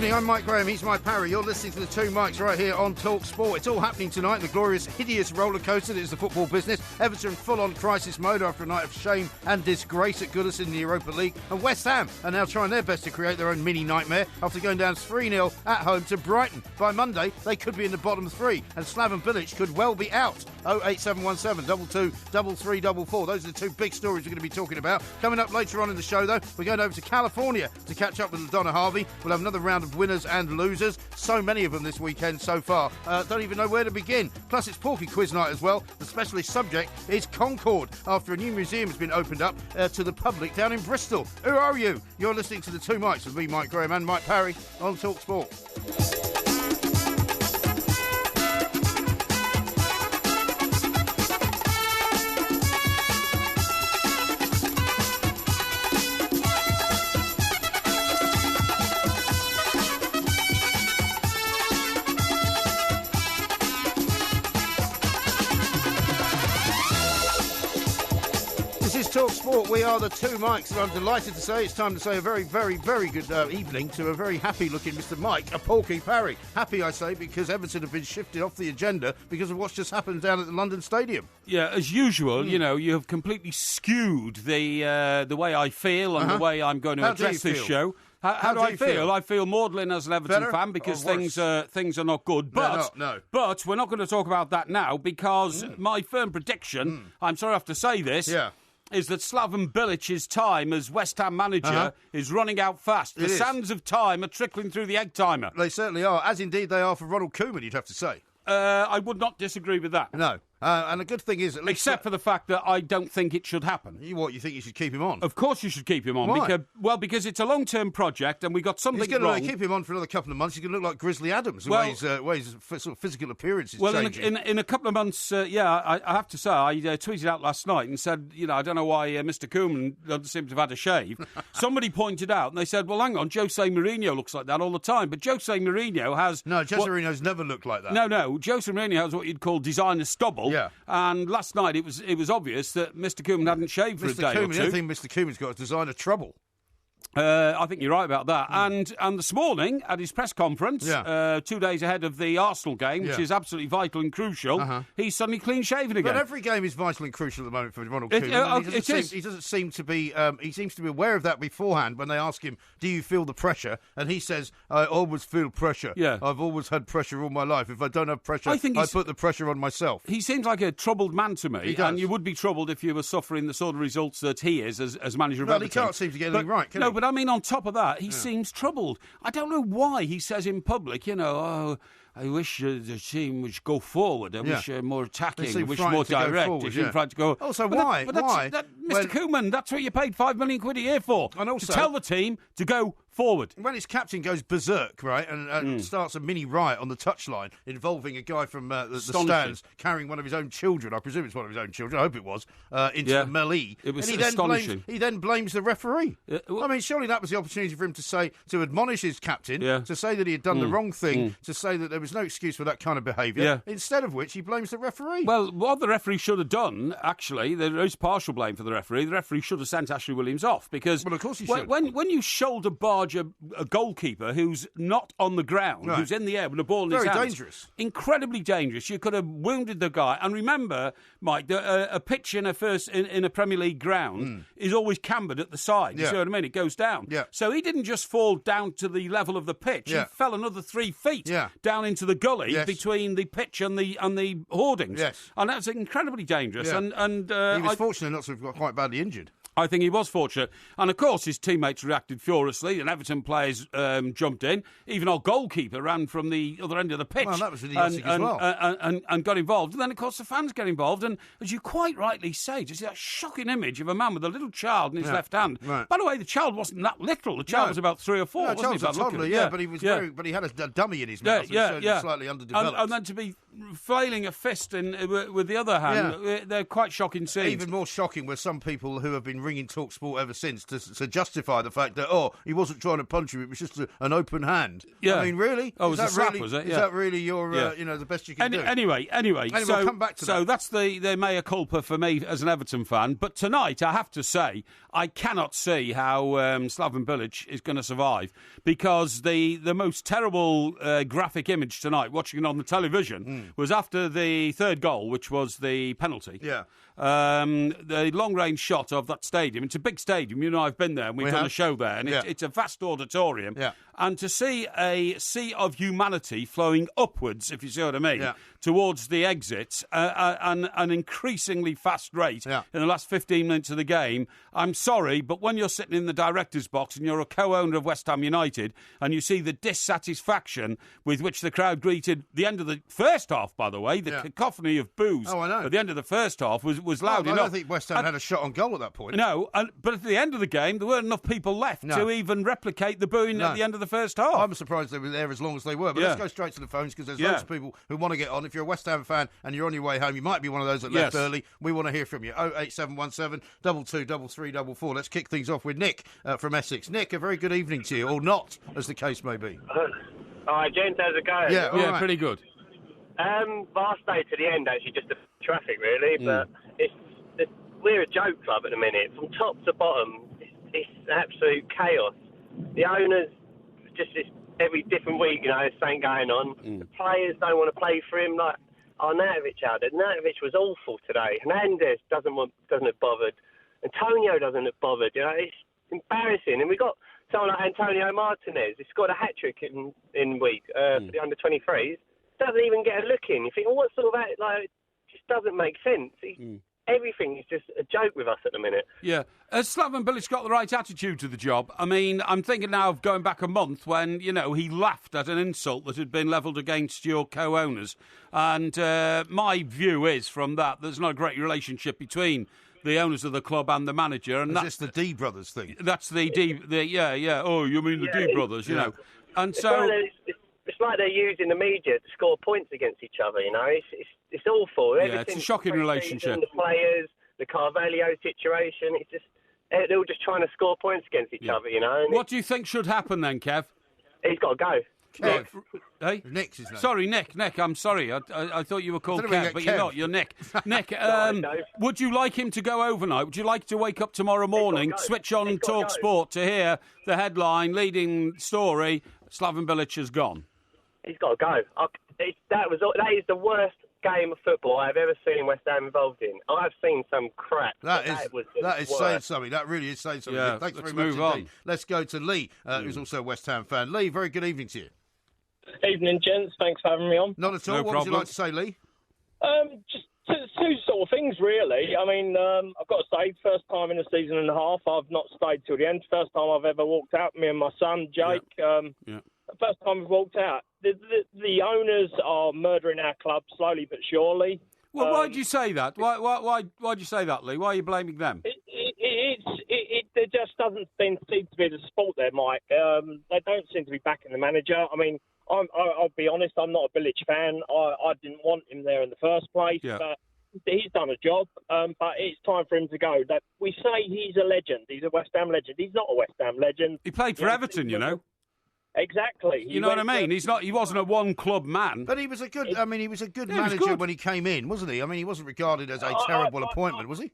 evening, I'm Mike Graham, he's Mike Parry. You're listening to the Two Mikes right here on Talk Sport. It's all happening tonight in the glorious, hideous roller coaster that is the football business. Everton full-on crisis mode after a night of shame and disgrace at Goodison in the Europa League. And West Ham are now trying their best to create their own mini-nightmare after going down 3-0 at home to Brighton. By Monday, they could be in the bottom three, and Slaven Bilic could well be out. 08717 22 3344. Those are the two big stories we're going to be talking about. Coming up later on in the show, though, we're going over to California to catch up with Donna Harvey. We'll have another round of winners and losers. So many of them this weekend so far. Don't even know where to begin. Plus, it's Porky Quiz night as well. The specialist subject is Concorde, after a new museum has been opened up to the public down in Bristol. Who are you? You're listening to the Two Mikes with me, Mike Graham, and Mike Parry on Talk Sport. Talk Sport, we are the Two Mikes, and I'm delighted to say it's time to say a very, very, very good evening to a very happy-looking Mr. Mike, a Porky Parry. Happy, I say, because Everton have been shifted off the agenda because of what's just happened down at the London Stadium. Yeah, as usual, you know, you have completely skewed the way I feel and the way I'm going to address this show. How do I feel? I feel Maudlin as an Everton fan because things are not good. But but we're not going to talk about that now because my firm prediction, I'm sorry I have to say this, is that Slaven Bilic's time as West Ham manager is running out fast. The sands of time are trickling through the egg timer. They certainly are, as indeed they are for Ronald Koeman, you'd have to say. I would not disagree with that. No. And the good thing is, at least except for the fact that I don't think it should happen. You think you should keep him on? Of course you should keep him on. Why? Because it's a long-term project and we got something wrong. He's going to wrong. Keep him on for another couple of months. He's going to look like Grizzly Adams, the way his sort of physical appearance is changing. In a couple of months, I have to say, I tweeted out last night and said, I don't know why Mr. Koeman doesn't seem to have had a shave. Somebody pointed out, and they said, well, hang on, Jose Mourinho looks like that all the time. But Jose Mourinho has... No, Jose Mourinho's never looked like that. No, Jose Mourinho has what you'd call designer stubble. Yeah. And last night it was obvious that Mr. Koeman hadn't shaved for a day or two. I think Mr. Koeman's got a designer trouble. I think you're right about that. And this morning at his press conference, 2 days ahead of the Arsenal game, which is absolutely vital and crucial, he's suddenly clean shaven again. But every game is vital and crucial at the moment for Ronald Koeman. He doesn't seem to be. He seems to be aware of that beforehand when they ask him, "Do you feel the pressure?" And he says, "I always feel pressure. Yeah, I've always had pressure all my life. If I don't have pressure, I put the pressure on myself." He seems like a troubled man to me, and you would be troubled if you were suffering the sort of results that he is as manager of Everton. He can't seem to get anything right, can he? But I mean, on top of that, he seems troubled. I don't know why he says in public, I wish the team would go forward. I wish more attacking. I wish more direct. They seem frightened to go. Also, why? Why? Mr. Koeman, that's what you paid £5 million a year for. And also, to tell the team to go forward. When his captain goes berserk, right, and starts a mini riot on the touchline involving a guy from the stands carrying one of his own children, I presume it's one of his own children, I hope it was, into the melee. It was astonishing. He then blames the referee. I mean, surely that was the opportunity for him to admonish his captain, to say that he had done the wrong thing, to say that there was no excuse for that kind of behaviour, instead of which he blames the referee. Well, what the referee should have done, actually, there is partial blame for the referee. The referee should have sent Ashley Williams off, because of course he should. When you shoulder barge a goalkeeper who's not on the ground, who's in the air with a ball in his hands. Very dangerous. Incredibly dangerous. You could have wounded the guy. And remember, Mike, a pitch in a Premier League ground is always cambered at the side. You see what I mean? It goes down. Yeah. So he didn't just fall down to the level of the pitch. He fell another 3 feet down into the gully between the pitch and the hoardings. Yes. And that's incredibly dangerous. Yeah. And he was fortunate not to have got quite badly injured. I think he was fortunate. And, of course, his teammates reacted furiously, and Everton players jumped in. Even our goalkeeper ran from the other end of the pitch. Well, that was idiotic as well. And got involved. And then, of course, the fans get involved. And, as you quite rightly say, to see that shocking image of a man with a little child in his left hand. Right. By the way, the child wasn't that little. The child was about 3 or 4, wasn't he? But he was but he had a dummy in his mouth, so slightly underdeveloped. And then to be flailing a fist with the other hand. They're quite shocking scenes. Even more shocking were some people who have been ringing TalkSport ever since to justify the fact that, he wasn't trying to punch him, it was just an open hand. Yeah. I mean, really? Oh, it was a slap, was it? Yeah. Is that really your, the best you can do? Anyway, so we'll come back to that. that's the mea culpa for me as an Everton fan. But tonight, I have to say, I cannot see how Slaven Bilic is going to survive, because the most terrible graphic image tonight, watching it on the television, was after the third goal, which was the penalty. Yeah. The long-range shot of that stadium. It's a big stadium. You know, I've been there, and we've done a show there, and it's a vast auditorium. Yeah. And to see a sea of humanity flowing upwards, if you see what I mean, towards the exits, and an increasingly fast rate in the last 15 minutes of the game, I'm sorry, but when you're sitting in the director's box and you're a co-owner of West Ham United, and you see the dissatisfaction with which the crowd greeted the end of the first half, by the way, the cacophony of boos at the end of the first half was loud enough. I don't think West Ham had a shot on goal at that point. No, but at the end of the game, there weren't enough people left to even replicate the booing at the end of the first half. I'm surprised they were there as long as they were. But let's go straight to the phones, because there's loads of people who want to get on. If you're a West Ham fan and you're on your way home, you might be one of those that left early. We want to hear from you. 08717 223344. Let's kick things off with Nick from Essex. Nick, a very good evening to you, or not, as the case may be. Hi, gents, how's it going? Yeah, pretty good. Last day to the end, actually, just the traffic, really. But we're a joke club at the minute. From top to bottom, it's absolute chaos. The owners, just every different week, there's something going on. The players don't want to play for him. Like Arnautovic Arnautovic was awful today. Hernandez doesn't look bothered. Antonio doesn't look bothered. It's embarrassing. And we got someone like Antonio Martinez. He's got a hat-trick in week for the under-23s. Doesn't even get a look in. You think, what sort of that? It just doesn't make sense. Everything is just a joke with us at the minute. Yeah. Has Slaven Bilic got the right attitude to the job? I mean, I'm thinking now of going back a month when, he laughed at an insult that had been levelled against your co-owners. And my view is from that, there's not a great relationship between the owners of the club and the manager. And that's the D brothers thing. That's the D. Oh, you mean the D brothers, you know. And so... It's like they're using the media to score points against each other, It's awful. It's a shocking relationship. The players, the Carvalho situation, it's just... They're all just trying to score points against each other, And what do you think should happen then, Kev? He's got to go. Kev. Hey? Nick's his name. Sorry, Nick, I'm sorry. I thought you were called Kev, but you're not. You're Nick. Nick, would you like him to go overnight? Would you like to wake up tomorrow morning, switch on Talk Sport to hear the headline, leading story, Slaven Bilic has gone? He's got to go. That is the worst game of football I've ever seen West Ham involved in. I've seen some crap. That is saying something. That really is saying something. Yeah, Thanks very much indeed. Let's go to Lee, who's also a West Ham fan. Lee, very good evening to you. Evening, gents. Thanks for having me on. Not at all. What would you like to say, Lee? Just two sort of things, really. I mean, I've got to say, first time in a season and a half, I've not stayed till the end. First time I've ever walked out, me and my son, Jake. First time we've walked out. The owners are murdering our club slowly but surely. Well, why do you say that? Why do you say that, Lee? Why are you blaming them? There just doesn't seem to be the support there, Mike. They don't seem to be backing the manager. I mean, I'll be honest, I'm not a Bilic fan. I didn't want him there in the first place. Yeah. But he's done a job, but it's time for him to go. We say he's a legend. He's a West Ham legend. He's not a West Ham legend. He played for Everton, Exactly. You know what I mean? He wasn't a one club man. But he was a good manager when he came in, wasn't he? I mean, he wasn't regarded as a terrible appointment, was he?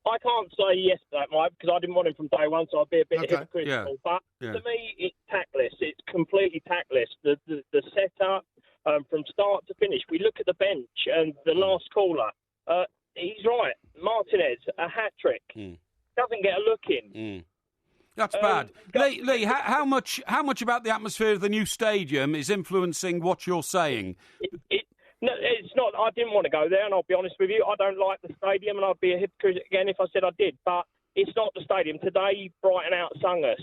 I can't say yes to that, Mike, because I didn't want him from day one, so I'd be a bit hypocritical. Yeah. But to me, it's tactless. It's completely tactless. The setup from start to finish. We look at the bench and the last caller. He's right. Martinez, a hat-trick. Doesn't get a look in. That's bad. Lee, how much about the atmosphere of the new stadium is influencing what you're saying? No, it's not. I didn't want to go there, and I'll be honest with you. I don't like the stadium, and I'd be a hypocrite again if I said I did. But it's not the stadium. Today, Brighton outsung us.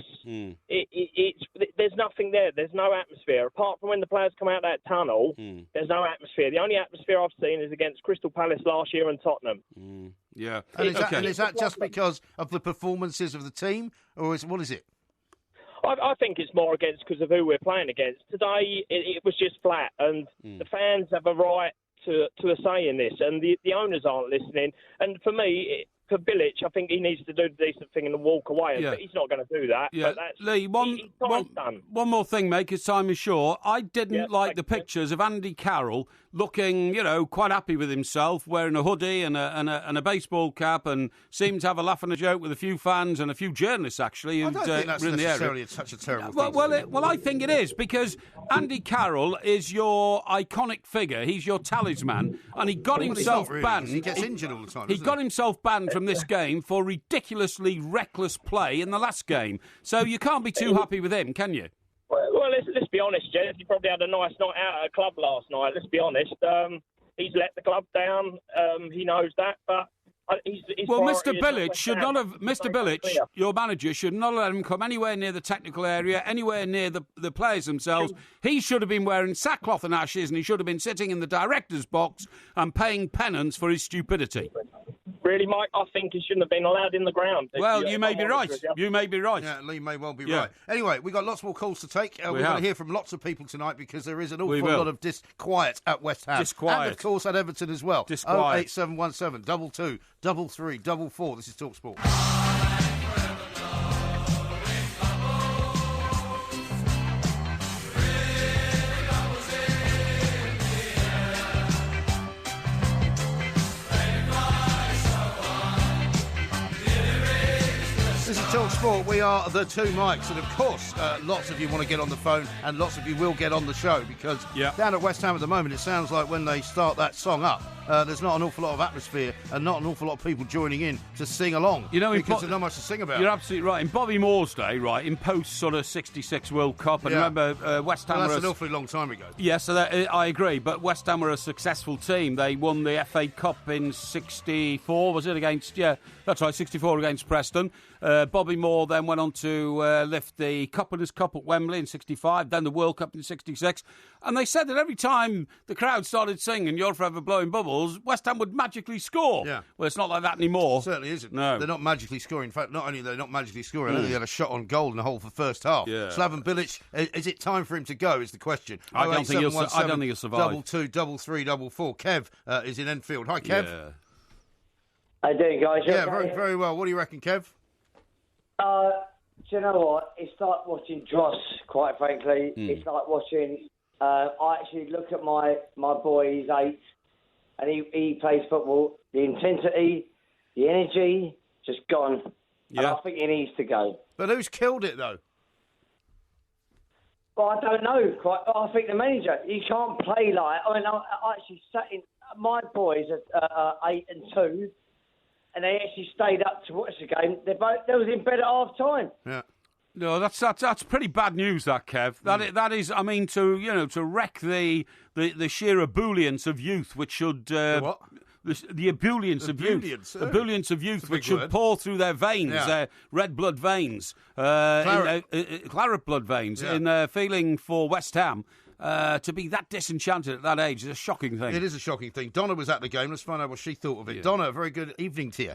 There's nothing there. There's no atmosphere. Apart from when the players come out that tunnel, there's no atmosphere. The only atmosphere I've seen is against Crystal Palace last year and Tottenham. Yeah. And is that just because of the performances of the team, or what is it? I think it's more because of who we're playing against. Today, it was just flat, and the fans have a right to a say in this, and the owners aren't listening. And for me, for Bilic, I think he needs to do the decent thing and walk away, but he's not going to do that. Yeah. But that's, Lee, one more thing, mate, because time is short. I didn't like the pictures of Andy Carroll looking, quite happy with himself, wearing a hoodie and a baseball cap, and seemed to have a laugh and a joke with a few fans and a few journalists, actually, I don't think that's in the necessarily area. Such a terrible thing. Well, I think it is, because Andy Carroll is your iconic figure. He's your talisman, and he got himself banned. He gets injured all the time. He got himself banned from this game for ridiculously reckless play in the last game. So you can't be too happy with him, can you? Well, let's be honest, Jeff. He probably had a nice night out at a club last night. Let's be honest. He's let the club down. He knows that, but Mr. Bilic should not have. Mr. Bilic, your manager, should not let him come anywhere near the technical area, anywhere near the players themselves. He should have been wearing sackcloth and ashes, and he should have been sitting in the director's box and paying penance for his stupidity. Really, Mike, I think he shouldn't have been allowed in the ground. Well, you may be right. You may be right. Yeah, Lee may well be right. Anyway, we've got lots more calls to take. We're going to hear from lots of people tonight because there is an awful lot of disquiet at West Ham. Disquiet. And, of course, at Everton as well. Disquiet. 08717 22 33 44. This is TalkSport. This is TalkSport. We are the two mics, and of course, lots of you want to get on the phone, and lots of you will get on the show because down at West Ham at the moment, it sounds like when they start that song up, there's not an awful lot of atmosphere and not an awful lot of people joining in to sing along. Because there's not much to sing about. You're absolutely right. In Bobby Moore's day, in post sort of '66 World Cup, and remember West Ham. Well, that's an awfully long time ago. Yeah, so I agree. But West Ham were a successful team. They won the FA Cup in '64. Was it against? Yeah, that's right, '64 against Preston. Bobby Moore then went on to lift the Cup Cup at Wembley in '65, then the World Cup in '66. And they said that every time the crowd started singing "You're Forever Blowing Bubbles," West Ham would magically score. Yeah. Well, it's not like that anymore. It certainly isn't. No. They're not magically scoring. In fact, not only are they not magically scoring, I think they had a shot on goal in the hole for first half. Yeah. Slaven Bilic, is it time for him to go, is the question. I don't think he'll survive. 22 33 44. Kev is in Enfield. Hi, Kev. Yeah. How you doing, guys? Yeah, very, very well. What do you reckon, Kev? Do you know what? It's like watching Dross, quite frankly. It's like watching... I actually look at my boy, he's 8, and he plays football. The intensity, the energy, just gone. Yeah. And I think he needs to go. But who's killed it, though? Well, I don't know. I think the manager, he can't play like... I mean, I actually sat in... My boys are 8 and 2, and they actually stayed up to watch the game. They was in bed at half time. Yeah. No, that's pretty bad news, that, Kev. That is, I mean, to wreck the sheer ebullience of youth, which should what? The ebullience of youth, which should pour through their veins, red blood veins, claret blood veins, in their feeling for West Ham. To be that disenchanted at that age is a shocking thing. It is a shocking thing. Donna was at the game. Let's find out what she thought of it. Yeah. Donna, very good evening to you.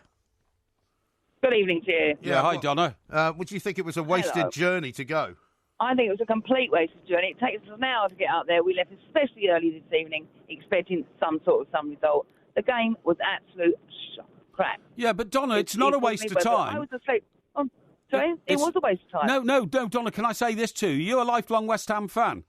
Good evening to you. Yeah, hi, Donna. Would you think it was a wasted journey to go? I think it was a complete wasted journey. It takes us an hour to get out there. We left especially early this evening, expecting some result. The game was absolute crap. Yeah, but Donna, it's not a waste of time. I was asleep. Oh, sorry? It was a waste of time. No, Donna, can I say this too? You're a lifelong West Ham fan.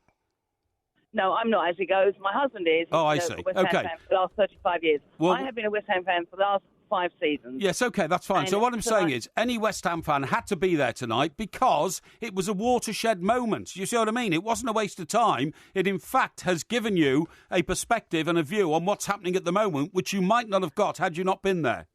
No, I'm not, as it goes. My husband is. Oh, I see. A West Ham fan for the last 35 years. Well, I have been a West Ham fan for the last 5 seasons. Yes, OK, that's fine. So what I'm saying is any West Ham fan had to be there tonight because it was a watershed moment. You see what I mean? It wasn't a waste of time. It, in fact, has given you a perspective and a view on what's happening at the moment, which you might not have got had you not been there.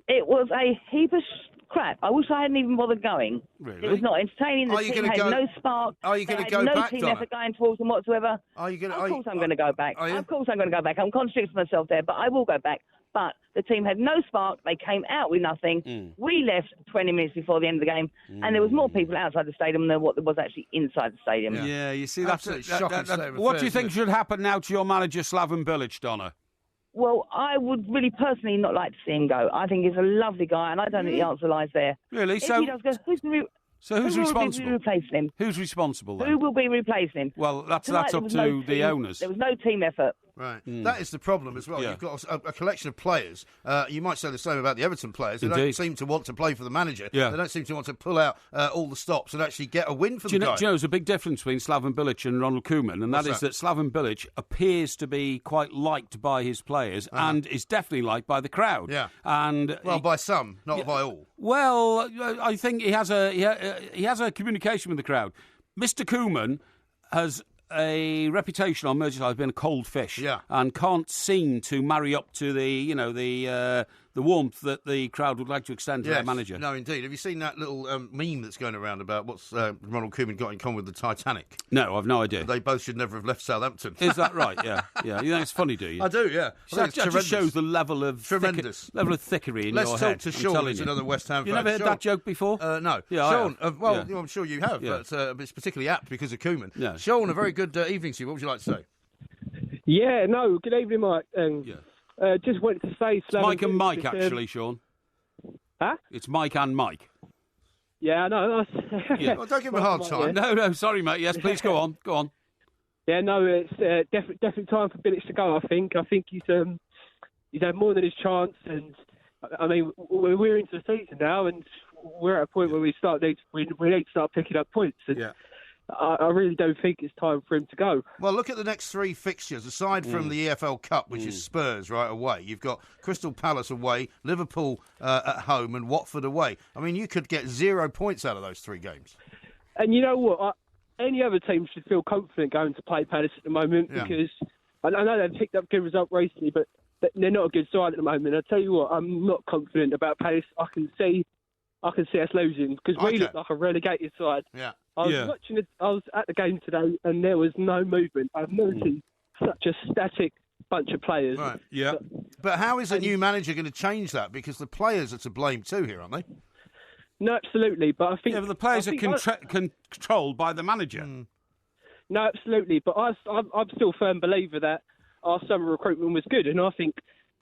It was a heap of crap. I wish I hadn't even bothered going. Really? It was not entertaining. The team had no spark. Are you going to go no back, team Donna? effort going towards them whatsoever. Are you going to? Of course I'm going to go back. Of course I'm going to go back. I'm contradicting myself there, but I will go back. But the team had no spark. They came out with nothing. We left 20 minutes before the end of the game, and there was more people outside the stadium than what there was actually inside the stadium. Yeah, you see, Absolutely shocking. What do you think should happen now to your manager, Slaven Bilic, Donna? Well, I would really personally not like to see him go. I think he's a lovely guy, and I don't think the answer lies there. Really? If he does go, who's responsible? Will be replacing him? Who's responsible then? Who will be replacing him? Well, that's up to the owners. There was no team effort. Right. That is the problem as well. You've got a collection of players. You might say the same about the Everton players. They don't seem to want to play for the manager. Yeah. They don't seem to want to pull out all the stops and actually get a win for the guy. Do you know, there's a big difference between Slaven Bilic and Ronald Koeman, and that is that Slaven Bilic appears to be quite liked by his players and is definitely liked by the crowd. Yeah. And by some, not by all. Well, I think he has a communication with the crowd. Mr. Koeman has a reputation on Merseyside of being a cold fish, and can't seem to marry up to the warmth that the crowd would like to extend to their manager. No, indeed. Have you seen that little meme that's going around about what's Ronald Koeman got in common with the Titanic? No, I've no idea. They both should never have left Southampton. Is that right? Yeah. You think it's funny, do you? I do, yeah. That just shows the level of tremendous level of thickery in your head. Let's talk to Sean, who's another West Ham fan. You never heard that joke before? No. Yeah, Sean, I'm sure you have, but it's particularly apt because of Koeman. Yeah. Sean, a very good evening to you. What would you like to say? Yeah, no, good evening, Mike. Just wanted to say... It's Mike and Mike, actually, Sean. Huh? It's Mike and Mike. Yeah, I know. Well, don't give him a hard time. No, sorry, mate. Yes, please go on. Go on. Yeah, no, it's definitely time for Bilic to go, I think. I think he's had more than his chance, and, I mean, we're into the season now, and we're at a point where we need to start picking up points. And I really don't think it's time for him to go. Well, look at the next three fixtures. Aside from the EFL Cup, which is Spurs right away, you've got Crystal Palace away, Liverpool at home, and Watford away. I mean, you could get 0 points out of those 3 games. And you know what? Any other team should feel confident going to play Palace at the moment because I know they've picked up good result recently, but they're not a good side at the moment. I tell you what, I'm not confident about Palace. I can see us losing because we look like a relegated side. Yeah. I was at the game today, and there was no movement. I've never seen such a static bunch of players. Right. Yeah. But how is a new manager going to change that? Because the players are to blame too here, aren't they? No, absolutely. But I think but the players are controlled by the manager. No, absolutely. But I'm still a firm believer that our summer recruitment was good, and I think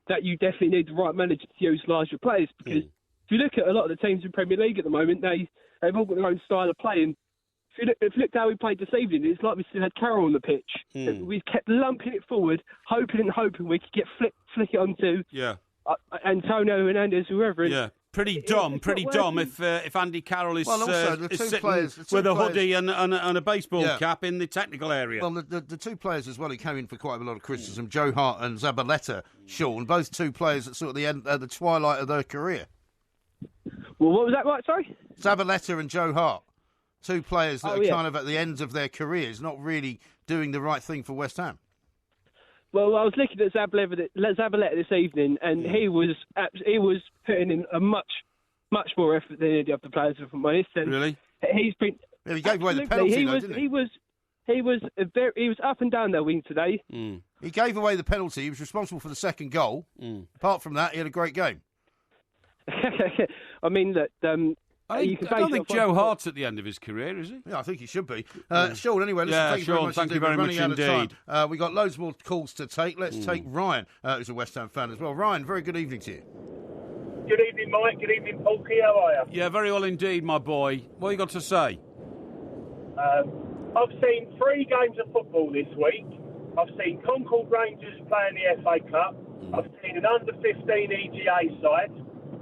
that you definitely need the right manager to utilise your players because if you look at a lot of the teams in Premier League at the moment, they've all got their own style of playing. If you looked how we played this evening, it's like we still had Carroll on the pitch. We kept lumping it forward, hoping we could get flick it onto Antonio Hernandez, whoever. Yeah, pretty dumb if Andy Carroll is, is sitting with a hoodie and a baseball cap in the technical area. Well, the 2 players as well who came in for quite a lot of criticism, Joe Hart and Zabaleta, Sean, both 2 players at sort of the end, the twilight of their career. Well, what was that, right? Sorry? Zabaleta and Joe Hart. 2 players that are kind of at the ends of their careers, not really doing the right thing for West Ham. Well, I was looking at Zabaleta this evening, and he was putting in a much more effort than any of the other players, if I'm honest. And really? He's been. Yeah, he gave away the penalty, didn't he? He was up and down their wing today. He gave away the penalty. He was responsible for the second goal. Apart from that, he had a great game. I mean that. I don't think Joe Hart's at the end of his career, is he? Yeah, I think he should be. Sean, anyway, listen, thank you very much indeed. We've got loads more calls to take. Let's take Ryan, who's a West Ham fan as well. Ryan, very good evening to you. Good evening, Mike. Good evening, Porky. How are you? Yeah, very well indeed, my boy. What you got to say? I've seen 3 games of football this week. I've seen Concorde Rangers play in the FA Cup. I've seen an under-15 EGA side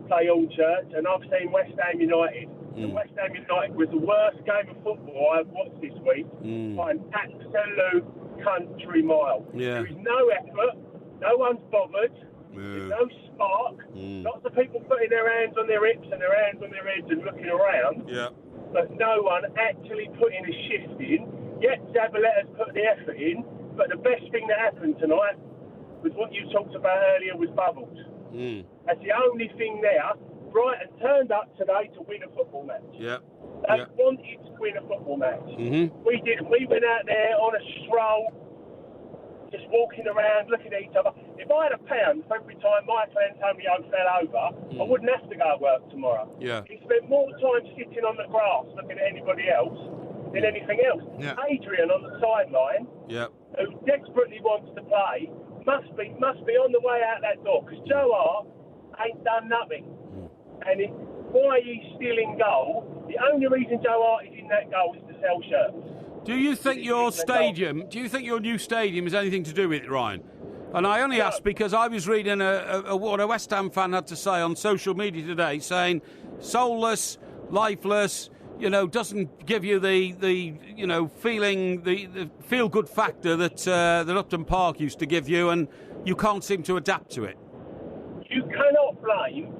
play Allchurch, and I've seen West Ham United. And West Ham United was the worst game of football I've watched this week by an absolute country mile. Yeah. There is no effort, no one's bothered, there's no spark, lots of people putting their hands on their hips and their hands on their heads and looking around, but no one actually putting a shift in. Yet Zabaleta's put the effort in, but the best thing that happened tonight was what you talked about earlier was bubbles. That's the only thing there. Brighton turned up today to win a football match. They wanted to win a football match. We didn't. We went out there on a stroll, just walking around, looking at each other. If I had £1 for every time Michael Antonio fell over, I wouldn't have to go to work tomorrow. He spent more time sitting on the grass looking at anybody else than anything else. Adrian on the sideline, who desperately wants to play, must be on the way out that door because Joe Hart ain't done nothing. And why he's still in goal, the only reason Joe Hart is in that goal is to sell shirts. Do you think your new stadium has anything to do with it, Ryan? And I only asked because I was reading what a West Ham fan had to say on social media today, saying soulless, lifeless, doesn't give you the feeling, the feel-good factor that Upton Park used to give you, and you can't seem to adapt to it. You cannot blame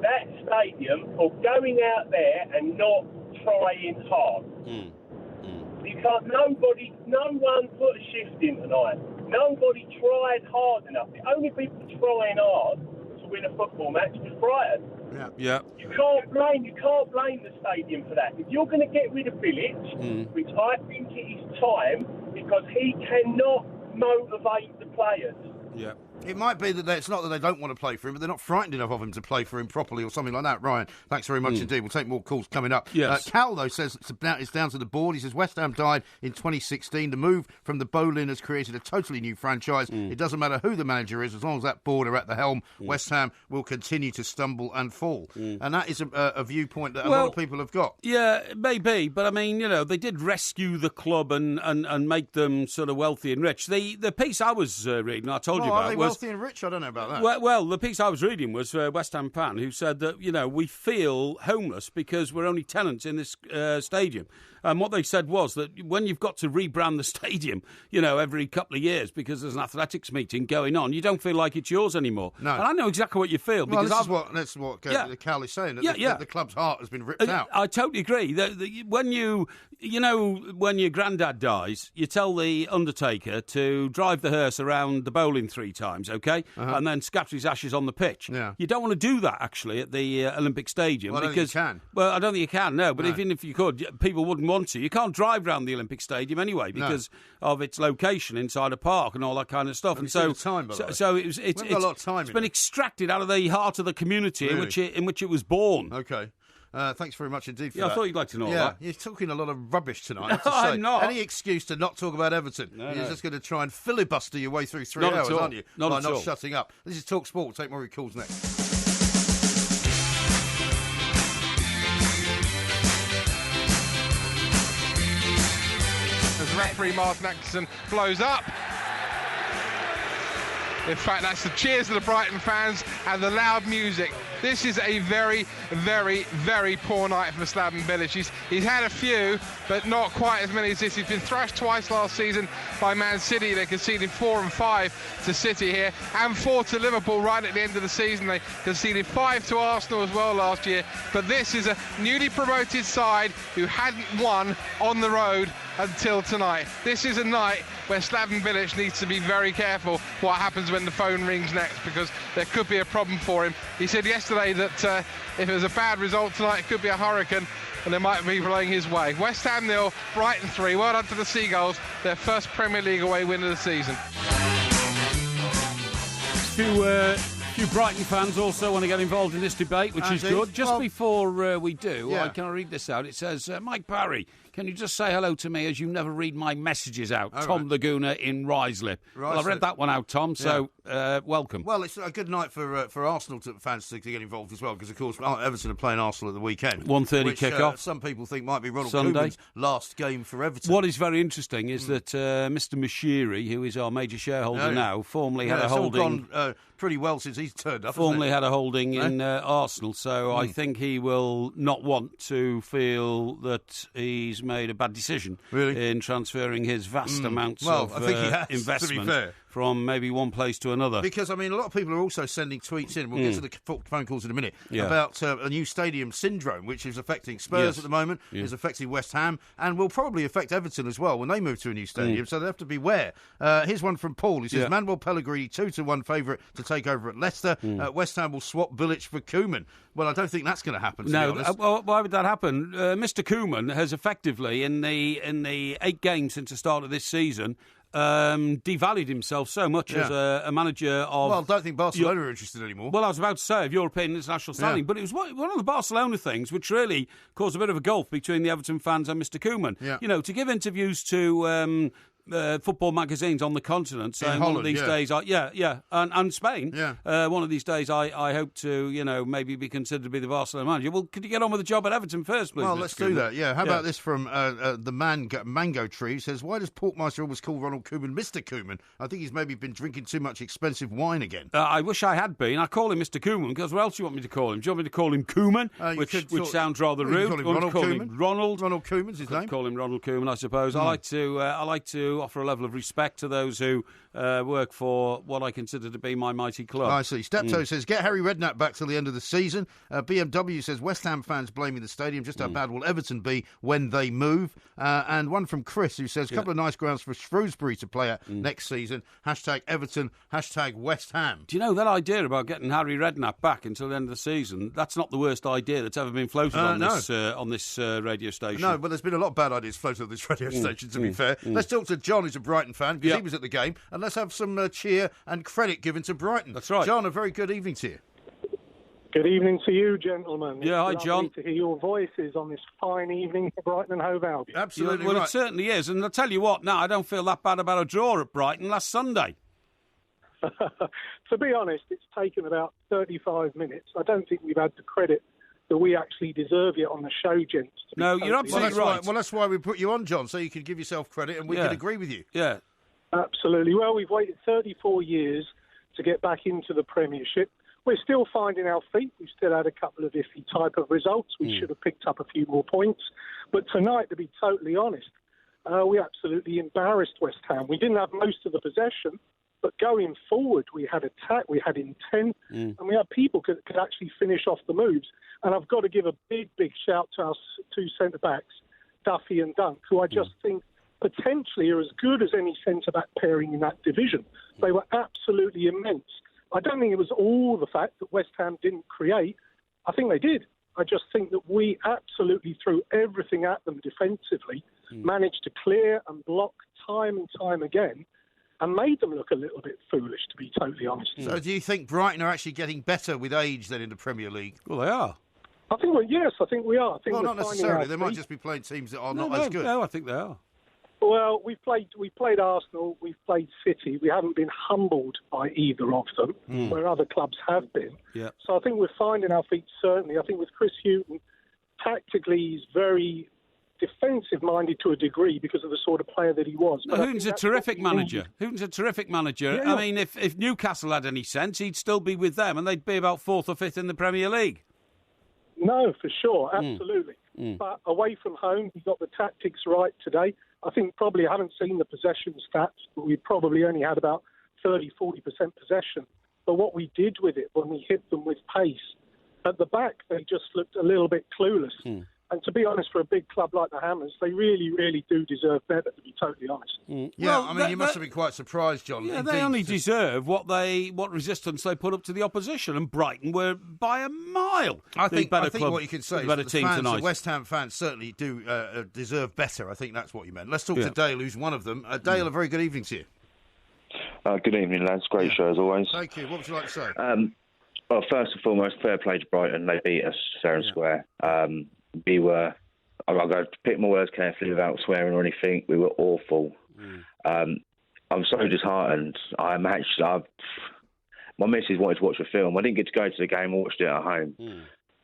that stadium for going out there and not trying hard. Because no one put a shift in tonight. Nobody tried hard enough. The only people trying hard to win a football match was Brighton. Yeah. You can't blame the stadium for that. If you're going to get rid of Bilic, which I think it is time, because he cannot motivate the players. Yeah. It might be that it's not that they don't want to play for him, but they're not frightened enough of him to play for him properly or something like that. Ryan, thanks very much indeed. We'll take more calls coming up. Yes. Cal, though, says it's down to the board. He says West Ham died in 2016. The move from the Maudlin has created a totally new franchise. It doesn't matter who the manager is, as long as that board are at the helm, West Ham will continue to stumble and fall. And that is a viewpoint that a lot of people have got. Yeah, maybe. But, I mean, they did rescue the club and make them sort of wealthy and rich. The piece I was reading, I told you about, are they wealthy and rich? I don't know about that. Well, the piece I was reading was West Ham fan who said that, we feel homeless because we're only tenants in this stadium. And what they said was that when you've got to rebrand the stadium, every couple of years because there's an athletics meeting going on, you don't feel like it's yours anymore. No. And I know exactly what you feel. Because that's what Cal is saying, that the club's heart has been ripped out. I totally agree. When when your granddad dies, you tell the undertaker to drive the hearse around the bowling 3 times, okay? And then scatter his ashes on the pitch. Yeah. You don't want to do that, actually, at the Olympic Stadium. Well, I don't think you can. Well, I don't think you can, no. But even if you could, people wouldn't want to. You can't drive around the Olympic Stadium anyway because of its location inside a park and all that kind of stuff. And so it's been extracted out of the heart of the community in which it was born. Okay. Thanks very much indeed for that. I thought you'd like to know all that. You're talking a lot of rubbish tonight. No, I'm not. Any excuse to not talk about Everton. You're just going to try and filibuster your way through 3 hours, aren't you? By not shutting up. This is Talk Sport. We'll take more of your calls next. As referee Martin Atkinson blows up. In fact, that's the cheers of the Brighton fans and the loud music. This is a very, very, very poor night for Slaven Bilic. He's had a few, but not quite as many as this. He's been thrashed twice last season by Man City. They conceded 4 and 5 to City here, and 4 to Liverpool right at the end of the season. They conceded 5 to Arsenal as well last year. But this is a newly promoted side who hadn't won on the road until tonight. This is a night where Slaven Bilic needs to be very careful what happens when the phone rings next, because there could be a problem for him. He said yesterday that if it was a bad result tonight, it could be a hurricane, and they might be blowing his way. West Ham 0, Brighton 3. Well done to the Seagulls, their first Premier League away win of the season. A few Brighton fans also want to get involved in this debate, which is good. Just before we do, I can read this out. It says, Mike Parry, can you just say hello to me as you never read my messages out? Tom Laguna in Ruislip. Well, I've read that one out, Tom, so welcome. Well, it's a good night for Arsenal fans to get involved as well, because, of course, Everton are playing Arsenal at the weekend. 1:30 kick-off. Some people think might be Ronald Sunday. Koeman's last game for Everton. What is very interesting is that Mr. Mashiri, who is our major shareholder now, formerly had a holding... It's all gone pretty well since he's turned up. Formerly had a holding in Arsenal, so I think he will not want to feel that he's made a bad decision in transferring his vast amounts of I think he has, investment to be fair, from maybe one place to another. Because, I mean, a lot of people are also sending tweets in, we'll get to the phone calls in a minute, about a new stadium syndrome, which is affecting Spurs at the moment, is affecting West Ham, and will probably affect Everton as well when they move to a new stadium, so they have to beware. Here's one from Paul. He says, Manuel Pellegrini, 2-1 favourite to take over at Leicester. West Ham will swap Bilic for Koeman. Well, I don't think that's going to happen, to be honest. Why would that happen? Mr. Koeman has effectively, in the 8 games since the start of this season, devalued himself so much as a manager of... Well, I don't think Barcelona are interested anymore. Well, I was about to say of European international standing, but it was one of the Barcelona things which really caused a bit of a gulf between the Everton fans and Mr. Koeman. Yeah. To give interviews to football magazines on the continent saying one of these days, and Spain. Yeah. One of these days, I hope to, maybe be considered to be the Barcelona manager. Well, could you get on with the job at Everton first, please? Well, let's do that. Yeah. How about this from the Mango Tree? He says, "Why does Porkmaster always call Ronald Koeman Mr. Koeman? I think he's maybe been drinking too much expensive wine again." I wish I had been. I call him Mr. Koeman because what else do you want me to call him? Do you want me to call him Koeman, which sounds rather rude? Call him Ronald Koeman. Ronald Koeman's his name. Call him Ronald Koeman, I suppose. I like to offer a level of respect to those who work for what I consider to be my mighty club. I see. Steptoe says, "Get Harry Redknapp back till the end of the season." BMW says, "West Ham fans blaming the stadium. Just how bad will Everton be when they move?" And one from Chris who says, "A couple of nice grounds for Shrewsbury to play at next season. #Everton, #West Ham." Do you know that idea about getting Harry Redknapp back until the end of the season? That's not the worst idea that's ever been floated on this radio station. No, but there's been a lot of bad ideas floated on this radio station, to be fair. Let's talk to John, who's a Brighton fan, because he was at the game, and let's have some cheer and credit given to Brighton. That's right. John, a very good evening to you. Good evening to you, gentlemen. Yeah, hi, John. To hear your voices on this fine evening for Brighton and Hove Albion. Absolutely Well, right. it certainly is, and I'll tell you what, now I don't feel that bad about a draw at Brighton last Sunday. To be honest, it's taken about 35 minutes. I don't think we've had the credit that we actually deserve yet on the show, gents. No, you're absolutely right. Well, that's why we put you on, John, so you can give yourself credit and we can agree with you. Yeah. Absolutely. Well, we've waited 34 years to get back into the Premiership. We're still finding our feet. We've still had a couple of iffy type of results. We should have picked up a few more points. But tonight, to be totally honest, we absolutely embarrassed West Ham. We didn't have most of the possession, but going forward, we had attack, we had intent, and we had people could actually finish off the moves. And I've got to give a big, big shout to our two centre-backs, Duffy and Dunk, who I just think potentially are as good as any centre-back pairing in that division. They were absolutely immense. I don't think it was all the fact that West Ham didn't create. I think they did. I just think that we absolutely threw everything at them defensively, managed to clear and block time and time again, and made them look a little bit foolish, to be totally honest. So do you think Brighton are actually getting better with age than in the Premier League? Well, they are. I think I think we are. I think not necessarily. They might just be playing teams that are not as good. No, I think they are. Well, we played Arsenal, we've played City. We haven't been humbled by either of them, where other clubs have been. Yeah. So I think we're finding our feet, certainly. I think with Chris Hughton, tactically, he's very defensive-minded to a degree because of the sort of player that he was. Hughton's a terrific manager. Yeah. I mean, if Newcastle had any sense, he'd still be with them, and they'd be about 4th or 5th in the Premier League. No, for sure, absolutely. But away from home, he got the tactics right today. I think probably I haven't seen the possession stats, but we probably only had about 30-40% possession. But what we did with it when we hit them with pace, at the back, they just looked a little bit clueless. And to be honest, for a big club like the Hammers, they really, really do deserve better, to be totally honest. Yeah, well, I mean, you must have been quite surprised, John. Yeah, they only deserve what resistance they put up to the opposition, and Brighton were by a mile. I think what you can say is that the fans, the West Ham fans certainly do deserve better. I think that's what you meant. Let's talk to Dale, who's one of them. Dale, a very good evening to you. Good evening, lads. Great show as always. Thank you. What would you like to say? Well, first and foremost, fair play to Brighton. They beat us fair and square. We were, I'll go to pick my words carefully without swearing or anything, we were awful. I'm so disheartened. My missus wanted to watch a film. I didn't get to go to the game, I watched it at home.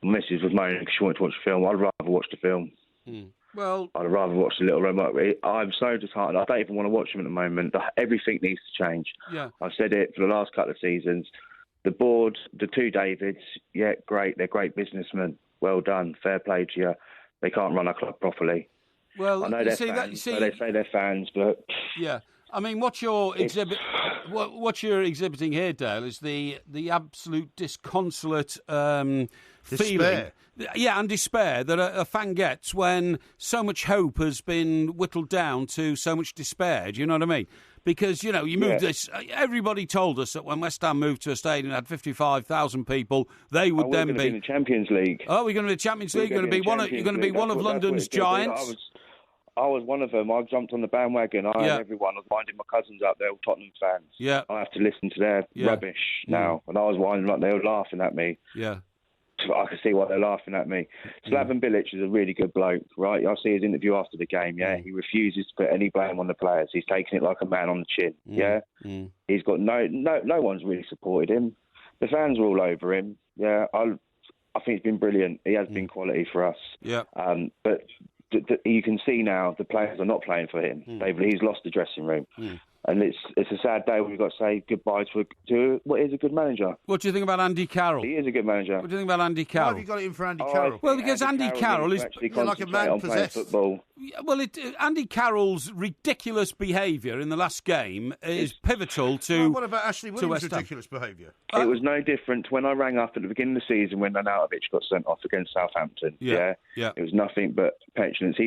My missus was moaning because she wanted to watch a film. I'd rather watch the film. Well, I'd rather watch the little remote. I'm so disheartened. I don't even want to watch them at the moment. Everything needs to change. Yeah. I've said it for the last couple of seasons. The board, the two Davids, yeah, great. They're great businessmen. Well done. Fair play to you. They can't run a club properly. Well, I know they're fans. They say they're fans, but yeah. I mean, what you're exhibiting here, Dale, is the absolute disconsolate feeling, and despair that a fan gets when so much hope has been whittled down to so much despair. Do you know what I mean? Because, you moved this... Everybody told us that when West Ham moved to a stadium that had 55,000 people, they would then be... in the Champions League. Oh, we're going to be in the Champions League? You're going to be one of London's giants? I was one of them. I jumped on the bandwagon. I had everyone. I was winding my cousins up. They're all Tottenham fans. Yeah. I have to listen to their rubbish now. And I was winding them up. They were laughing at me. Yeah. I can see why they're laughing at me. Slaven Bilic is a really good bloke, right? I see his interview after the game, yeah? He refuses to put any blame on the players. He's taking it like a man on the chin, yeah? He's got no one's really supported him. The fans are all over him, yeah? I think he's been brilliant. He has been quality for us. Yeah. But you can see now the players are not playing for him. He's lost the dressing room. And it's a sad day when we've got to say goodbye to what is a good manager. What do you think about Andy Carroll? He is a good manager. What do you think about Andy Carroll? Why have you got it in for Andy Carroll? Well, because Andy Carroll is like a man possessed. Football. Well, Andy Carroll's ridiculous behaviour in the last game is pivotal to. Well, what about Ashley Williams' ridiculous behaviour? It was no different when I rang up at the beginning of the season when Nanautovic got sent off against Southampton. Yeah. It was nothing but petulance.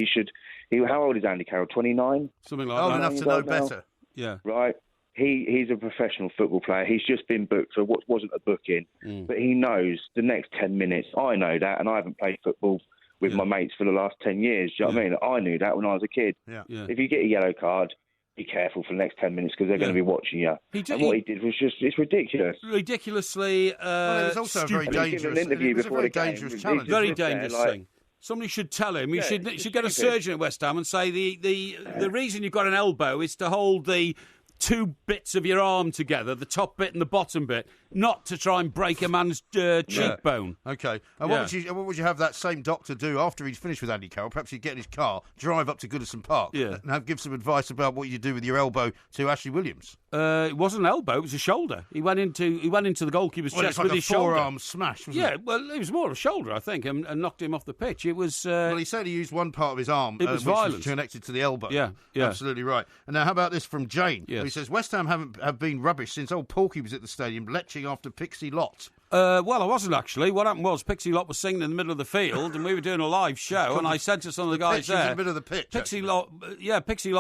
How old is Andy Carroll? 29? Something like that. Old enough to know better. Yeah. Right. He's a professional football player. He's just been booked for what wasn't a booking, but he knows the next 10 minutes. I know that, and I haven't played football with my mates for the last 10 years. Do you know what I mean? I knew that when I was a kid. Yeah. If you get a yellow card, be careful for the next 10 minutes because they're going to be watching you. What he did was it's ridiculous. Ridiculously well, it was also a very dangerous interview before the dangerous challenge. Very dangerous thing. Somebody should tell him. You should get a surgeon at West Ham and say the reason you've got an elbow is to hold the two bits of your arm together, the top bit and the bottom bit, not to try and break a man's cheekbone. Okay. And what would you have that same doctor do after he's finished with Andy Carroll? Perhaps he'd get in his car, drive up to Goodison Park, and give some advice about what you do with your elbow to Ashley Williams. It wasn't an elbow; it was a shoulder. He went into the goalkeeper's chest with his shoulder. Forearm smash, wasn't it? Well, it was more of a shoulder, I think, and knocked him off the pitch. It was. Well, he said he used one part of his arm, it was which was connected to the elbow. Yeah, Absolutely right. And now, how about this from Jane? Yes. Who says West Ham have been rubbish since old Porky was at the stadium, leching after Pixie Lott. Well, I wasn't actually. What happened was Pixie Lott was singing in the middle of the field, and we were doing a live show. And I said to some of the guys there, in the middle of the pitch, Pixie Lott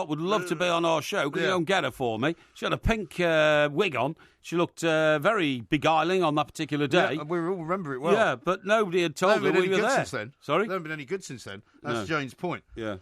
would love to be on our show. Could you don't get her for me? She had a pink wig on. She looked very beguiling on that particular day. Yeah, we all remember it well. Yeah, but nobody had told her we were there. Since then. Sorry? They haven't been any good since then. That's Jane's point. Yeah.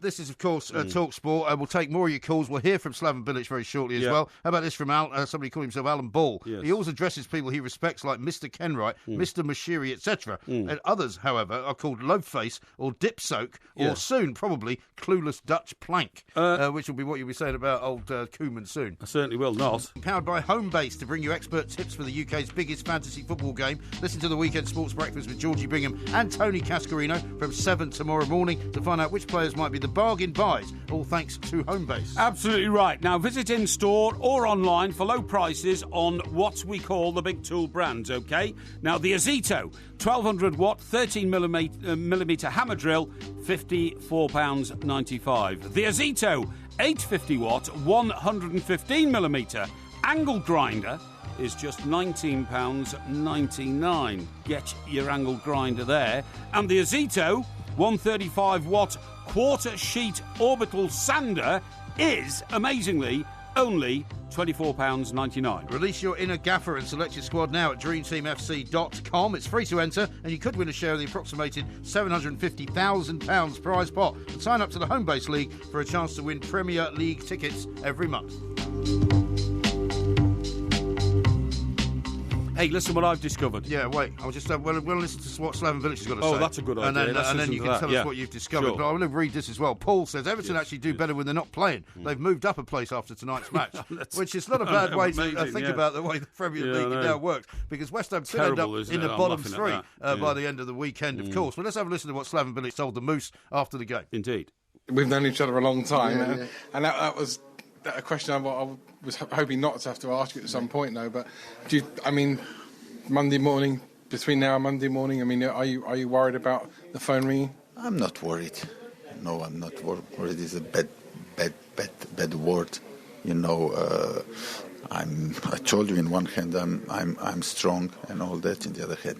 This is, of course, Talk Sport. We'll take more of your calls. We'll hear from Slaven Bilic very shortly as well. How about this from somebody calling himself Alan Ball? Yes. He always addresses people he respects like Mr. Kenwright, Mr. Mashiri, etc. And others, however, are called Loafface or Dip Soak or soon, probably, Clueless Dutch Plank, which will be what you'll be saying about old Koeman soon. I certainly will not. Powered by Homebase to bring you expert tips for the UK's biggest fantasy football game. Listen to the Weekend Sports Breakfast with Georgie Bingham and Tony Cascarino from 7 tomorrow morning to find out which players might be the bargain buys, all thanks to Homebase. Absolutely right. Now visit in store or online for low prices on what we call the big tool brands, OK? Now the Azito 1200 watt 13 millimetre hammer drill, £54.95. The Azito 850 watt 115 millimetre angle grinder is just £19.99. Get your angle grinder there. And the Azito 135 watt quarter sheet orbital sander is, amazingly, only £24.99. Release your inner gaffer and select your squad now at dreamteamfc.com. It's free to enter and you could win a share of the approximated £750,000 prize pot. And sign up to the Homebase League for a chance to win Premier League tickets every month. Hey, listen what I've discovered. Yeah, wait. I'll just we'll listen to what Slaven Bilic has got to say. Oh, that's a good idea. And then you can tell us what you've discovered. Sure. But I want to read this as well. Paul says Everton actually do better when they're not playing. They've moved up a place after tonight's match, which is not a bad way to think about the way the Premier League now works. Because West Ham could end up in the bottom three by the end of the weekend, of course. But let's have a listen to what Slaven Bilic told the Moose after the game. Indeed. We've known each other a long time, and that was a question I was hoping not to have to ask you at some point, though. But Monday morning, between now and Monday morning, are you worried about the phone ringing? I'm not worried. No, I'm not worried. It's a bad word. I told you in one hand I'm strong and all that. In the other hand,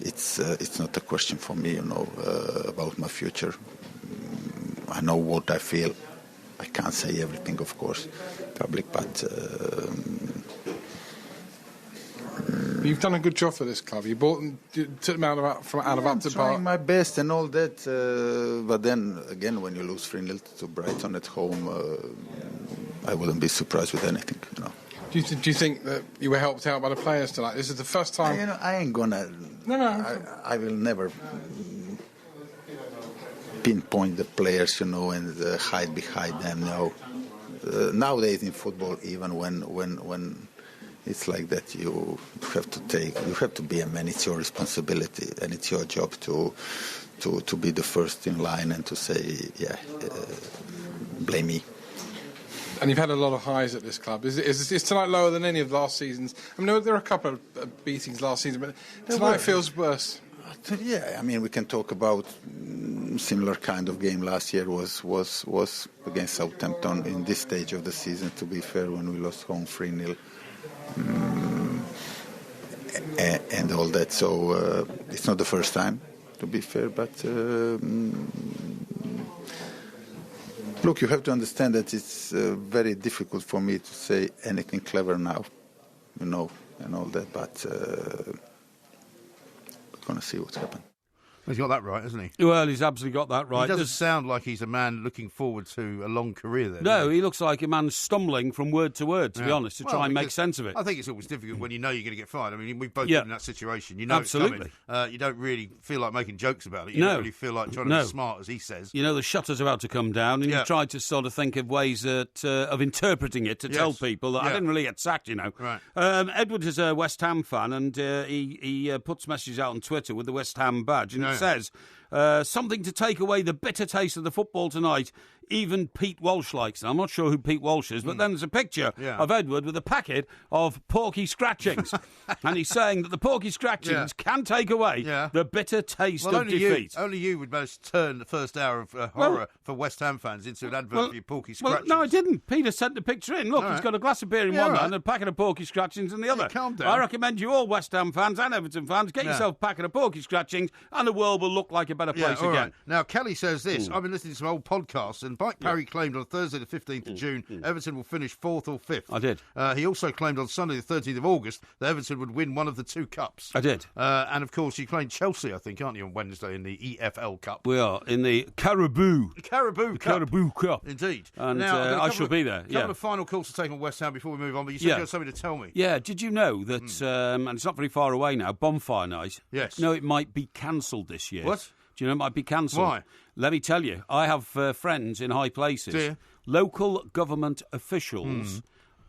it's not a question for me. About my future. I know what I feel. I can't say everything, of course, public, but. You've done a good job for this club. You took them out of Upton Park. I'm trying my best and all that, but then again, when you lose 3-0 to Brighton at home, I wouldn't be surprised with anything. Do Do you think that you were helped out by the players tonight? This is the first time. I ain't gonna. No. I will never pinpoint the players, and hide behind them. No. Nowadays in football, even when it's like that, you have to be a man. It's your responsibility, and it's your job to be the first in line and to say, blame me. And you've had a lot of highs at this club. Is tonight lower than any of last season's? I mean, there were a couple of beatings last season, but tonight feels worse. Yeah, I mean, we can talk about similar kind of game last year was against Southampton in this stage of the season, to be fair, when we lost home 3-0 and all that. So it's not the first time, to be fair, but look, you have to understand that it's very difficult for me to say anything clever now, and all that, but we're going to see what's happened. He's got that right, hasn't he? Well, he's absolutely got that right. He doesn't sound like he's a man looking forward to a long career there. No, he looks like a man stumbling from word to word, to be honest, to try and make sense of it. I think it's always difficult when you know you're going to get fired. I mean, we've both been in that situation. You know absolutely. It's coming. You don't really feel like making jokes about it. You don't really feel like trying to be smart, as he says. You know the shutter's about to come down, and you try to sort of think of ways of interpreting it to tell people that I didn't really get sacked, Right. Edward is a West Ham fan, and he puts messages out on Twitter with the West Ham badge, and it says... something to take away the bitter taste of the football tonight. Even Pete Walsh likes it. I'm not sure who Pete Walsh is, but then there's a picture of Edward with a packet of Porky scratchings. And he's saying that the Porky scratchings can take away the bitter taste of defeat. Only you would most turn the first hour of horror for West Ham fans into an advert for your Porky scratchings. No, I didn't. Peter sent the picture in. Look, he's got a glass of beer in one hand and a packet of Porky scratchings in the other. Calm down. I recommend you all, West Ham fans and Everton fans, get yourself a packet of Porky scratchings and the world will look like a better place again. Right. Now, Kelly says this. I've been listening to some old podcasts, and Mike Parry claimed on Thursday the 15th of June Everton will finish 4th or 5th. I did. He also claimed on Sunday the 13th of August that Everton would win one of the two cups. I did. And, of course, you claimed Chelsea, I think, aren't you, on Wednesday in the EFL Cup? We are, in the Caribou. Caribou Cup. Indeed. And now, I shall be there. A couple of final calls to take on West Ham before we move on, but you said you had something to tell me. Yeah, did you know that, and it's not very far away now, Bonfire Night? Yes. No, it might be cancelled this year. What? Do you know it might be cancelled? Why? Let me tell you. I have friends in high places. Do you? Local government officials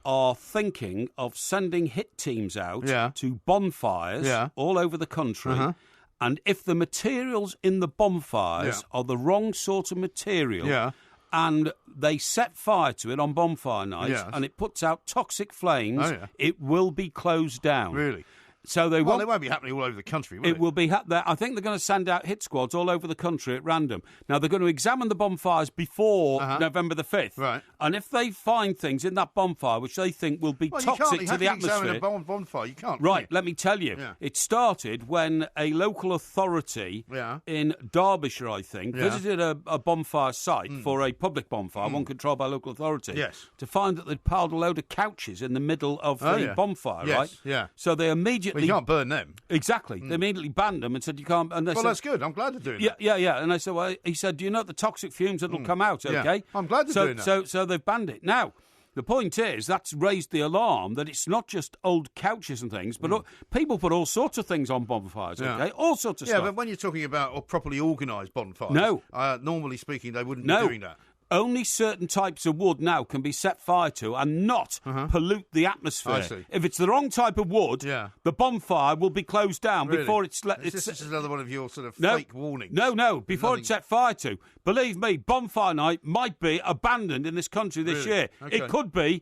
are thinking of sending hit teams out to bonfires all over the country. And if the materials in the bonfires are the wrong sort of material and they set fire to it on bonfire night and it puts out toxic flames, it will be closed down. Really? So they won't be happening all over the country, will it? It will be I think they're going to send out hit squads all over the country at random. Now, they're going to examine the bonfires before November the 5th. Right. And if they find things in that bonfire which they think will be toxic to the atmosphere... You can't examine a bonfire. You can't. Right, let me tell you. Yeah. It started when a local authority in Derbyshire, I think, visited a bonfire site for a public bonfire, one controlled by a local authority, to find that they'd piled a load of couches in the middle of the bonfire, right? Yeah. So they immediately... Well, you can't burn them. Exactly. They immediately banned them and said you can't... And they said, that's good. I'm glad they're doing that. Yeah. And I said, well, he said, do you know the toxic fumes that'll come out, okay? I'm glad they're doing that. So they've banned it. Now, the point is, that's raised the alarm that it's not just old couches and things, but people put all sorts of things on bonfires, okay? All sorts of stuff. Yeah, but when you're talking about properly organised bonfires... No. Normally speaking, they wouldn't be doing that. Only certain types of wood now can be set fire to and not pollute the atmosphere. I see. If it's the wrong type of wood, the bonfire will be closed down before it's... This is another one of your sort of fake warnings. No, before it's set fire to. Believe me, bonfire night might be abandoned in this country this year. Okay. It could be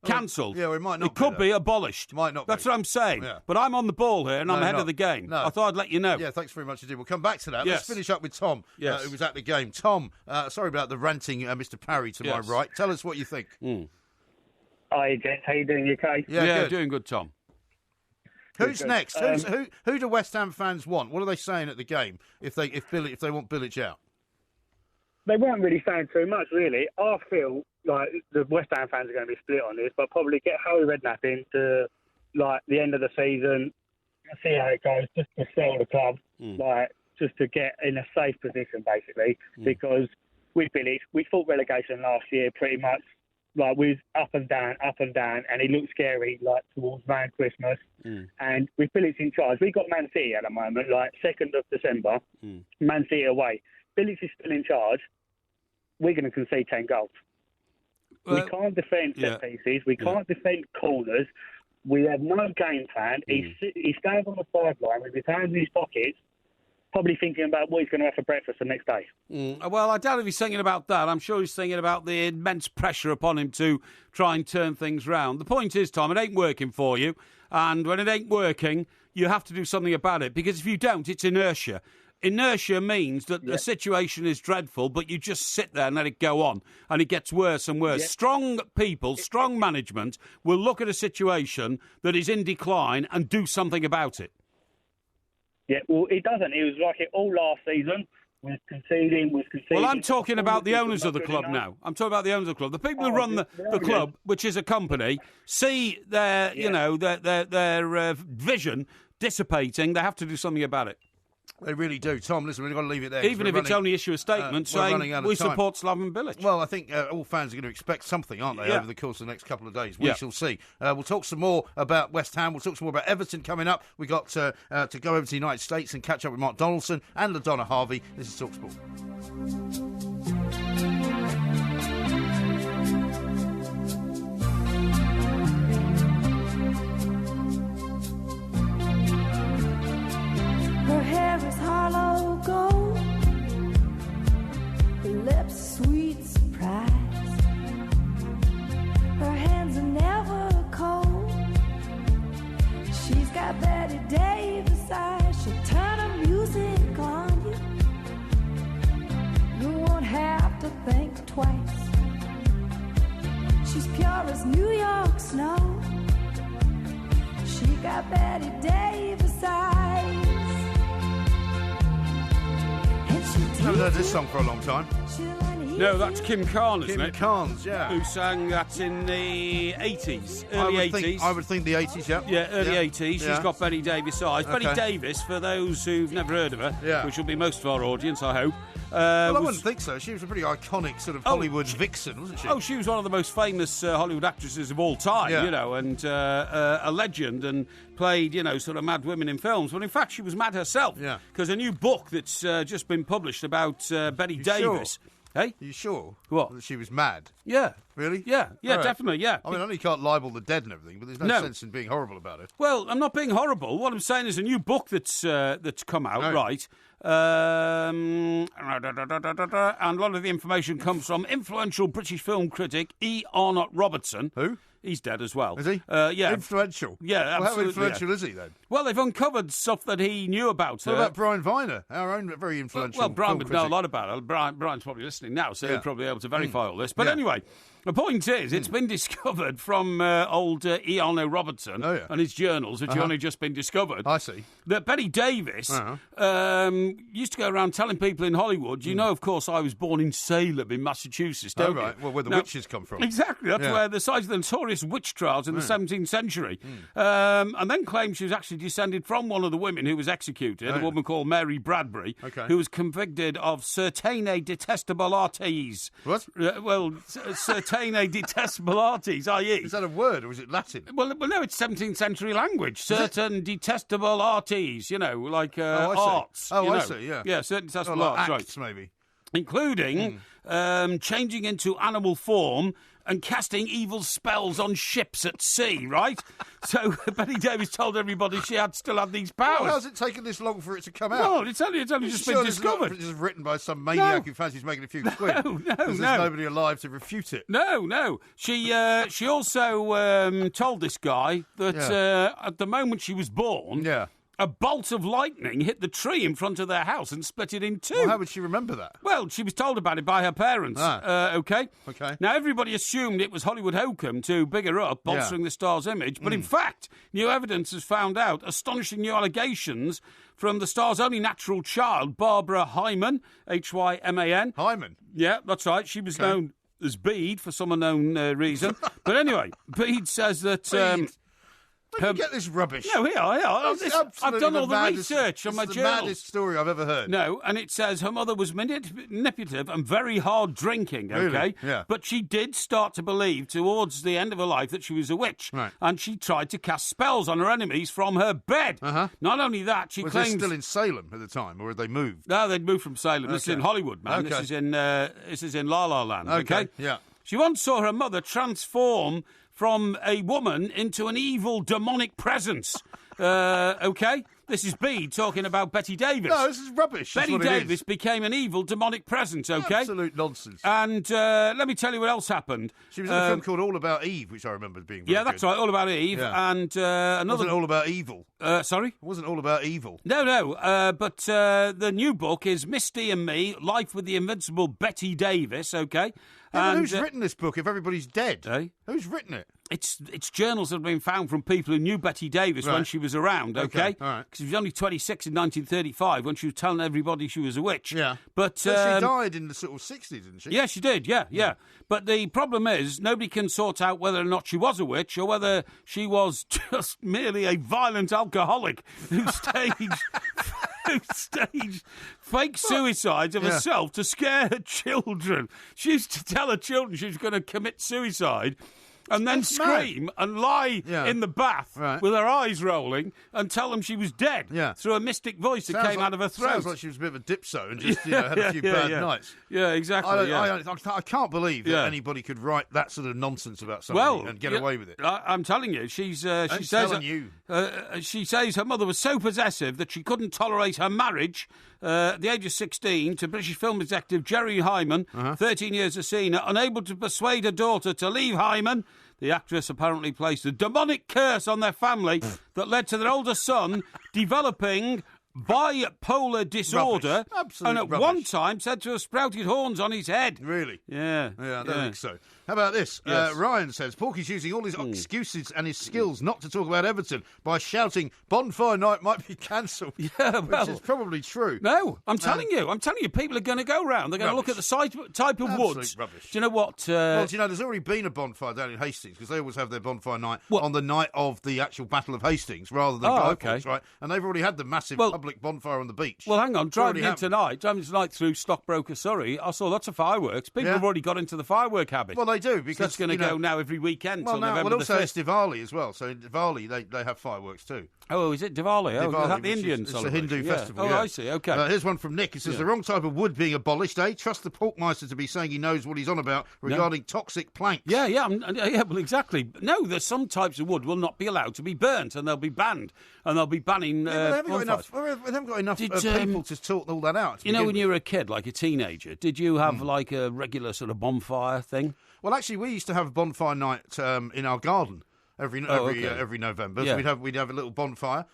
cancelled. Yeah, well, it might not. It could be abolished. Might not. That's what I'm saying. Yeah. But I'm on the ball here, and I'm ahead of the game. No. I thought I'd let you know. Yeah, thanks very much indeed. We'll come back to that. Yes. Let's finish up with Tom, Yes. who was at the game. Tom, sorry about the ranting Mr. Parry to my right. Tell us what you think. Hi, gents. How you doing? You okay? Yeah, good. doing good, Tom. Who's next? Who do West Ham fans want? What are they saying at the game if they want Bilic out? They weren't really saying too much, really. I feel like the West Ham fans are going to be split on this, but probably get Harry Redknapp in to the end of the season, see how it goes, just to sell the club, just to get in a safe position, basically. Because with Bilic, we fought relegation last year pretty much like we was up and down, and it looked scary, like towards around Christmas. And with Phillips in charge, we got Man City at the moment, like 2nd of December, Man City away. Phillips is still in charge. We're going to concede 10 goals. We can't defend set pieces. We can't defend corners. We have no game plan. He stands on the sideline with his hands in his pockets, probably thinking about what he's going to have for breakfast the next day. Well, I doubt if he's thinking about that. I'm sure he's thinking about the immense pressure upon him to try and turn things round. The point is, Tom, it ain't working for you. And when it ain't working, you have to do something about it. Because if you don't, it's inertia. Inertia means that the situation is dreadful, but you just sit there and let it go on, and it gets worse and worse. Strong people, strong management will look at a situation that is in decline and do something about it. Yeah, well, it doesn't. It was like it all last season. Was conceding. Well, I'm talking about the owners of the club now. I'm talking about the owners of the club. The people who run the club, which is a company, see their, their vision dissipating. They have to do something about it. They really do. Tom, listen, we've got to leave it there. Even if it's only issue a statement saying we support Slaven Bilic. Well, I think all fans are going to expect something, aren't they, over the course of the next couple of days? We shall see. We'll talk some more about West Ham. We'll talk some more about Everton coming up. We've got to go over to the United States and catch up with Mark Donaldson and LaDonna Harvey. This is TalkSport. Her hair is hollow gold, her lips sweet surprise. Her hands are never cold. She's got Betty Davis eyes. She'll turn her music on you. You won't have to think twice. She's pure as New York snow. She got Betty Davis eyes. I haven't heard this song for a long time. No, that's Kim Carnes, isn't it? Kim Carnes, yeah. Who sang that in the 80s, early 80s. I would think the 80s, yeah. Yeah, early 80s. She's got Betty Davis eyes. Okay. Betty Davis, for those who've never heard of her, which will be most of our audience, I hope. Well, I wouldn't think so. She was a pretty iconic sort of Hollywood vixen, wasn't she? Oh, she was one of the most famous Hollywood actresses of all time, and a legend, and played, sort of mad women in films. But in fact, she was mad herself. Yeah. Because a new book that's just been published about Betty Davis. Sure? Hey? Are you sure? What? That she was mad? Yeah. Really? Yeah, right. Definitely, yeah. I mean, I know you can't libel the dead and everything, but there's no sense in being horrible about it. Well, I'm not being horrible. What I'm saying is a new book that's come out, right? And a lot of the information comes from influential British film critic E. Arnott Robertson. Who? He's dead as well. Is he? Yeah. Influential? Yeah, absolutely. Well, how influential is he, then? Well, they've uncovered stuff that he knew about her. What about Brian Viner, our own very influential Well, Brian would know critic. a lot about her. Brian's probably listening now, so he'll probably be able to verify all this. But anyway, the point is, it's been discovered from old E. Arno Robertson and his journals, which have only just been discovered. I see. That Betty Davis used to go around telling people in Hollywood, you know, of course, I was born in Salem in Massachusetts, don't you? Right. Well, where the witches come from. Exactly. That's where the site of the notorious witch trials in the 17th century. And then claimed she was actually descended from one of the women who was executed, a woman called Mary Bradbury, who was convicted of certaine detestable artes. What? Certaine detestable artes, i.e. Is that a word, or is it Latin? Well, no, it's 17th century language. Certain detestable artes, like arts. I see, yeah. Yeah, certain detestable arts, acts, maybe. Including changing into animal form and casting evil spells on ships at sea, right? So Betty Davis told everybody she still had these powers. Well, how's it taken this long for it to come out? Well, it's only just been discovered. It's just written by some maniac who fancies making a few quid. No. There's nobody alive to refute it. No. She also told this guy that at the moment she was born... a bolt of lightning hit the tree in front of their house and split it in two. Well, how would she remember that? Well, she was told about it by her parents. Okay? Okay. Now, everybody assumed it was Hollywood hokum to big her up, bolstering the star's image. But in fact, new evidence has found out astonishing new allegations from the star's only natural child, Barbara Hyman, Hyman. Hyman? Yeah, that's right. She was known as Bede for some unknown reason. But anyway, Bede says that... Where did you get this rubbish? No, here. I've done all the research on my journals. It's the maddest story I've ever heard. No, and it says her mother was manipulative and very hard drinking, okay? Really? Yeah. But she did start to believe towards the end of her life that she was a witch. Right. And she tried to cast spells on her enemies from her bed. Uh-huh. Not only that, she claims... Was they still in Salem at the time, or had they moved? No, they'd moved from Salem. This is in Hollywood, man. Okay. This is in La La Land, okay? Yeah. She once saw her mother transform from a woman into an evil demonic presence. Okay? This is B talking about Betty Davis. No, this is rubbish. Betty Davis became an evil demonic presence, okay? Absolute nonsense. And let me tell you what else happened. She was in a film called All About Eve, which I remember being very that's right, All About Eve. Yeah. And another... It wasn't All About Evil. Sorry? It wasn't All About Evil. No, but the new book is Misty and Me, Life with the Invincible Betty Davis, okay? Yeah, and who's written this book if everybody's dead? Eh? Who's written it? It's journals that have been found from people who knew Betty Davis when she was around, okay? All right. Because she was only 26 in 1935 when she was telling everybody she was a witch. Yeah. But she died in the sort of 60s, didn't she? Yeah, she did, yeah. But the problem is, nobody can sort out whether or not she was a witch or whether she was just merely a violent alcoholic who staged fake suicides of herself to scare her children. She used to tell her children she was going to commit suicide and then scream and lie in the bath with her eyes rolling and tell them she was dead through a mystic voice that came out of her throat. Sounds like she was a bit of a dipso and just had a few bad nights. Yeah, exactly. I can't believe that anybody could write that sort of nonsense about somebody and get away with it. I'm telling you, she says her mother was so possessive that she couldn't tolerate her marriage at the age of 16 to British film executive Jerry Hyman, 13 years as senior, unable to persuade her daughter to leave Hyman. The actress apparently placed a demonic curse on their family that led to their older son developing bipolar disorder and at one time said to have sprouted horns on his head. Really? Yeah. Yeah, I don't think so. How about this? Yes. Ryan says, Porky's using all his excuses and his skills not to talk about Everton by shouting bonfire night might be cancelled. Yeah, well, which is probably true. No, I'm telling you, people are going to go round. They're going to look at the type of woods. Rubbish. Do you know what? Well, do you know, there's already been a bonfire down in Hastings because they always have their bonfire night on the night of the actual Battle of Hastings rather than Guy Fawkes, right? And they've already had the massive public bonfire on the beach. Well, hang on, driving tonight through Stockbroker, Surrey, I saw lots of fireworks. People have already got into the firework habit. Well, they do because that's going to go now every weekend till November the 5th. Also it's Diwali as well. So Diwali, they have fireworks too. Oh, is it Diwali? Oh, is that the Indian It's a Hindu festival. Oh, I see. Okay. Here's one from Nick. It says, the wrong type of wood being abolished, eh? Trust the Porkmeister to be saying he knows what he's on about regarding toxic planks. Yeah, well, exactly. No, there's some types of wood will not be allowed to be burnt, and they'll be banned, and they'll be banning they haven't got enough people to sort all that out. You know, when you were a kid, like a teenager, did you have like a regular sort of bonfire thing? Well, actually, we used to have a bonfire night in our garden every November. Yeah. So we'd have a little bonfire.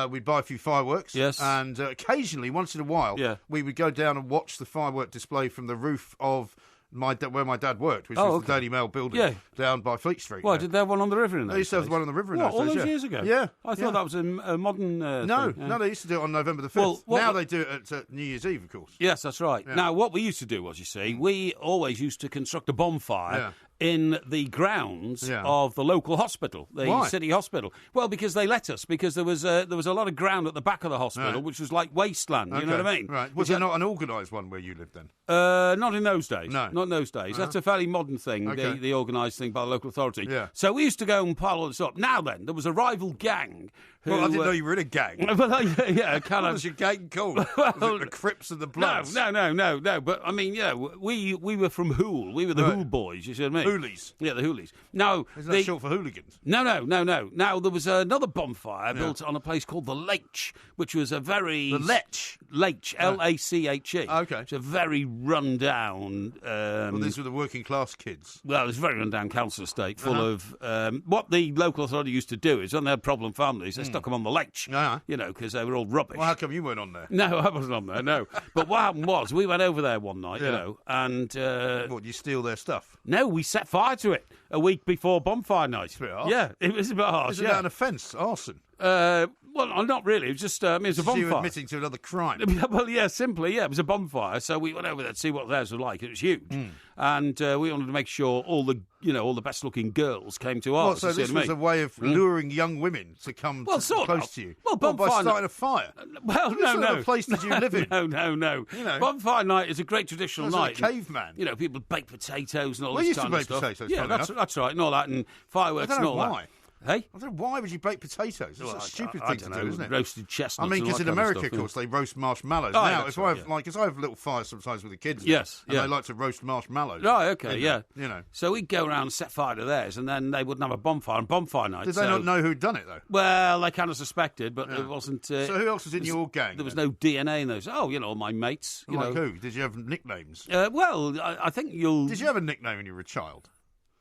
We'd buy a few fireworks. Yes. And occasionally, once in a while, we would go down and watch the firework display from the roof of where my dad worked, which was the Daily Mail building down by Fleet Street. Well, did they have one on the river in those They used to have one on the river in all those days, years ago? Yeah. I thought that was a modern No, thing. no, they used to do it on November the 5th. Now they do it at New Year's Eve, of course. Yes, that's right. Yeah. Now, what we used to do was, you see, we always used to construct a bonfire in the grounds of the local hospital, the city hospital. Well, because they let us, because there was a lot of ground at the back of the hospital, which was like wasteland, you know what I mean? Right. Was there not an organised one where you lived then? Not in those days. No. Not in those days. That's a fairly modern thing, the organised thing by the local authority. Yeah. So we used to go and pile all this up. Now then, there was a rival gang who... Well, I didn't know you were in a gang. Well, yeah, kind of... What was your gang called? Was it the Crips and the Bloods? No. But, I mean, we were from Hoole. We were the Hoole boys, you see what I mean? Hoolies. Yeah, the Hoolies. Now, isn't that short for hooligans? No. Now, there was another bonfire built on a place called the Lech, which was a very... The Lech? Lech, L-A-C-H-E. Okay. It's a very run-down... well, these were the working-class kids. Well, it's a very run-down council estate full of... what the local authority used to do is, when they had problem families, they stuck them on the Lech, you know, because they were all rubbish. Well, how come you weren't on there? No, I wasn't on there, no. But what happened was, we went over there one night, you know, and... what, you steal their stuff? No, we set fire to it a week before bonfire night. It's a bit harsh. Yeah, it was a bit harsh. Isn't that an offence? Arson? Well, Well, not really. It was just it was a bonfire. You admitting to another crime. Well, yeah, simply, yeah. It was a bonfire, so we went over there to see what theirs was like. It was huge. And we wanted to make sure all the best-looking girls came to ours. So this was a way of luring young women to come close to you? Well, by starting a fire? Well, no. What sort of place did you live in? No. Bonfire night is a great traditional night. Like a caveman. People bake potatoes and all this this kind of stuff. Potatoes, yeah, that's right, and all that, and fireworks and all why. that. Hey? I don't know, why would you bake potatoes? It's a stupid thing to do, isn't it? Roasted chestnuts. I mean, because in America, of course, they roast marshmallows. Now, if I have a little fire sometimes with the kids. Yes, and they like to roast marshmallows. Right, okay, You know. So we'd go around and set fire to theirs, and then they wouldn't have a bonfire on bonfire night. Did they not know who'd done it, though? Well, they kind of suspected, but it wasn't... so who else was in your gang? There was no DNA in those. Oh, my mates. Like who? Did you have nicknames? Well, I think you'll... Did you have a nickname when you were a child?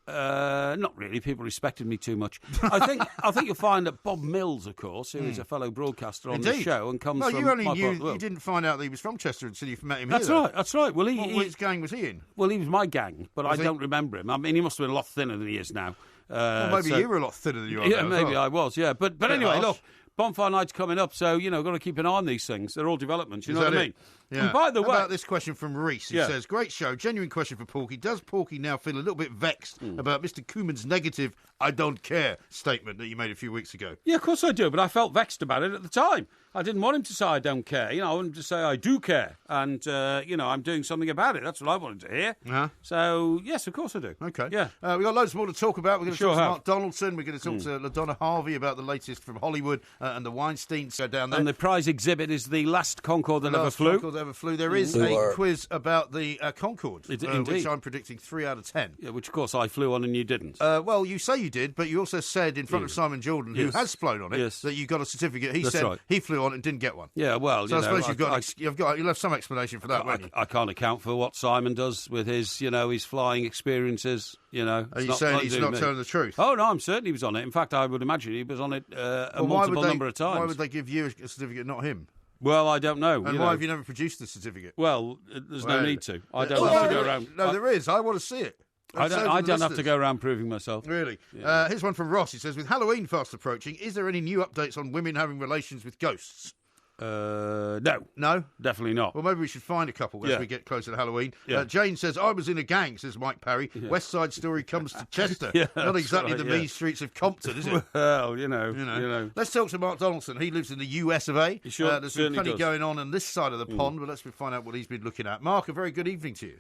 Not really. People respected me too much. I think you'll find that Bob Mills, of course, who is a fellow broadcaster on the show and comes from... you only knew... You didn't find out that he was from Chester until you met him here. That's right. Well, which gang was he in? Well, he was my gang, but I don't remember him. I mean, he must have been a lot thinner than he is now. Maybe you were a lot thinner than you are now. Yeah, maybe I was, yeah. But anyway, look... Bonfire night's coming up, so, got to keep an eye on these things. They're all developments, you know what I mean? Yeah. And by the way... How about this question from Reese? He says, great show, genuine question for Porky. Does Porky now feel a little bit vexed about Mr. Koeman's negative "I don't care" statement that you made a few weeks ago? Yeah, of course I do, but I felt vexed about it at the time. I didn't want him to say I don't care. I wanted him to say I do care. And, I'm doing something about it. That's what I wanted to hear. Uh-huh. So, yes, of course I do. Okay. Yeah. We've got loads more to talk about. We're going to talk to Mark Donaldson. We're going to talk to LaDonna Harvey about the latest from Hollywood and the Weinsteins down there. And the prize exhibit is the last Concorde that ever flew. Concorde ever flew. There is a quiz about the Concorde, which I'm predicting 3 out of 10. Yeah, which, of course, I flew on and you didn't. Well, you say you did, but you also said in front of Simon Jordan, who has flown on it, that you got a certificate. He said he flew on it and didn't get one. Yeah, well, so I suppose you'll have some explanation for that, won't you? I can't account for what Simon does with his, his flying experiences. Are you saying he's not telling the truth? Oh no, I'm certain he was on it. In fact, I would imagine he was on it a multiple number of times. Why would they give you a certificate, not him? Well, I don't know. And why have you never produced the certificate? Well, there's no need to. I don't have to go around. No, there is. I want to see it. I don't have to go around proving myself. Really? Yeah. Here's one from Ross. He says, with Halloween fast approaching, is there any new updates on women having relations with ghosts? No, definitely not. Well, maybe we should find a couple as we get closer to Halloween. Yeah. Jane says, I was in a gang, says Mike Parry. Yeah. West Side Story comes to Chester. Not exactly the mean streets of Compton, is it? Well, you know. Let's talk to Mark Donaldson. He lives in the US of A. Sure, there's been plenty going on this side of the pond, but let's find out what he's been looking at. Mark, a very good evening to you.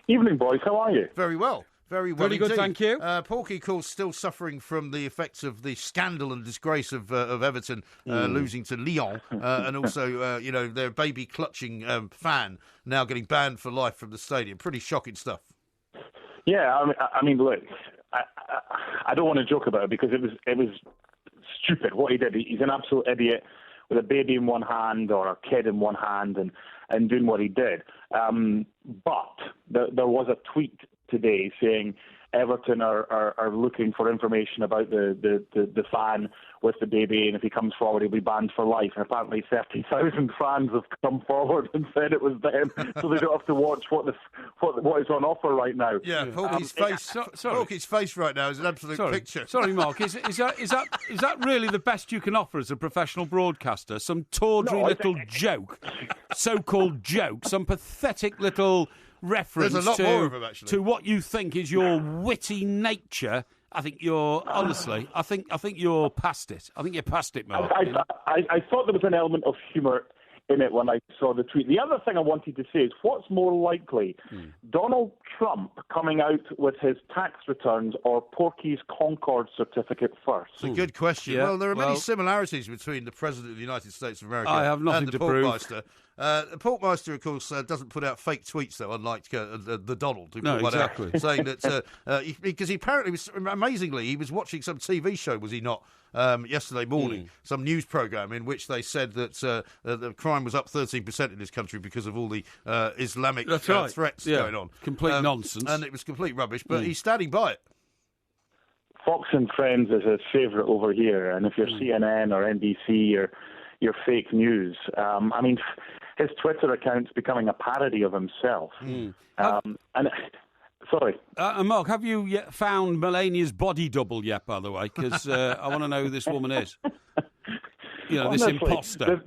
Evening, boys. How are you? Very well. Very well. Pretty good, thank you. Porky, of course, still suffering from the effects of the scandal and disgrace of Everton losing to Lyon, and also, their baby clutching fan now getting banned for life from the stadium. Pretty shocking stuff. Yeah, I mean, look, I don't want to joke about it because it was stupid what he did. He's an absolute idiot with a baby in one hand or a kid in one hand and doing what he did. But there was a tweet today saying Everton are looking for information about the fan with the baby, and if he comes forward, he'll be banned for life. And apparently 30,000 fans have come forward and said it was them, so they don't have to watch what is on offer right now. Yeah, Porky's Porky's face right now is an absolute picture. Sorry, Mark, is that really the best you can offer as a professional broadcaster? Some tawdry joke, so-called joke, some pathetic little reference to what you think is your witty nature. I think you're honestly. I think you're past it. I think you're past it, Mark. I thought there was an element of humour in it when I saw the tweet. The other thing I wanted to say is, what's more likely, Donald Trump coming out with his tax returns or Porky's Concorde certificate first? It's a good question. Yeah, well, there are many similarities between the President of the United States of America I have nothing and the to prove. Porkmeister. The Porkmeister, of course, doesn't put out fake tweets, though, unlike the Donald, who put one out saying that because he apparently was, amazingly, he was watching some TV show, was he not, yesterday morning, some news programme in which they said that the crime was up 13% in this country because of all the Islamic threats going on. Complete nonsense. And it was complete rubbish, but he's standing by it. Fox and Friends is his favourite over here, and if you're CNN or NBC, you're fake news. I mean, his Twitter account's becoming a parody of himself. Sorry. Mark, have you yet found Melania's body double yet, by the way? Because I want to know who this woman is. this imposter.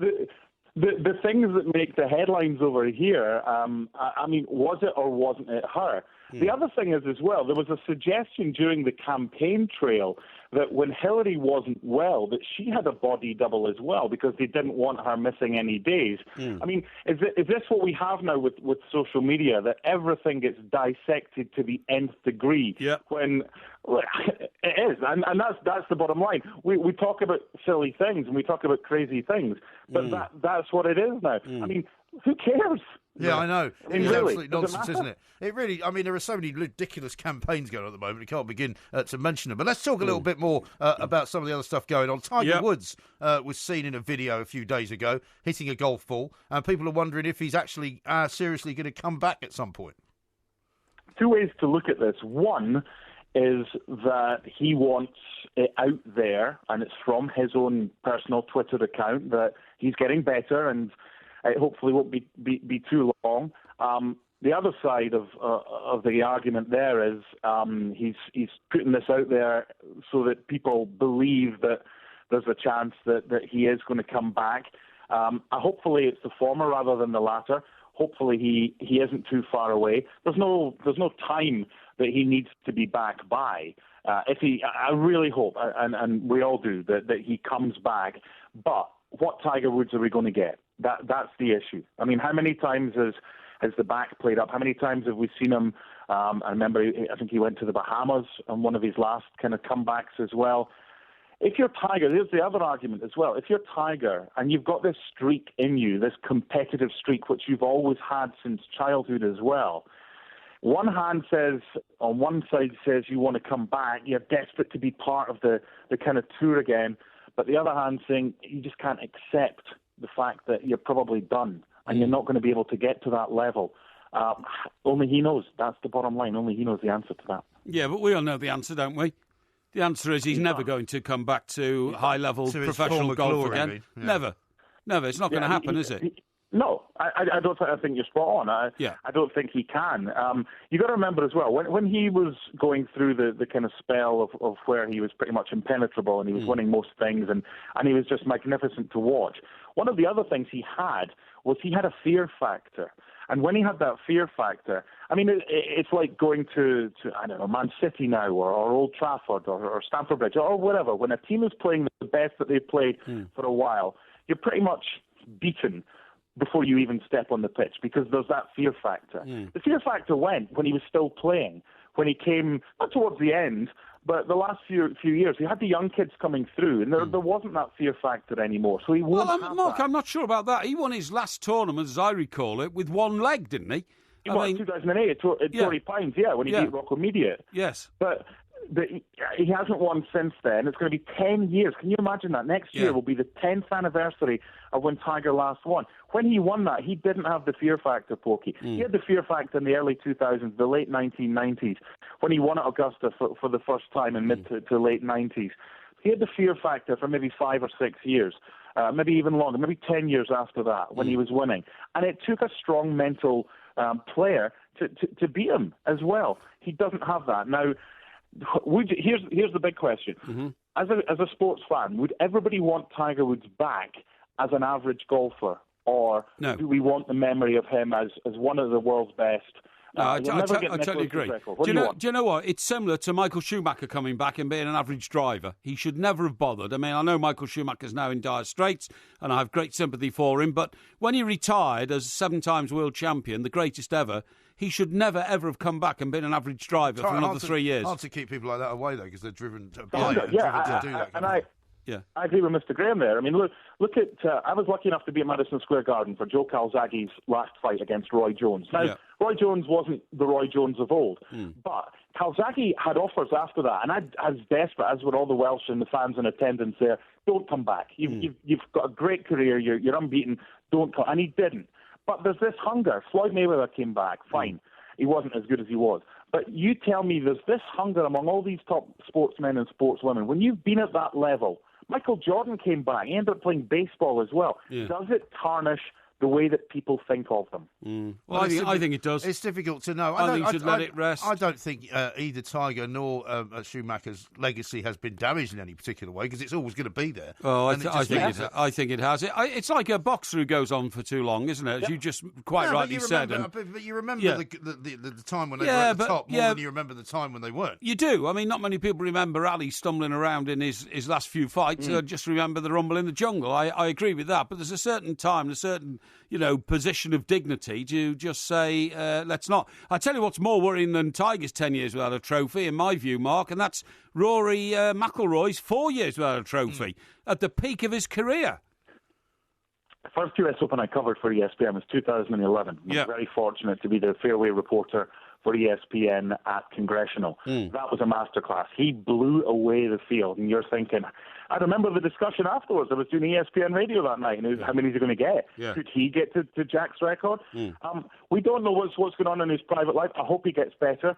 The things that make the headlines over here, I mean, was it or wasn't it her? The other thing is as well, there was a suggestion during the campaign trail that when Hillary wasn't well, that she had a body double as well because they didn't want her missing any days. I mean, is this what we have now with social media, that everything gets dissected to the nth degree? When it is, and that's the bottom line. We talk about silly things and we talk about crazy things, but that's what it is now. I mean, who cares? Yeah, I know. It's really, absolute nonsense, isn't it? It really, I mean, there are so many ridiculous campaigns going on at the moment, we can't begin to mention them. But let's talk a little bit more about some of the other stuff going on. Tiger Woods was seen in a video a few days ago hitting a golf ball, and people are wondering if he's actually seriously going to come back at some point. Two ways to look at this. One is that he wants it out there, and it's from his own personal Twitter account, that he's getting better and it hopefully won't be too long. The other side of the argument there is he's putting this out there so that people believe that there's a chance that he is going to come back. Hopefully it's the former rather than the latter. Hopefully he isn't too far away. There's no time that he needs to be back by. I really hope, and we all do, that he comes back. But what Tiger Woods are we going to get? That's the issue. I mean, how many times has the back played up? How many times have we seen him? I remember, I think he went to the Bahamas on one of his last kind of comebacks as well. If you're Tiger, here's the other argument as well. If you're Tiger and you've got this streak in you, this competitive streak, which you've always had since childhood as well, one hand says, on one side says you want to come back, you're desperate to be part of the kind of tour again, but the other hand saying you just can't accept the fact that you're probably done and you're not going to be able to get to that level. Only he knows. That's the bottom line. Only he knows the answer to that. Yeah, but we all know the answer, don't we? The answer is he's never going to come back to high-level professional golf again. Yeah. Never. It's not going to happen, is it? No, I don't. I think you're spot on. I don't think he can. You got to remember as well when he was going through the kind of spell of where he was pretty much impenetrable and he was winning most things and he was just magnificent to watch. One of the other things he had was he had a fear factor. And when he had that fear factor, I mean, it's like going to I don't know, Man City now or Old Trafford or Stamford Bridge or whatever. When a team is playing the best that they've played for a while, you're pretty much beaten before you even step on the pitch because there's that fear factor. The fear factor went when he was still playing, when he came, not towards the end, but the last few years, he had the young kids coming through, and there wasn't that fear factor anymore. So he won't have Mark, that. I'm not sure about that. He won his last tournament, as I recall it, with one leg, didn't he? He won 2008 at Torrey Pines, when he beat Rocco Media. Yes. But he hasn't won since then. It's going to be 10 years. Can you imagine that? Next year will be the 10th anniversary of when Tiger last won. When he won that, he didn't have the fear factor, Porky. He had the fear factor in the early 2000s, the late 1990s, when he won at Augusta for the first time in mid to late 90s. He had the fear factor for maybe 5 or 6 years, maybe even longer, maybe 10 years after that when he was winning. And it took a strong mental player to beat him as well. He doesn't have that. Now, here's the big question. As a sports fan, would everybody want Tiger Woods back as an average golfer? Or do we want the memory of him as one of the world's best? No, I totally agree. Do you know what? It's similar to Michael Schumacher coming back and being an average driver. He should never have bothered. I mean, I know Michael Schumacher's now in dire straits, and I have great sympathy for him, but when he retired as 7 times world champion, the greatest ever, he should never, ever have come back and been an average driver for another 3 years. Hard to keep people like that away, though, because they're driven to do that. I agree with Mr. Graham there. I mean, look at. I was lucky enough to be at Madison Square Garden for Joe Calzaghe's last fight against Roy Jones. Now, Roy Jones wasn't the Roy Jones of old, but Calzaghe had offers after that, and I was desperate, as were all the Welsh and the fans in attendance there. Don't come back. You've got a great career. You're unbeaten. Don't come. And he didn't. But there's this hunger. Floyd Mayweather came back. Fine. He wasn't as good as he was. But you tell me there's this hunger among all these top sportsmen and sportswomen. When you've been at that level, Michael Jordan came back. He ended up playing baseball as well. Does it tarnish the way that people think of them. Well, I think it does. It's difficult to know. I think you should let it rest. I don't think either Tiger nor Schumacher's legacy has been damaged in any particular way, because it's always going to be there. Oh, I think it has. It's like a boxer who goes on for too long, isn't it? As you just quite rightly said. But you remember the time when they were at the top more than you remember the time when they weren't. You do. I mean, not many people remember Ali stumbling around in his last few fights. Just remember the rumble in the jungle. I agree with that. But there's a certain time, a certain position of dignity to just say, let's not. I tell you what's more worrying than Tiger's 10 years without a trophy, in my view, Mark, and that's Rory McIlroy's 4 years without a trophy at the peak of his career. The first US Open I covered for ESPN was 2011. I was very fortunate to be the fairway reporter for ESPN at Congressional. That was a masterclass. He blew away the field, and you're thinking, I remember the discussion afterwards. I was doing ESPN radio that night, and how many is he going to get? Could he get to Jack's record? We don't know what's going on in his private life. I hope he gets better,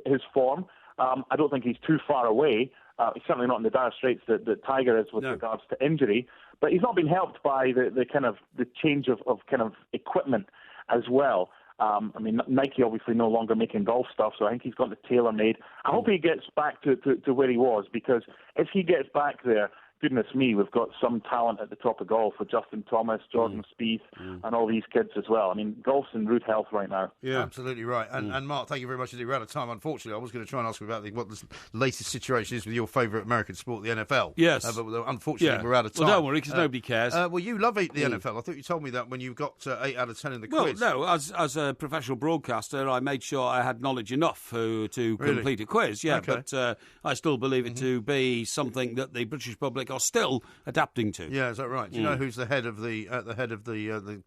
his form. I don't think he's too far away. He's certainly not in the dire straits that Tiger is with regards to injury, but he's not been helped by the change of kind of equipment as well. I mean, Nike obviously no longer making golf stuff, so I think he's got the TaylorMade. I hope he gets back to where he was, because if he gets back there, goodness me, we've got some talent at the top of golf with Justin Thomas, Jordan Spieth, and all these kids as well. I mean, golf's in rude health right now. Yeah, absolutely right. And Mark, thank you very much indeed. We're out of time, unfortunately. I was going to try and ask you about what the latest situation is with your favourite American sport, the NFL. Yes. But unfortunately, we're out of time. Well, don't worry, because nobody cares. Well, you love the NFL. I thought you told me that when you got 8 out of 10 in the quiz. Well, no, as a professional broadcaster, I made sure I had knowledge enough to complete a quiz. Yeah, okay. But I still believe it to be something that the British public are still adapting to. Yeah, is that right? Do you know who's the head of the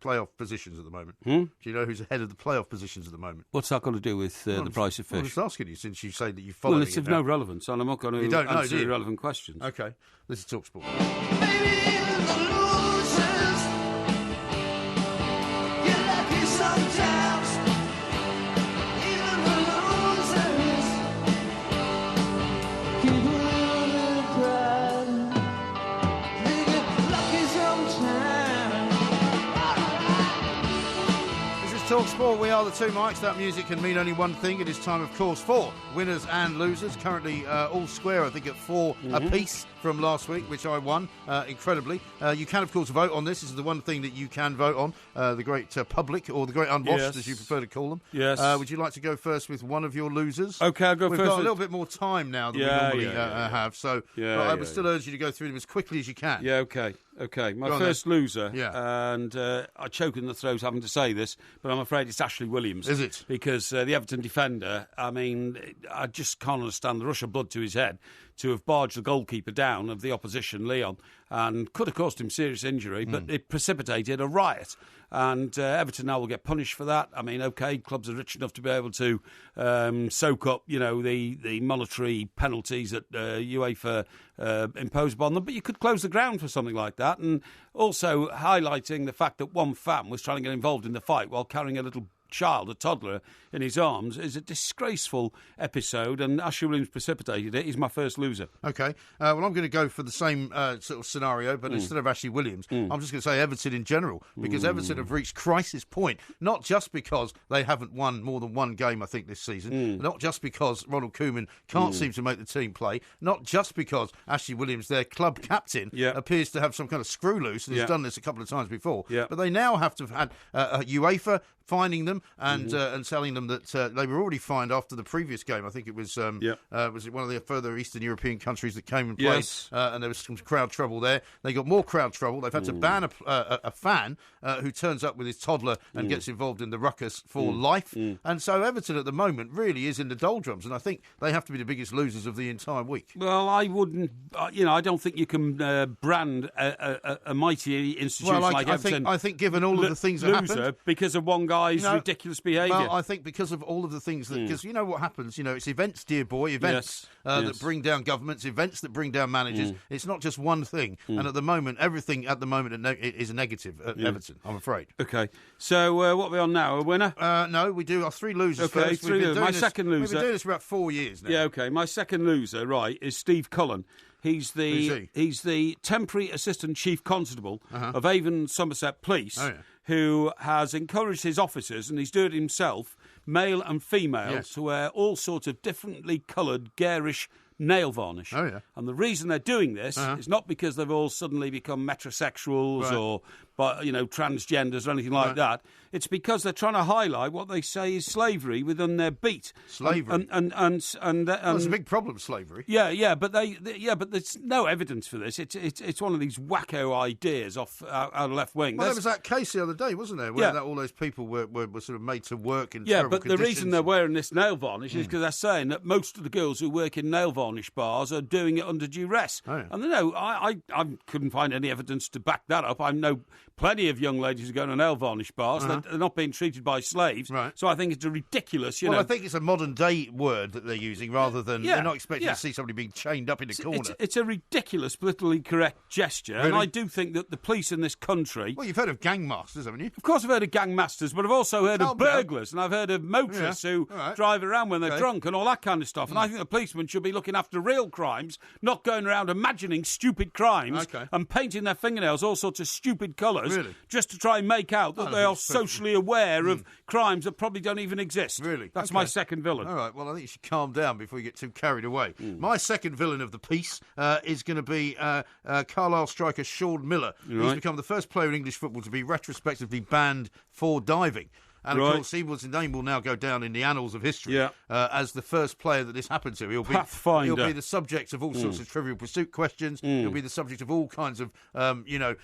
playoff positions at the moment? Do you know who's the head of the playoff positions at the moment? What's that got to do with the price of fish? I'm just asking you, since you say that you follow. Well, it's of no relevance, and I'm not going to answer irrelevant questions. Okay, this is TalkSport. TalkSport, we are the two mics. That music can mean only one thing. It is time, of course, for winners and losers. Currently all square, I think, at 4 apiece from last week, which I won, incredibly. You can, of course, vote on this. This is the one thing that you can vote on, the great public, or the great unwashed, as you prefer to call them. Yes. Would you like to go first with one of your losers? Okay, I'll go first. We've got a little bit more time now than we normally have, so I would still urge you to go through them as quickly as you can. Yeah, okay. My first loser, and I choke in the throat having to say this, but I'm afraid it's Ashley Williams. Is it? Because the Everton defender, I mean, I just can't understand the rush of blood to his head to have barged the goalkeeper down of the opposition, Leon, and could have caused him serious injury, but it precipitated a riot. And Everton now will get punished for that. I mean, OK, clubs are rich enough to be able to soak up, the monetary penalties that UEFA impose upon them. But you could close the ground for something like that. And also highlighting the fact that one fan was trying to get involved in the fight while carrying a little child, a toddler, in his arms is a disgraceful episode, and Ashley Williams precipitated it. He's my first loser. OK. Well, I'm going to go for the same sort of scenario, but instead of Ashley Williams, I'm just going to say Everton in general, because Everton have reached crisis point, not just because they haven't won more than one game, I think, this season, not just because Ronald Koeman can't seem to make the team play, not just because Ashley Williams, their club captain, appears to have some kind of screw loose, and he's done this a couple of times before, but they now have to have had UEFA fining them and telling them that they were already fined after the previous game. I think it was was it one of the further Eastern European countries that came and played, and there was some crowd trouble there. They got more crowd trouble. They've had to ban a fan who turns up with his toddler and gets involved in the ruckus for life. And so Everton at the moment really is in the doldrums, and I think they have to be the biggest losers of the entire week. Well, I wouldn't, I don't think you can brand a mighty institution like Everton. I think given all of the things that happened, because of one guy's ridiculous behaviour. Well, I think because of all of the things that, because you know what happens, it's events, dear boy, events that bring down governments, events that bring down managers. It's not just one thing. And at the moment, everything at the moment is a negative at Everton, I'm afraid. Okay. So what are we on now? A winner? No, we do our 3 losers first. Three losers. My second loser. We've been doing this for about 4 years now. Yeah, okay. My second loser, right, is Steve Cullen. He's the temporary assistant chief constable of Avon Somerset Police, who has encouraged his officers, and he's doing it himself, male and female, to wear all sorts of differently coloured, garish nail varnish. And the reason they're doing this is not because they've all suddenly become metrosexuals or transgenders or anything like that. It's because they're trying to highlight what they say is slavery within their beat. Slavery. And it's a big problem, slavery. But there's no evidence for this. It's one of these wacko ideas off our left wing. Well, there was that case the other day, wasn't there, where all those people were sort of made to work in terrible but conditions. The reason they're wearing this nail varnish is because they're saying that most of the girls who work in nail varnish bars are doing it under duress. And I couldn't find any evidence to back that up. I know plenty of young ladies who go to nail varnish bars. They're not being treated by slaves. So I think it's a ridiculous, I think it's a modern-day word that they're using rather than... They're not expecting to see somebody being chained up in a corner. It's a ridiculous, politically correct gesture, and I do think that the police in this country... Well, you've heard of gangmasters, haven't you? Of course I've heard of gangmasters, but I've also heard of burglars, and I've heard of motorists who drive around when they're drunk and all that kind of stuff. And I think the policemen should be looking after real crimes, not going around imagining stupid crimes and painting their fingernails all sorts of stupid colours just to try and make out that they are socially aware of crimes that probably don't even exist. Really? That's my second villain. All right, well, I think you should calm down before you get too carried away. My second villain of the piece is going to be Carlisle striker Sean Miller, who's become the first player in English football to be retrospectively banned for diving. And, of course, his name will now go down in the annals of history as the first player that this happened to. He'll be the subject of all sorts of Trivial Pursuit questions. He'll be the subject of all kinds of,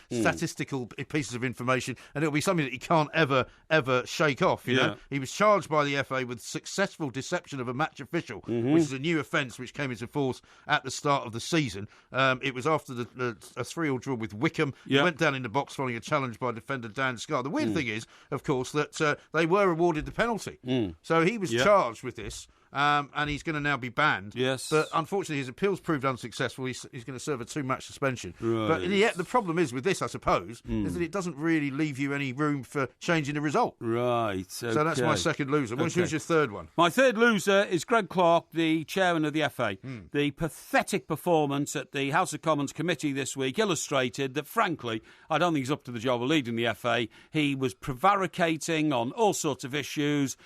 statistical pieces of information. And it'll be something that he can't ever shake off, you know. He was charged by the FA with successful deception of a match official, which is a new offence which came into force at the start of the season. It was after a 3-3 draw with Wickham. He went down in the box following a challenge by defender Dan Scarr. The weird thing is, of course, that... they were awarded the penalty. So he was charged with this, and he's going to now be banned. Yes. But unfortunately, his appeals proved unsuccessful. He's going to serve a 2-match suspension. But the problem is with this, I suppose, is that it doesn't really leave you any room for changing the result. Right. Okay. So that's my second loser. Who's your third one? My third loser is Greg Clark, the chairman of the FA. The pathetic performance at the House of Commons committee this week illustrated that, frankly, I don't think he's up to the job of leading the FA. He was prevaricating on all sorts of issues.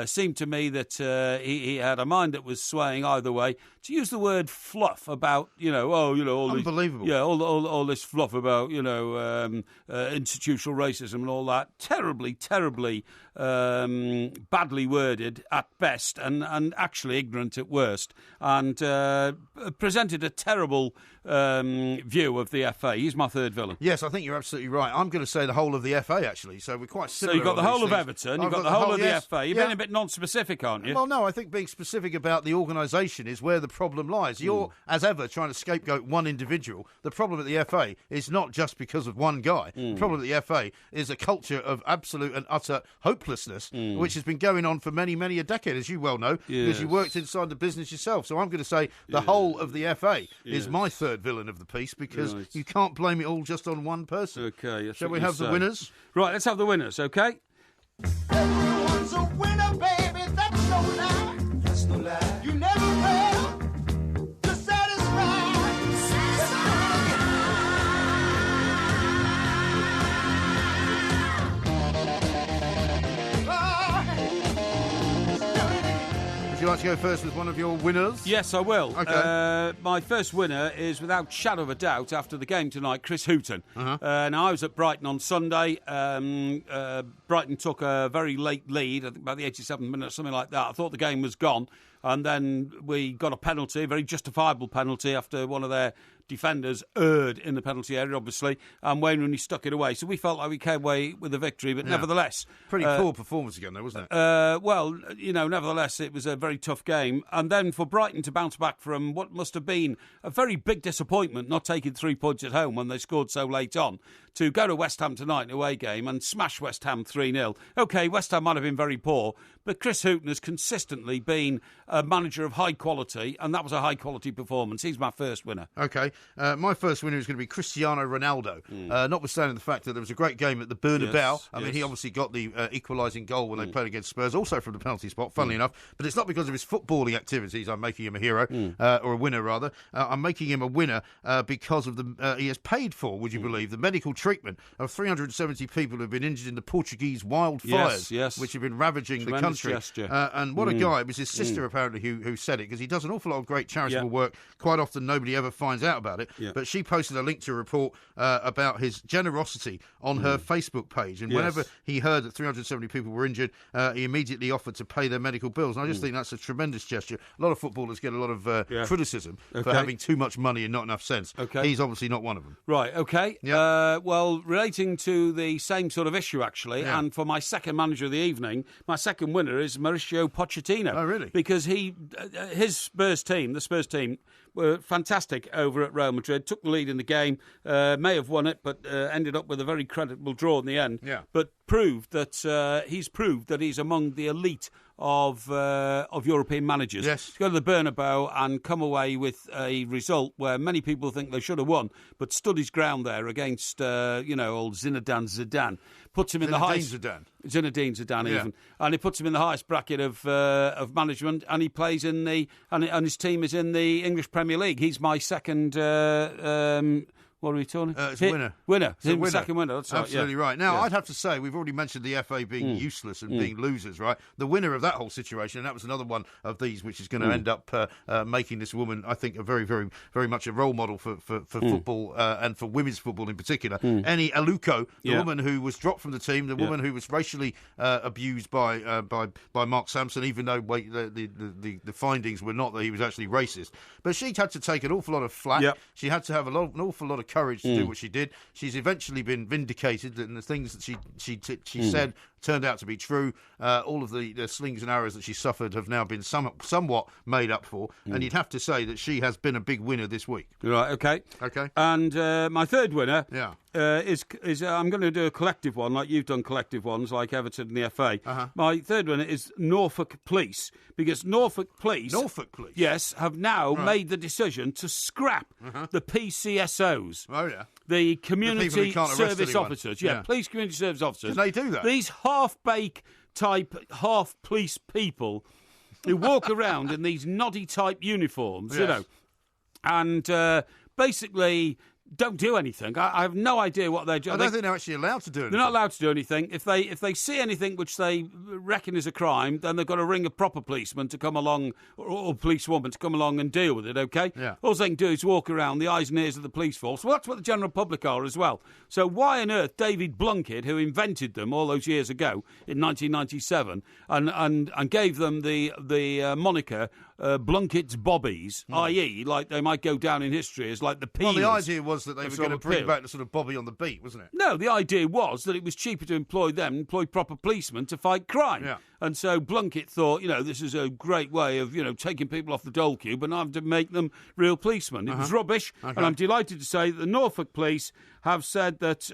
Seemed to me that he had a mind that was swaying either way. To use the word fluff about, all unbelievable. All this fluff about, institutional racism and all that. Terribly, terribly badly worded at best and actually ignorant at worst. And presented a terrible view of the FA. He's my third villain. Yes, I think you're absolutely right. I'm going to say the whole of the FA, actually. So we're quite similar. So you've got the whole of Everton, you've got the whole of the FA. You've been a bit non-specific, aren't you? Well, no, I think being specific about the organisation is where the problem lies. You're, as ever, trying to scapegoat one individual. The problem at the FA is not just because of one guy. The problem at the FA is a culture of absolute and utter hopelessness, which has been going on for many, many a decade, as you well know, because you worked inside the business yourself. So I'm going to say the whole of the FA is my third villain of the piece, because you can't blame it all just on one person. Okay. Shall we have the winners? Right, let's have the winners, okay? Everyone's a winner, baby, that's no lie. That's no lie. You never fail to satisfy. Would you like to go first with one of your winners? Yes, I will. Okay. My first winner is, without shadow of a doubt, after the game tonight, Chris Hooton. Now, I was at Brighton on Sunday. Brighton took a very late lead, I think about the 87th minute, something like that. I thought the game was gone. And then we got a penalty, a very justifiable penalty, after one of their defenders erred in the penalty area, obviously, and Wayne Rooney stuck it away. So we felt like we came away with a victory, but nevertheless... Pretty poor performance again, though, wasn't it? Nevertheless, it was a very tough game. And then for Brighton to bounce back from what must have been a very big disappointment, not taking 3 points at home when they scored so late on, to go to West Ham tonight in an away game and smash West Ham 3-0. OK, West Ham might have been very poor, but Chris Hughton has consistently been a manager of high quality, and that was a high-quality performance. He's my first winner. OK, my first winner is going to be Cristiano Ronaldo, notwithstanding the fact that there was a great game at the Bernabeu. Yes, I mean, he obviously got the equalising goal when they played against Spurs, also from the penalty spot, funnily enough, but it's not because of his footballing activities I'm making him a hero, or a winner, rather. I'm making him a winner because of he has paid for, would you believe, the medical treatment of 370 people who have been injured in the Portuguese wildfires, which have been ravaging the country. And what a guy. It was his sister, apparently, who said it, because he does an awful lot of great charitable work. Quite often, nobody ever finds out about it. But she posted a link to a report about his generosity on her Facebook page. And whenever he heard that 370 people were injured, he immediately offered to pay their medical bills. And I just think that's a tremendous gesture. A lot of footballers get a lot of criticism for having too much money and not enough sense. He's obviously not one of them. Right, OK. Well, relating to the same sort of issue, actually, and for my second manager of the evening, my second winner is Mauricio Pochettino. Oh, really? Because the Spurs team, were fantastic over at Real Madrid, took the lead in the game, may have won it, but ended up with a very creditable draw in the end. But proved that he's among the elite of European managers. To go to the Bernabeu and come away with a result where many people think they should have won, but stood his ground there against old Zinedine Zidane. Puts him in the highest. Zinedine Zidane, even, and he puts him in the highest bracket of management, and he plays in and his team is in the English Premier League. He's my second. What are we talking? It's winner. It's a winner. Second winner. That's absolutely right. Now, I'd have to say, we've already mentioned the FA being useless and being losers, right? The winner of that whole situation, and that was another one of these, which is going to end up making this woman, I think, a very, very, very much a role model for football and for women's football in particular. Eni Aluko, the woman who was dropped from the team, the woman who was racially abused by Mark Sampson, even though the findings were not that he was actually racist. But she had to take an awful lot of flack. She had to have an awful lot of courage to do what she did. She's eventually been vindicated, and the things that she said turned out to be true. All of the slings and arrows that she suffered have now been somewhat made up for, and you'd have to say that she has been a big winner this week. Right, okay. And my third winner is I'm going to do a collective one, like you've done collective ones, like Everton and the FA. My third winner is Norfolk Police, because Norfolk Police, yes, have now made the decision to scrap the PCSOs. Oh, yeah. The community service officers. Police community service officers. Can they do that? These half-bake type, half-police people who walk around in these noddy-type uniforms, you know, and basically don't do anything. I have no idea what they're doing. I don't think they're actually allowed to do anything. They're not allowed to do anything. If they see anything which they reckon is a crime, then they've got to ring a proper policeman to come along, or policewoman to come along and deal with it, OK? All they can do is walk around the eyes and ears of the police force. Well, that's what the general public are as well. So why on earth David Blunkett, who invented them all those years ago in 1997 and gave them the moniker Blunkett's Bobbies, i.e., like they might go down in history as like the peelers. Well, the idea was that they were going to bring back the sort of Bobby on the beat, wasn't it? No, the idea was that it was cheaper to employ proper policemen to fight crime. And so Blunkett thought, this is a great way of, taking people off the dole queue, but not having to make them real policemen. It was rubbish, and I'm delighted to say that the Norfolk Police have said that...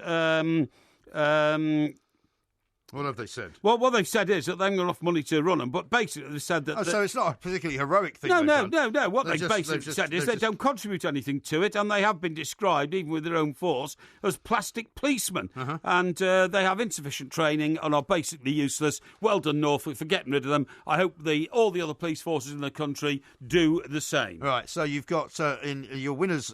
what have they said? Well, what they've said is that they haven't got enough money to run them, but basically they said that... so it's not a particularly heroic thing No. What they basically said is they don't contribute anything to it, and they have been described, even with their own force, as plastic policemen. And they have insufficient training and are basically useless. Well done, Norfolk, for getting rid of them. I hope all the other police forces in the country do the same. Right, so you've got in your winners...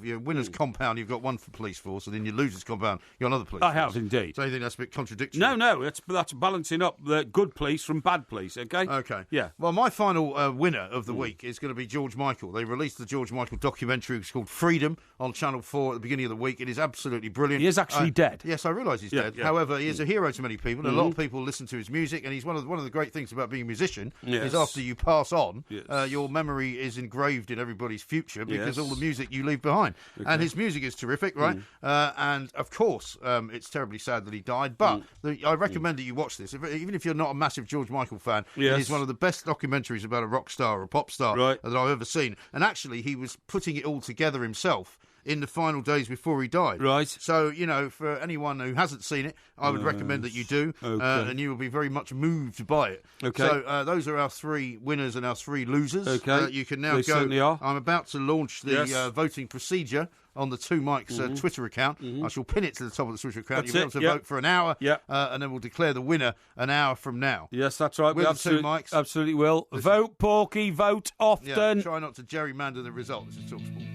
your winners' compound, you've got one for police force, and in your losers' compound, you've got another police force. I have, indeed. So you think that's a bit contradictory? No, that's balancing up the good police from bad police, OK? OK. Yeah. Well, my final winner of the week is going to be George Michael. They released the George Michael documentary. It's called Freedom on Channel 4 at the beginning of the week. It is absolutely brilliant. He is actually dead. Yes, I realise he's dead. However, he is a hero to many people, and a lot of people listen to his music, and he's one of the great things about being a musician is after you pass on, your memory is engraved in everybody's future because all the music you leave behind. Okay. And his music is terrific, right? And, of course, it's terribly sad that he died. But I recommend that you watch this. Even if you're not a massive George Michael fan, it's one of the best documentaries about a rock star or a pop star that I've ever seen. And actually, he was putting it all together himself in the final days before he died. Right. So, for anyone who hasn't seen it, I would recommend that you do, and you will be very much moved by it. Okay. So those are our 3 winners and our 3 losers. Okay. You can now They go. certainly are. I'm about to launch the voting procedure on the Two Mics Twitter account. I shall pin it to the top of the Twitter account. You'll be able to vote for an hour, and then we'll declare the winner an hour from now. Yes, that's right. With the Two Mics. Absolutely will. Vote, Porky, vote often. Yeah, try not to gerrymander the result. This is TalkSport.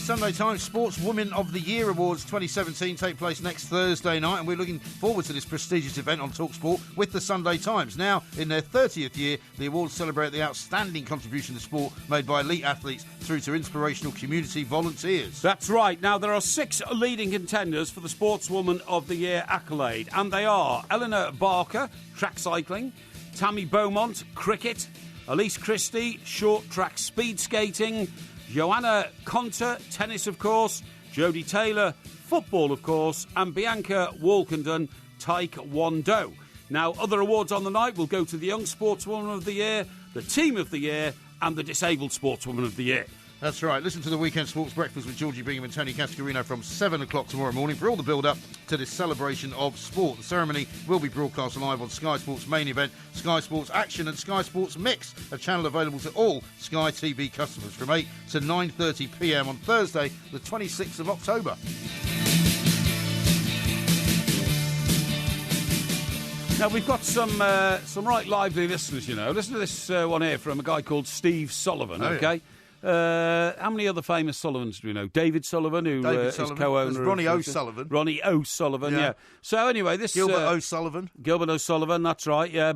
Sunday Times Sportswoman of the Year Awards 2017 take place next Thursday night, and we're looking forward to this prestigious event on TalkSport with the Sunday Times. Now, in their 30th year, the awards celebrate the outstanding contribution to sport made by elite athletes through to inspirational community volunteers. That's right. Now, there are 6 leading contenders for the Sportswoman of the Year accolade, and they are Eleanor Barker, track cycling, Tammy Beaumont, cricket, Elise Christie, short track speed skating, Joanna Conter, tennis, of course, Jodie Taylor, football, of course, and Bianca Walkenden, taekwondo. Now, other awards on the night will go to the Young Sportswoman of the Year, the Team of the Year, and the Disabled Sportswoman of the Year. That's right. Listen to the Weekend Sports Breakfast with Georgie Bingham and Tony Cascarino from 7 o'clock tomorrow morning for all the build-up to this celebration of sport. The ceremony will be broadcast live on Sky Sports main event, Sky Sports Action and Sky Sports Mix, a channel available to all Sky TV customers from 8 to 9:30pm on Thursday, the 26th of October. Now, we've got some right lively listeners, Listen to this one here from a guy called Steve Sullivan, okay? How many other famous Sullivans do we know? David Sullivan, who is co-owner. There's Ronnie O'Sullivan. Ronnie O'Sullivan, yeah. So anyway, this... Gilbert O'Sullivan. Gilbert O'Sullivan, that's right, yeah.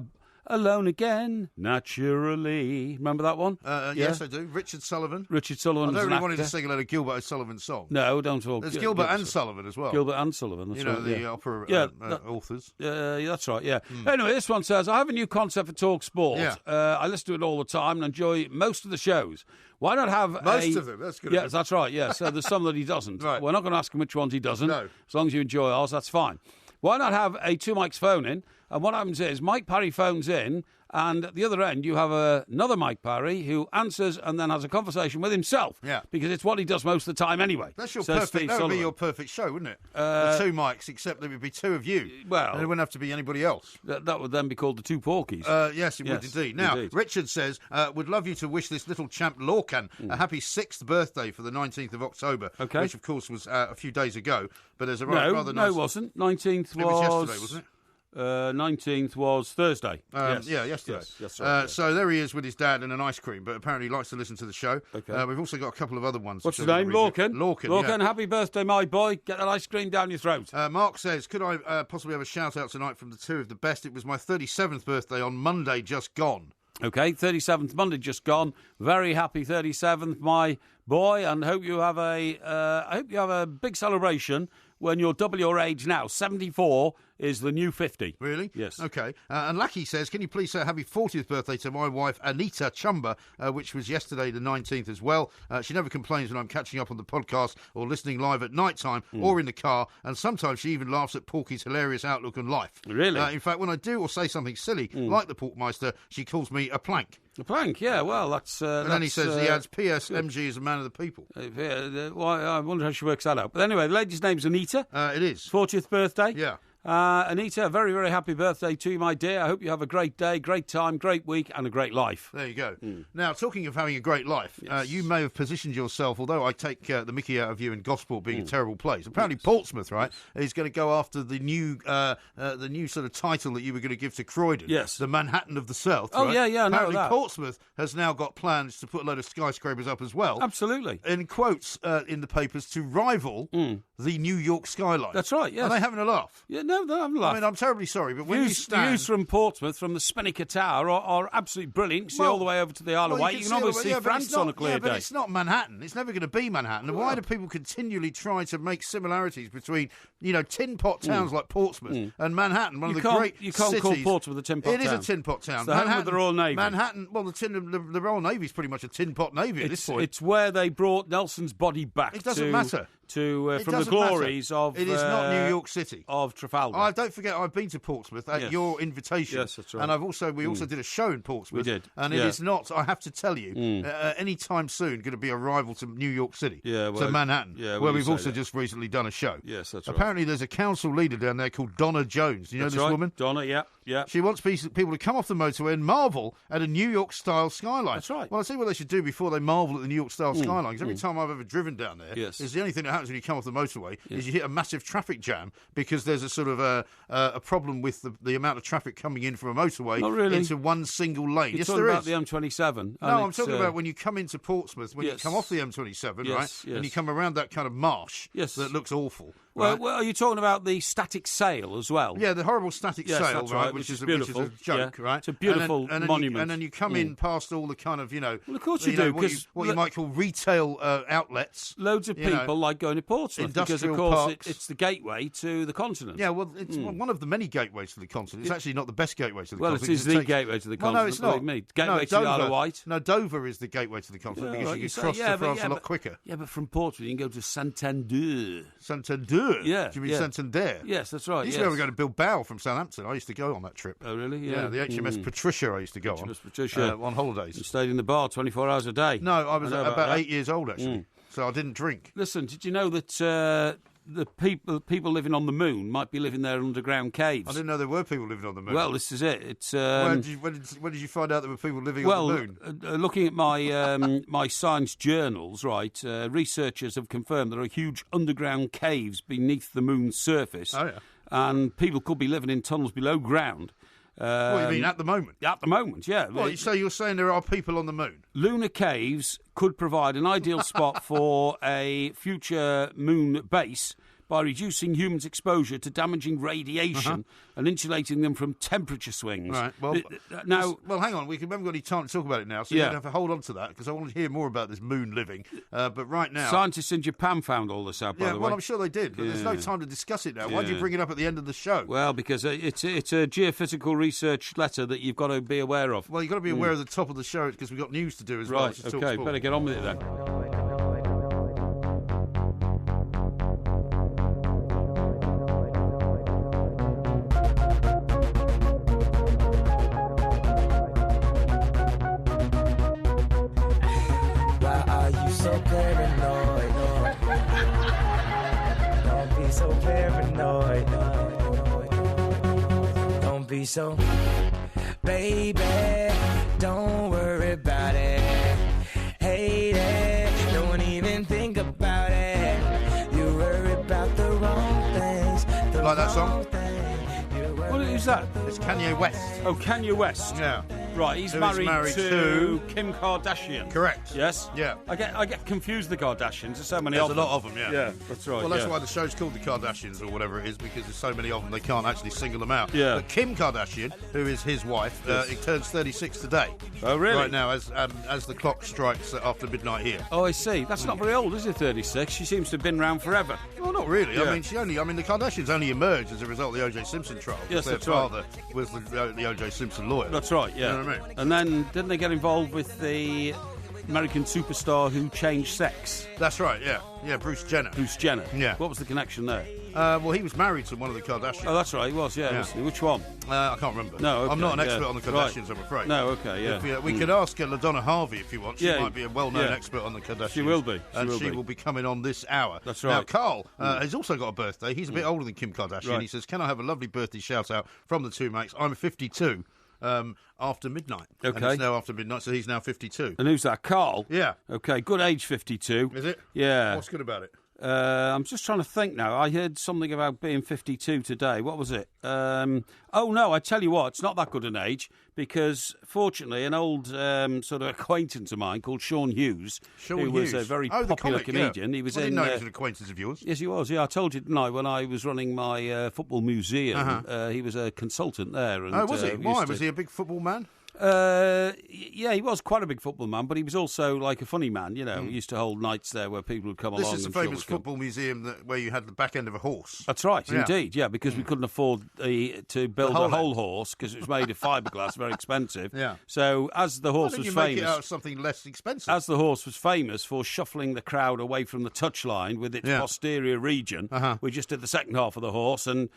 Alone Again, Naturally. Remember that one? Yes, I do. Richard Sullivan. Richard Sullivan. I don't really want to sing a lot of Gilbert O'Sullivan song. No, don't talk. There's Gilbert and Sullivan as well. Gilbert and Sullivan, that's right. The opera authors. That's right, yeah. Anyway, this one says, I have a new concept for Talk Sport. Yeah. I listen to it all the time and enjoy most of the shows. Why not have most of them? That's good. Yes, that's right, yeah. So there's some that he doesn't. Right. We're not going to ask him which ones he doesn't. No. As long as you enjoy ours, that's fine. Why not have a Two Mics phone in? And what happens is Mike Parry phones in, and at the other end you have another Mike Parry who answers and then has a conversation with himself. Yeah. Because it's what he does most of the time anyway. That's your perfect. That would be your perfect show, wouldn't it? The Two Mics, except there would be 2 of you. Well, and it wouldn't have to be anybody else. That would then be called the Two Porkies. Yes, it would indeed. Now, Richard says, would love you to wish this little champ Lorcan a happy 6th birthday for the 19th of October, which of course was a few days ago. But there's a rather nice... No, it wasn't. 19th was... It was yesterday, wasn't it? 19th was Thursday. Yeah, yesterday. Yes, right, so there he is with his dad and an ice cream, but apparently he likes to listen to the show. Okay. We've also got a couple of other ones. What's his name? Lorcan. Lorcan, happy birthday, my boy. Get that ice cream down your throat. Mark says, could I possibly have a shout-out tonight from the 2 of the best? It was my 37th birthday on Monday just gone. Okay, 37th Monday just gone. Very happy 37th, my boy, and hope you have a big celebration when you're double your age now. 74 is the new 50. Really? Yes. Okay. And Lucky says, can you please say happy 40th birthday to my wife, Anita Chumba, which was yesterday the 19th as well. She never complains when I'm catching up on the podcast or listening live at night time or in the car, and sometimes she even laughs at Porky's hilarious outlook on life. Really? In fact, when I do or say something silly, like the Porkmeister, she calls me a plank. A plank, yeah, well, that's... and then he says, he adds, P.S. MG is a man of the people. Well, I wonder how she works that out. But anyway, the lady's name's Anita. It is. 40th birthday. Yeah. Anita, very, very happy birthday to you, my dear. I hope you have a great day, great time, great week, and a great life. There you go. Now, talking of having a great life, you may have positioned yourself, although I take the mickey out of you in Gosport being a terrible place. Apparently Portsmouth, right, is going to go after the new sort of title that you were going to give to Croydon. Yes. The Manhattan of the South. Oh, right? yeah, Apparently that. Portsmouth has now got plans to put a load of skyscrapers up as well. Absolutely. In quotes in the papers, to rival the New York skyline. That's right, yes. Are they having a laugh? Yeah, no, they're having a laugh. I mean, I'm terribly sorry, but when you stand... Views from Portsmouth, from the Spinnaker Tower, are absolutely brilliant. You can see all the way over to the Isle of Wight. You can obviously see France on a clear day. But it's not Manhattan. It's never going to be Manhattan. And why do people continually try to make similarities between, tin pot towns like Portsmouth and Manhattan, one of the great cities? You can't call Portsmouth a tin pot town. It is a tin pot town. It's the home of the Royal Navy. Manhattan, well, the Royal Navy is pretty much a tin pot navy at this point. It's where they brought Nelson's body back. It doesn't matter. from the glories of... It is not New York City. Of Trafalgar. Don't forget, I've been to Portsmouth at your invitation. Yes, that's right. And we also did a show in Portsmouth. We did. And it is not, I have to tell you, any time soon going to be a rival to New York City, to Manhattan, where we've also just recently done a show. Yes, that's right. Apparently there's a council leader down there called Donna Jones. You know this woman? Donna, yeah. She wants people to come off the motorway and marvel at a New York-style skyline. That's right. Well, I see what they should do before they marvel at the New York-style skyline, because every time I've ever driven down there, is the only thing that happens when you come off the motorway is you hit a massive traffic jam because there's a sort of a problem with the amount of traffic coming in from a motorway into one single lane. You're talking about the M27? No, I'm talking about when you come into Portsmouth, when you come off the M27, right, and you come around that kind of marsh that looks awful. Well, are you talking about the static sail as well? Yeah, the horrible static sail, right, which is beautiful. Which is a joke, right? It's a beautiful monument. And then you come in past all the kind of, Well, of course you do, because what you might call retail outlets. Loads of people like going to Portsmouth because, of course, it's the gateway to the continent. Yeah, well, it's one of the many gateways to the continent. It's actually not the best gateway to the continent. Well, it is the gateway to the continent. No, it's not. Me. Gateway to the Isle of Wight. No, Dover is the gateway to the continent because you can cross to France a lot quicker. Yeah, but from Portsmouth you can go to Santander. Santander? Yeah. Do you mean Santander? Yes, that's right. You used to be able to go to Bilbao from Southampton. I used to go on that trip. Oh, really? Yeah, the HMS Patricia I used to go on. Patricia. On holidays. You stayed in the bar 24 hours a day. No, I was about 8 years old, actually. So I didn't drink. Listen, did you know that the people living on the moon might be living there in underground caves? I didn't know there were people living on the moon. Well, this is it. It's when did you find out there were people living on the moon? Looking at my my science journals, right, researchers have confirmed there are huge underground caves beneath the moon's surface. Oh, yeah. And people could be living in tunnels below ground. What do you mean, at the moment? At the moment, yeah. Well, so you're saying there are people on the moon? Lunar caves could provide an ideal spot for a future moon base by reducing humans' exposure to damaging radiation and insulating them from temperature swings. Right. Well, now, hang on. We haven't got any time to talk about it now, so you're going to have to hold on to that because I want to hear more about this moon living. But right now, scientists in Japan found all this out. By the way, well, I'm sure they did. But there's no time to discuss it now. Why do you bring it up at the end of the show? Well, because it's a geophysical research letter that you've got to be aware of. Well, you've got to be aware of the top of the show because we've got news to do as well. Right. Okay. Better get on with it then. So paranoid, don't be so paranoid, don't be so, baby, don't worry about it, hate it, don't even think about it, you worry about the wrong things, like that song? Who's that? It's Kanye West. Oh, Kanye West. Yeah. Right, he's married to Kim Kardashian. Correct. Yes? Yeah. I get confused with the Kardashians. There's so many There's of them. a lot of them, yeah. Yeah, that's right. Well, that's why the show's called The Kardashians or whatever it is, because there's so many of them they can't actually single them out. Yeah. But Kim Kardashian, who is his wife, it turns 36 today. Oh, really? Right now, as the clock strikes after midnight here. Oh, I see. That's not very old, is it, 36? She seems to have been around forever. Well, not really. Yeah. I mean, the Kardashians only emerged as a result of the O.J. Simpson trial. Yes, their that's right. father was the O.J. Simpson lawyer. That's right, yeah. You know what I mean? And then, didn't they get involved with the American superstar who changed sex? That's right, yeah. Yeah, Bruce Jenner. Bruce Jenner. Yeah. What was the connection there? Well, he was married to one of the Kardashians. Oh, that's right, he was, yeah. Wasn't he? Which one? I can't remember. No, okay, I'm not an expert on the Kardashians, right. I'm afraid. No, okay, yeah. We could ask LaDonna Harvey if you want. She might be a well-known expert on the Kardashians. She will be. She will be coming on this hour. That's right. Now, Carl has also got a birthday. He's a bit older than Kim Kardashian. Right. He says, can I have a lovely birthday shout-out from the two mates? I'm 52. After midnight. Okay. And it's now after midnight, so he's now 52. And who's that, Carl? Yeah. Okay, good age, 52. Is it? Yeah. What's good about it? I'm just trying to think now. I heard something about being 52 today. What was it? Oh, no, I tell you what, it's not that good an age because, fortunately, an old sort of acquaintance of mine called Sean Hughes, who was a very popular comedian. Yeah. He was I didn't know he was an acquaintance of yours. Yes, he was. Yeah, I told you, didn't I, when I was running my football museum, he was a consultant there. And, was he? Why? Was he a big football man? Yeah, he was quite a big football man, but he was also like a funny man. He used to hold nights there where people would come along. This is the famous football museum where you had the back end of a horse. That's right, indeed. Yeah, because we couldn't afford to build a whole horse because it was made of fiberglass, very expensive. Yeah. So as the horse was famous, make it out of something less expensive. As the horse was famous for shuffling the crowd away from the touchline with its posterior region, we just did the second half of the horse and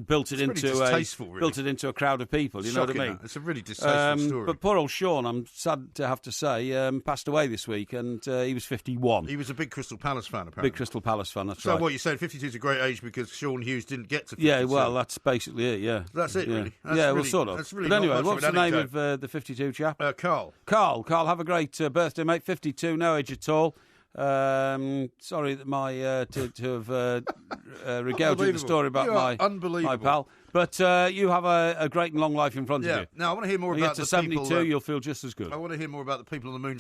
built it into a crowd of people. You know what I mean? It's a really distasteful story. But poor old Sean, I'm sad to have to say, passed away this week, and he was 51. He was a big Crystal Palace fan, apparently. Big Crystal Palace fan, that's right. So what you said, 52 is a great age because Sean Hughes didn't get to 52. Yeah, well, that's basically it, yeah. That's it, really. Sort of. Really but anyway, what's the name of the 52 chap? Carl. Carl, have a great birthday, mate. 52, no age at all. Sorry that to have regaled the story about my pal. But you have a great and long life in front of you. Now, I want to hear more about the 72, people, you'll feel just as good. I want to hear more about the people on the moon.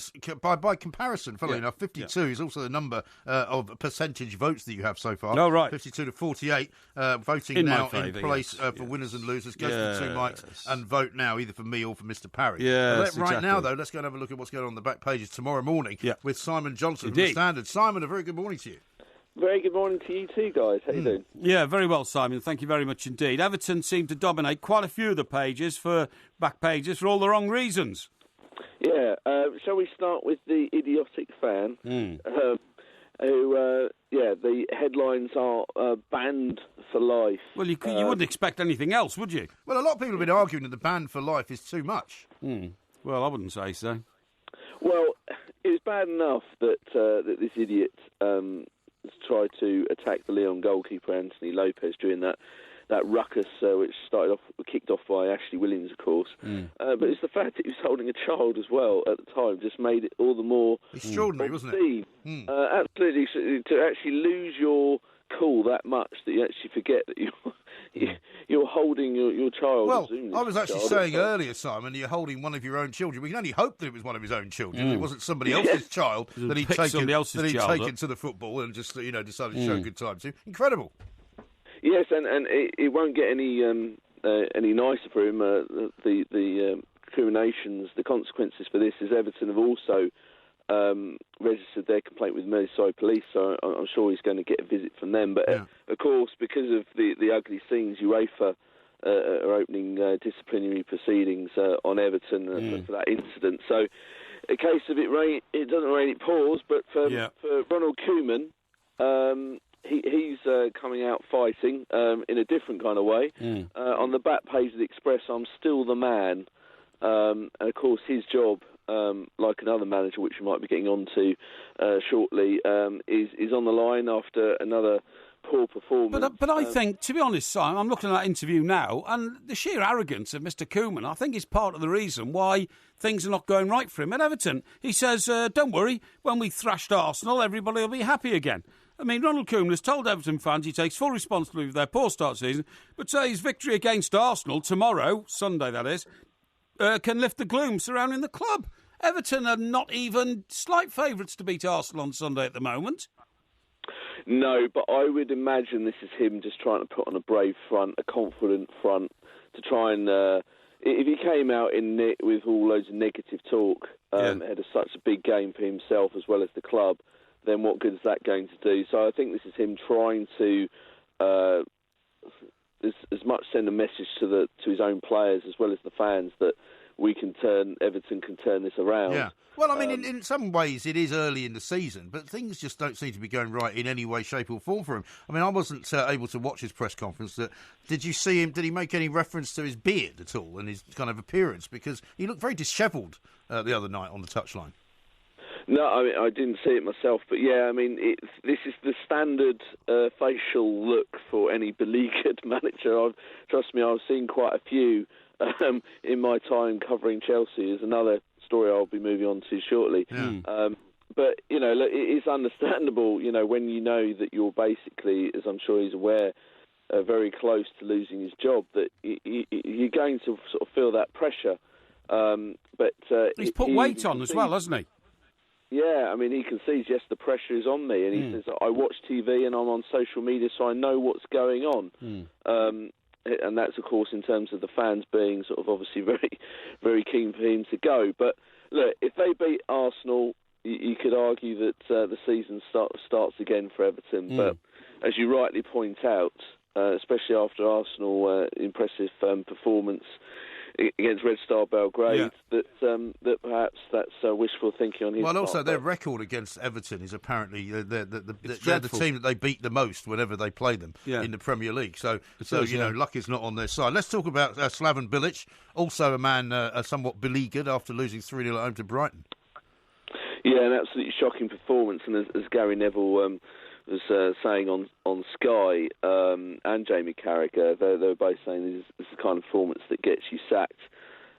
By comparison, funnily enough, 52 is also the number of percentage votes that you have so far. Oh, right. 52 to 48. Voting in now favour, in place for winners and losers. Go to the two mics and vote now, either for me or for Mr. Parry. Right now, though, let's go and have a look at what's going on the back pages tomorrow morning with Simon Johnson from the Standard. Simon, a very good morning to you. Very good morning to you too, guys. How you doing? Yeah, very well, Simon. Thank you very much indeed. Everton seemed to dominate quite a few of the back pages for all the wrong reasons. Yeah. Shall we start with the idiotic fan? Who, the headlines are banned for life. Well, you wouldn't expect anything else, would you? Well, a lot of people have been arguing that the ban for life is too much. Well, I wouldn't say so. Well, it was bad enough that this idiot tried to attack the Lyon goalkeeper Anthony Lopez during that ruckus, which kicked off by Ashley Williams, of course. But it's the fact that he was holding a child as well at the time just made it all the more extraordinary, wasn't it? Absolutely, to actually lose your cool that much that you actually forget that you're holding your child. Well, I was actually saying earlier, Simon, you're holding one of your own children. We can only hope that it was one of his own children. It wasn't somebody else's child that he'd taken to the football and just decided to show good time to. Incredible. Yes, and it won't get any nicer for him. The recriminations, the consequences for this is Everton have also registered their complaint with Merseyside Police, so I'm sure he's going to get a visit from them. But of course, because of the ugly scenes, UEFA are opening disciplinary proceedings on Everton for that incident. So, a case of it doesn't rain, it pours. But for Ronald Koeman, he's coming out fighting in a different kind of way. On the back page of the Express, I'm still the man, and of course his job, like another manager, which we might be getting on to shortly, is on the line after another poor performance. But I think, to be honest, Simon, I'm looking at that interview now, and the sheer arrogance of Mr. Koeman, I think, is part of the reason why things are not going right for him at Everton. He says, don't worry, when we thrashed Arsenal, everybody will be happy again. I mean, Ronald Koeman has told Everton fans he takes full responsibility for their poor start season, but say his victory against Arsenal tomorrow, Sunday that is, can lift the gloom surrounding the club. Everton are not even slight favourites to beat Arsenal on Sunday at the moment. No, but I would imagine this is him just trying to put on a brave front, a confident front, to try and... if he came out with all loads of negative talk ahead of such a big game for himself as well as the club, then what good is that going to do? So I think this is him trying to as much send a message to his own players as well as the fans that Everton can turn this around. Yeah. Well, I mean, in some ways it is early in the season, but things just don't seem to be going right in any way, shape or form for him. I mean, I wasn't able to watch his press conference. Did you see him? Did he make any reference to his beard at all and his kind of appearance? Because he looked very dishevelled the other night on the touchline. No, I mean, I didn't see it myself, but yeah, I mean, this is the standard facial look for any beleaguered manager. Trust me, I've seen quite a few in my time covering Chelsea. Is another story I'll be moving on to shortly. Yeah. But, you know, it is understandable, you know, when you know that you're basically, as I'm sure he's aware, very close to losing his job, that you're going to sort of feel that pressure. But he's put weight on as well, hasn't he? Yeah, I mean, he concedes, yes, the pressure is on me. And he says, I watch TV and I'm on social media, so I know what's going on. and that's, of course, in terms of the fans being sort of obviously very, very keen for him to go. But look, if they beat Arsenal, you could argue that the season starts again for Everton. But as you rightly point out, especially after Arsenal impressive performance against Red Star Belgrade, that perhaps that's wishful thinking on his part. Well, also their record against Everton is apparently they're the team that they beat the most whenever they play them in the Premier League. So luck is not on their side. Let's talk about Slaven Bilic, also a man somewhat beleaguered after losing 3-0 at home to Brighton. Yeah, an absolutely shocking performance, and as Gary Neville was saying on Sky, and Jamie Carragher, they were both saying this is the kind of performance that gets you sacked.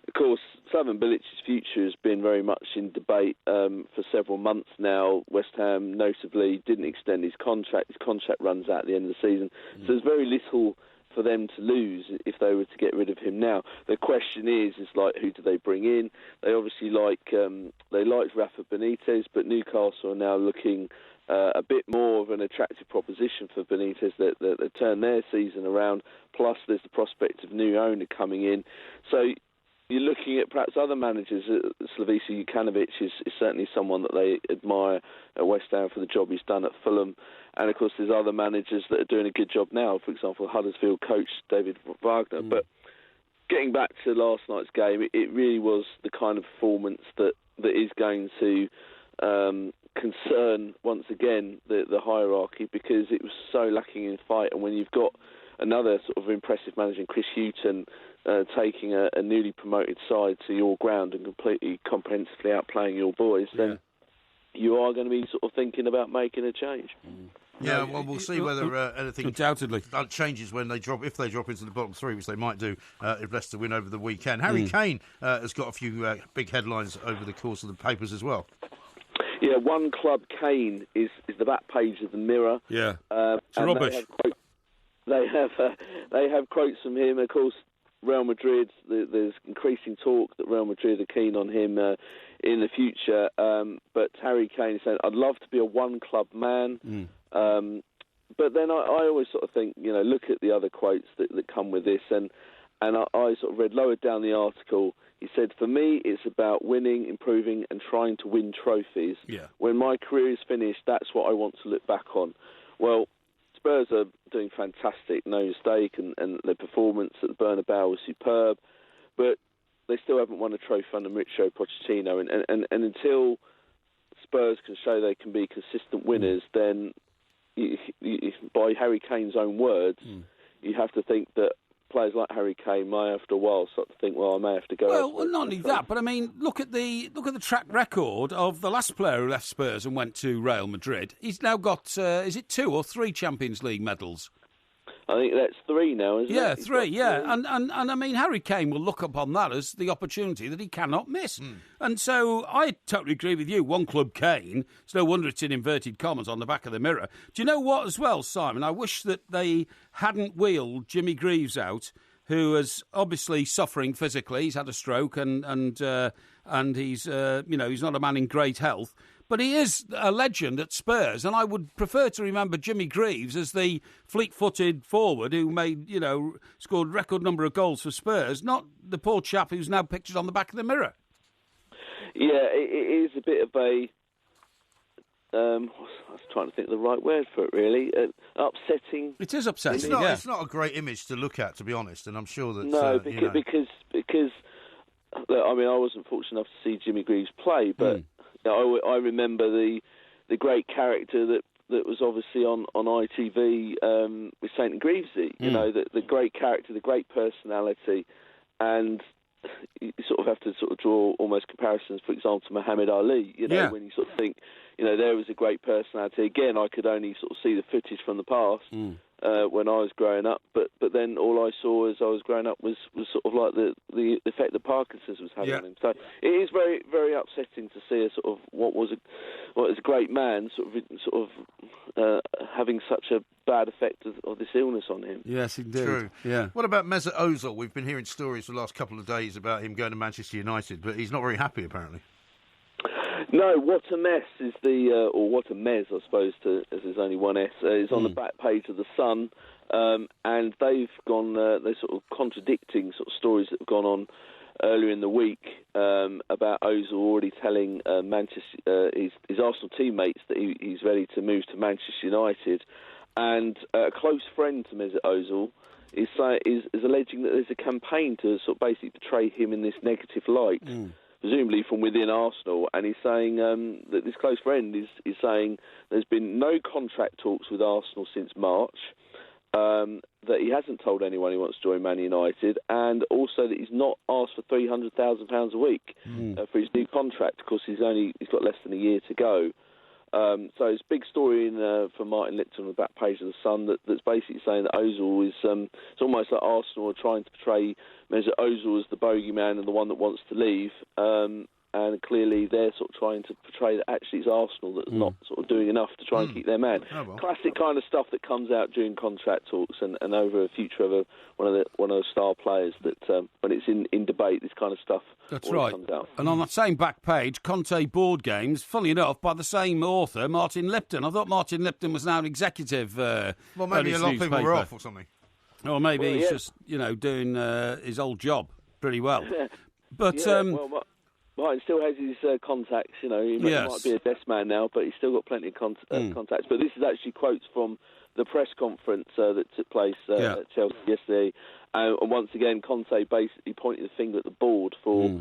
Of course, Slaven Bilic's future has been very much in debate for several months now. West Ham, notably, didn't extend his contract. His contract runs out at the end of the season. So there's very little for them to lose if they were to get rid of him now. The question is like, who do they bring in? They obviously liked Rafa Benitez, but Newcastle are now looking a bit more of an attractive proposition for Benitez that turn their season around. Plus, there's the prospect of new owner coming in. So you're looking at perhaps other managers. Slavisa Jukanovic is certainly someone that they admire at West Ham for the job he's done at Fulham. And, of course, there's other managers that are doing a good job now. For example, Huddersfield coach David Wagner. But getting back to last night's game, it really was the kind of performance that is going to concern, once again, the hierarchy, because it was so lacking in fight. And when you've got another sort of impressive manager, Chris Hughton, taking a newly promoted side to your ground and completely comprehensively outplaying your boys, then you are going to be sort of thinking about making a change. Yeah, well, we'll see whether anything undoubtedly changes when they drop, if they drop into the bottom three, which they might do if Leicester win over the weekend. Harry Kane has got a few big headlines over the course of the papers as well. Yeah, One Club Kane is the back page of the Mirror. Yeah, it's rubbish. They have quotes from him. Of course, Real Madrid, there's increasing talk that Real Madrid are keen on him in the future. But Harry Kane is saying, I'd love to be a one-club man. But then I always sort of think, look at the other quotes that come with this. And I sort of read lower down the article. He said, for me, it's about winning, improving and trying to win trophies. Yeah. When my career is finished, that's what I want to look back on. Well, Spurs are doing fantastic, no mistake, and their performance at the Bernabeu was superb, but they still haven't won a trophy under Mauricio Pochettino, and until Spurs can show they can be consistent winners, then by Harry Kane's own words, you have to think that players like Harry Kane may, after a while, start to think, well, I may have to go. Well, not only that, but I mean, look at the track record of the last player who left Spurs and went to Real Madrid. He's now got, is it 2 or 3 Champions League medals? I think that's 3 now, isn't it? Yeah, 3, yeah. And I mean, Harry Kane will look upon that as the opportunity that he cannot miss. And so I totally agree with you. One Club Kane, it's no wonder it's in inverted commas on the back of the Mirror. Do you know what as well, Simon? I wish that they hadn't wheeled Jimmy Greaves out, who is obviously suffering physically. He's had a stroke and he's, he's not a man in great health. But he is a legend at Spurs, and I would prefer to remember Jimmy Greaves as the fleet-footed forward who made, scored record number of goals for Spurs, not the poor chap who's now pictured on the back of the Mirror. Yeah, it is a bit of a... I was trying to think of the right word for it, really. Upsetting. It is upsetting, It's not a great image to look at, to be honest, and I'm sure that... No, because look, I mean, I wasn't fortunate enough to see Jimmy Greaves play, but... I remember the great character that was obviously on ITV with St. Greavesy, the great character, the great personality, and you sort of have to sort of draw almost comparisons, for example, to Muhammad Ali, when you sort of think, there was a great personality. Again, I could only sort of see the footage from the past when I was growing up, but then all I saw as I was growing up was sort of like the effect that Parkinson's was having on him. So it is very, very upsetting to see a sort of what was a great man sort of having such a bad effect of this illness on him. Yes, indeed. True. Yeah. What about Mesut Ozil? We've been hearing stories for the last couple of days about him going to Manchester United, but he's not very happy apparently. No, What a Mess is or What a Mez, I suppose, as there's only one S, is on the back page of The Sun. and they've gone. They're sort of contradicting sort of stories that have gone on earlier in the week about Ozil already telling his Arsenal teammates that he's ready to move to Manchester United, and a close friend to Mesut Ozil is alleging that there's a campaign to sort of basically portray him in this negative light, presumably from within Arsenal, and he's saying that this close friend is saying there's been no contract talks with Arsenal since March, that he hasn't told anyone he wants to join Man United, and also that he's not asked for £300,000 a week for his new contract. Of course, he's got less than a year to go. So it's a big story from Martin Lipton on the back page of The Sun that's basically saying that Ozil is... it's almost like Arsenal are trying to portray Mesut Ozil as the bogeyman and the one that wants to leave, and clearly they're sort of trying to portray that actually it's Arsenal that's not sort of doing enough to try and keep their man. Oh, well. Classic kind of stuff that comes out during contract talks and over a future of one of the star players that when it's in debate, this kind of stuff comes out. And on that same back page, Conte board games, funny enough, by the same author, Martin Lipton. I thought Martin Lipton was now an executive. Well, maybe a lot of people were off or something. Or maybe he's just, doing his old job pretty well. But... Martin still has his contacts, he might be a desk man now, but he's still got plenty of contacts. But this is actually quotes from the press conference that took place at Chelsea yesterday. And once again, Conte basically pointed the finger at the board for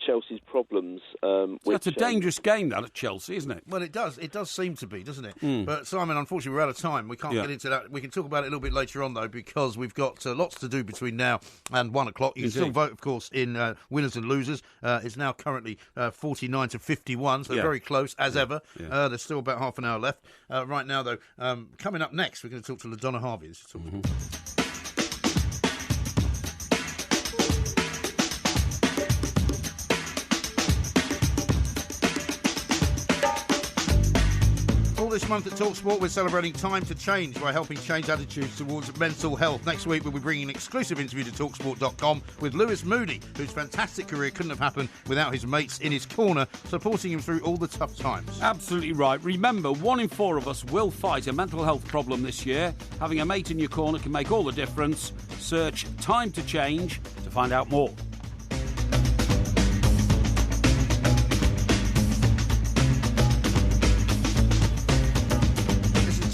Chelsea's problems. That's a dangerous game, that, at Chelsea, isn't it? Well, it does. It does seem to be, doesn't it? But, Simon, unfortunately, we're out of time. We can't get into that. We can talk about it a little bit later on, though, because we've got lots to do between now and 1 o'clock. You can still vote, of course, in winners and losers. It's now currently 49 to 51, so very close, as ever. There's still about half an hour left. Right now, though, coming up next, we're going to talk to LaDonna Harvey. This month at TalkSport, we're celebrating Time to Change by helping change attitudes towards mental health. Next week, we'll be bringing an exclusive interview to TalkSport.com with Lewis Moody, whose fantastic career couldn't have happened without his mates in his corner, supporting him through all the tough times. Absolutely right. Remember, 1 in 4 of us will fight a mental health problem this year. Having a mate in your corner can make all the difference. Search Time to Change to find out more.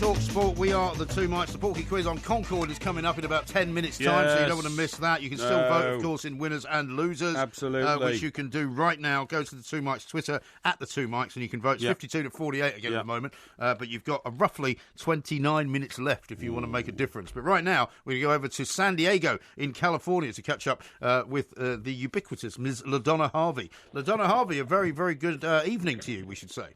TalkSport, we are the Two Mics. The Porky Quiz on Concorde is coming up in about 10 minutes' time, so you don't want to miss that. You can still vote, of course, in winners and losers. Absolutely. Which you can do right now. Go to the Two Mics Twitter, at the Two Mics, and you can vote. It's 52 to 48 again at the moment, but you've got roughly 29 minutes left if you want to make a difference. But right now, we go over to San Diego in California to catch up with the ubiquitous Ms. LaDonna Harvey. LaDonna Harvey, a very, very good evening to you, we should say.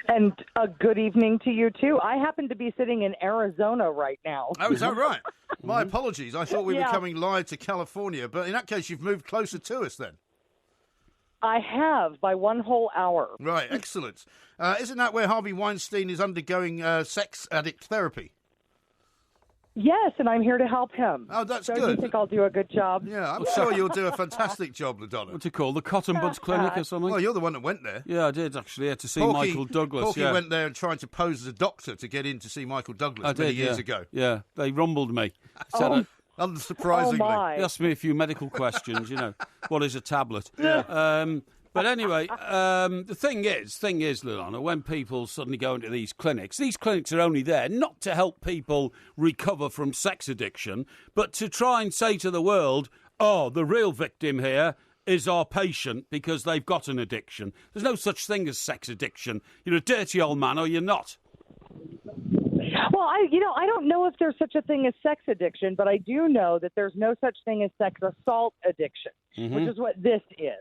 And a good evening to you, too. I happen to be sitting in Arizona right now. Oh, is that right? My apologies. I thought we were coming live to California, but in that case, you've moved closer to us then. I have, by 1 whole hour. Right, excellent. Isn't that where Harvey Weinstein is undergoing sex addict therapy? Yes, and I'm here to help him. Oh, that's good. Do you think I'll do a good job? Yeah, I'm sure you'll do a fantastic job, LaDonna. What's it called? The Cotton Buds Clinic or something? Well, you're the one that went there. Yeah, I did, actually, to see Michael Douglas. Porky went there and tried to pose as a doctor to get in to see Michael Douglas many years ago. Yeah, they rumbled me. Unsurprisingly. They asked me a few medical questions, what is a tablet? Yeah. But anyway, the thing is, LaDonna, when people suddenly go into these clinics are only there not to help people recover from sex addiction, but to try and say to the world, the real victim here is our patient because they've got an addiction. There's no such thing as sex addiction. You're a dirty old man or you're not. Well, I don't know if there's such a thing as sex addiction, but I do know that there's no such thing as sex assault addiction, which is what this is.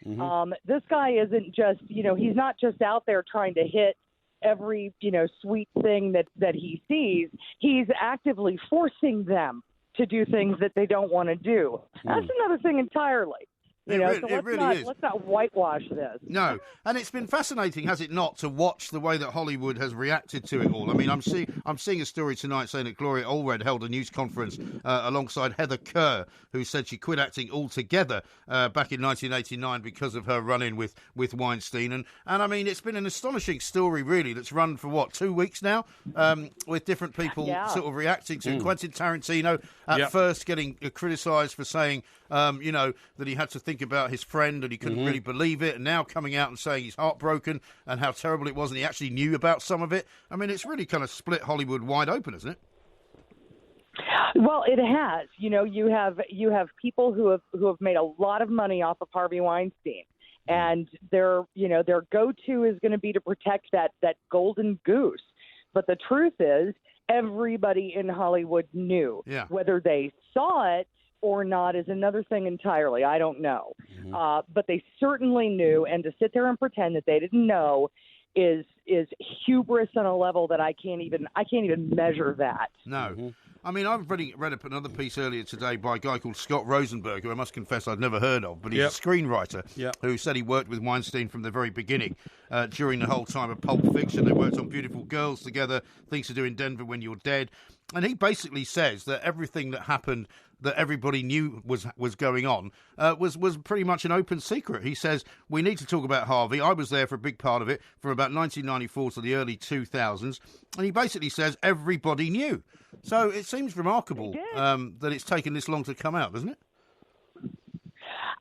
Mm-hmm. This guy isn't just, he's not just out there trying to hit every, sweet thing that he sees. He's actively forcing them to do things that they don't want to do. That's another thing entirely. It really is. Let's not whitewash this. No, and it's been fascinating, has it not, to watch the way that Hollywood has reacted to it all. I mean, I'm seeing a story tonight saying that Gloria Allred held a news conference alongside Heather Kerr, who said she quit acting altogether back in 1989 because of her run-in with Weinstein. And I mean, it's been an astonishing story, really, that's run for, 2 weeks now, with different people sort of reacting to it. Quentin Tarantino at first getting criticised for saying, that he had to think about his friend and he couldn't really believe it, and now coming out and saying he's heartbroken and how terrible it was and he actually knew about some of it. I mean, it's really kind of split Hollywood wide open, isn't it? Well, it has. You have people who have made a lot of money off of Harvey Weinstein, and their go-to is going to be to protect that golden goose. But the truth is, everybody in Hollywood knew. Yeah. Whether they saw it or not is another thing entirely. I don't know. But they certainly knew, and to sit there and pretend that they didn't know is hubris on a level that I can't even measure that. No. I mean, I've read up another piece earlier today by a guy called Scott Rosenberg, who I must confess I'd never heard of, but he's a screenwriter who said he worked with Weinstein from the very beginning during the whole time of Pulp Fiction. They worked on Beautiful Girls together, Things to Do in Denver When You're Dead. And he basically says that everything that happened that everybody knew was going on was pretty much an open secret. He says, we need to talk about Harvey. I was there for a big part of it from about 1994 to the early 2000s. And he basically says everybody knew. So it seems remarkable that it's taken this long to come out, doesn't it?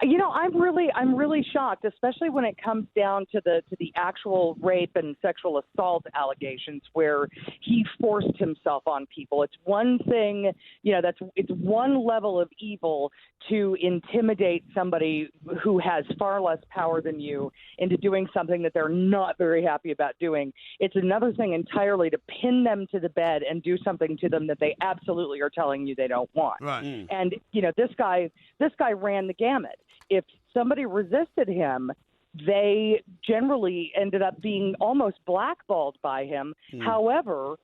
I'm really shocked, especially when it comes down to the actual rape and sexual assault allegations where he forced himself on people. It's one thing, it's one level of evil to intimidate somebody who has far less power than you into doing something that they're not very happy about doing. It's another thing entirely to pin them to the bed and do something to them that they absolutely are telling you they don't want. Right. And this guy ran the gamut. If somebody resisted him, they generally ended up being almost blackballed by him. However,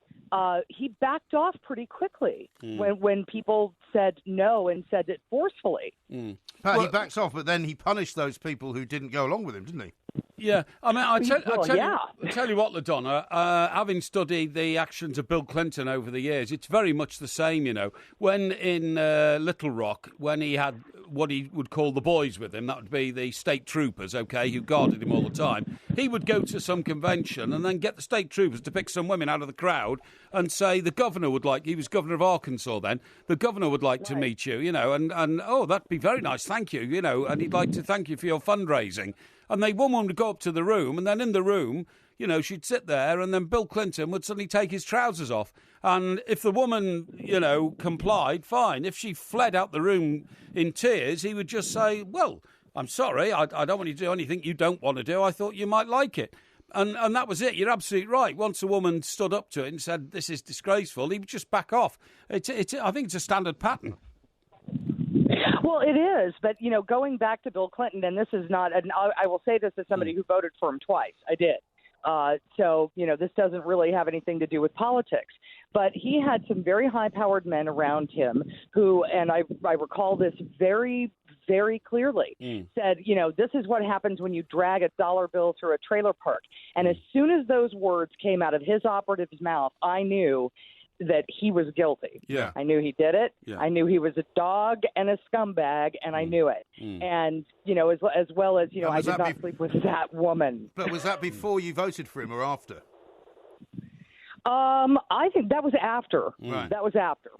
he backed off pretty quickly when people said no and said it forcefully. Pat, he backs off, but then he punished those people who didn't go along with him, didn't he? Yeah, I mean, I tell you what, LaDonna, having studied the actions of Bill Clinton over the years, it's very much the same, When in Little Rock, when he had what he would call the boys with him, that would be the state troopers, who guarded him all the time, he would go to some convention and then get the state troopers to pick some women out of the crowd and say the governor would like, he was governor of Arkansas then, the governor would like to meet you, and oh, that'd be very nice, thank you, and he'd like to thank you for your fundraising. And the woman would go up to the room, and then in the room, she'd sit there, and then Bill Clinton would suddenly take his trousers off. And if the woman, complied, fine. If she fled out the room in tears, he would just say, well, I'm sorry, I don't want you to do anything you don't want to do. I thought you might like it. And that was it. You're absolutely right. Once a woman stood up to it and said, this is disgraceful, he would just back off. I think it's a standard pattern. Well, it is, but, going back to Bill Clinton, and this is not, and I will say this as somebody who voted for him twice. I did. So, this doesn't really have anything to do with politics. But he had some very high-powered men around him who, and I recall this very, very clearly, said, this is what happens when you drag a dollar bill through a trailer park. And as soon as those words came out of his operative's mouth, I knew that he was guilty. Yeah. I knew he did it. Yeah. I knew he was a dog and a scumbag, and I knew it. And, as well as, I did not sleep with that woman. But was that before you voted for him or after? I think that was after. Right. That was after.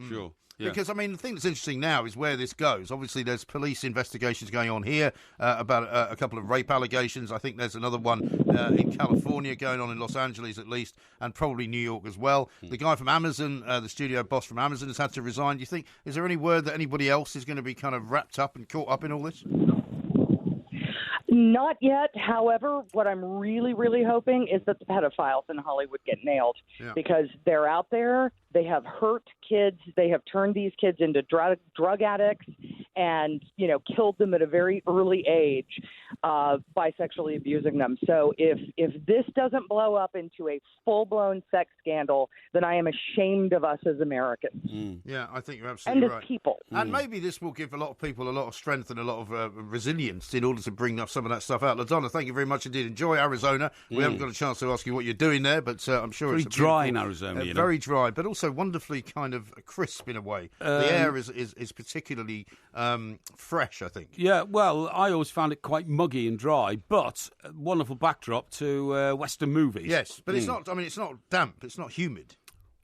Sure. Yeah. Because, I mean, the thing that's interesting now is where this goes. Obviously, there's police investigations going on here about a couple of rape allegations. I think there's another one in California going on, in Los Angeles at least, and probably New York as well. The guy from Amazon, the studio boss from Amazon, has had to resign. Do you think, is there any word that anybody else is going to be kind of wrapped up and caught up in all this? Not yet. However, what I'm really, really hoping is that the pedophiles in Hollywood get nailed because they're out there. They have hurt kids. They have turned these kids into drug addicts and, killed them at a very early age. bisexually abusing them. So if this doesn't blow up into a full-blown sex scandal, then I am ashamed of us as Americans. Yeah, I think you're absolutely right. And as people. And maybe this will give a lot of people a lot of strength and a lot of resilience in order to bring up some of that stuff out. LaDonna, thank you very much indeed. Enjoy Arizona. We haven't got a chance to ask you what you're doing there, but I'm sure very it's dry in Arizona. Very dry, but also wonderfully kind of crisp in a way. The air is particularly fresh, I think. Yeah, well, I always found it quite muggy and dry, but a wonderful backdrop to Western movies. Yes, but it's not. I mean, it's not damp. It's not humid.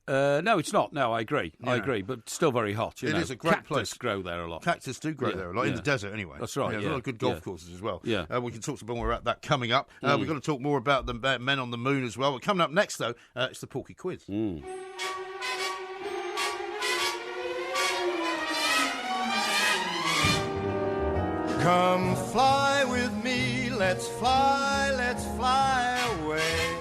No, it's not. No, I agree. I agree, but still very hot. It is a great place. Cactus grow there a lot. Cactus do grow there a lot, in the desert anyway. That's right. There's a lot of good golf courses as well. Yeah. We can talk some more about that coming up. We've got to talk more about the men on the moon as well. But coming up next, though, it's the Porky Quiz. Come fly with me, let's fly away.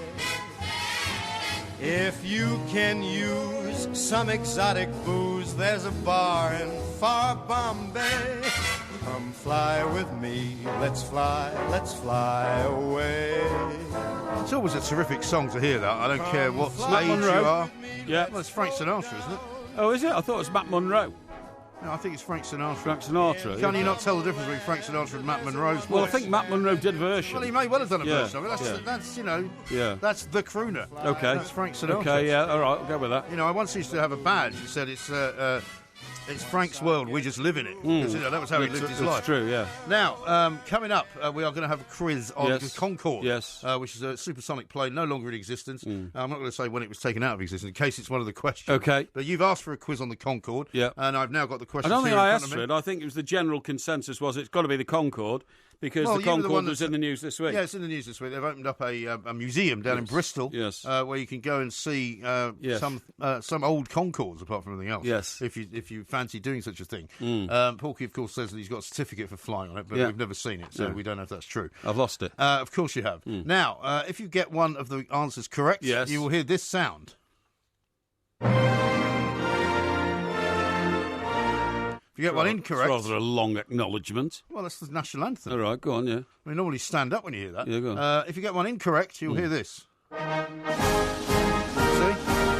If you can use some exotic booze, there's a bar in far Bombay. Come fly with me, let's fly away. It's always a terrific song to hear that. I don't care what stage you are. Yeah. Well, it's Frank Sinatra, isn't it? Oh, is it? I thought it was Matt Monro. No, I think it's Frank Sinatra. Frank Sinatra. Can you not tell the difference between Frank Sinatra and Matt Monroe's voice? Well, I think Matt Monro did a version. Well, he may well have done a version of it. That's that's the crooner. Okay. That's Frank Sinatra. Okay, yeah, all right, I'll go with that. You know, I once used to have a badge that said it's Frank's world, we just live in it. Because, that was how he lived his life. It's true, yeah. Now, coming up, we are going to have a quiz on the Concorde, which is a supersonic plane no longer in existence. I'm not going to say when it was taken out of existence, in case it's one of the questions. Okay. But you've asked for a quiz on the Concorde, and I've now got the question. I don't think I asked for it. I think it was the general consensus was it's got to be the Concorde. Because the Concorde was in the news this week. Yeah, it's in the news this week. They've opened up a museum down in Bristol where you can go and see some old Concordes, apart from anything else. Yes. If you fancy doing such a thing. Porky, of course, says that he's got a certificate for flying on it, but we've never seen it, so we don't know if that's true. I've lost it. Of course you have. Now, if you get one of the answers correct, you will hear this sound. If you get one incorrect... It's rather a long acknowledgement. Well, that's the national anthem. All right, go on, yeah. We normally stand up when you hear that. Yeah, go on. If you get one incorrect, you'll hear this. See? It's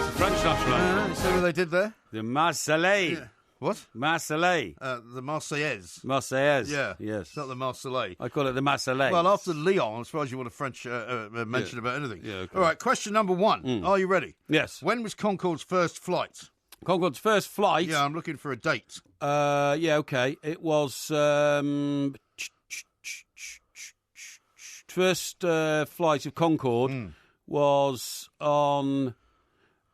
the French national anthem. See what they did there? The Marseillaise. Yeah. What? Marseillaise. The Marseillaise. Marseillaise. Yeah. Yes. It's not the Marseillais. I call it the Marseillaise. Well, after Lyon, I'm surprised you want a French mention about anything. Yeah, okay. All right, question number one. Are you ready? Yes. When was Concorde's first flight? Concorde's first flight? Yeah, I'm looking for a date. Yeah, okay. It was... first flight of Concorde was on...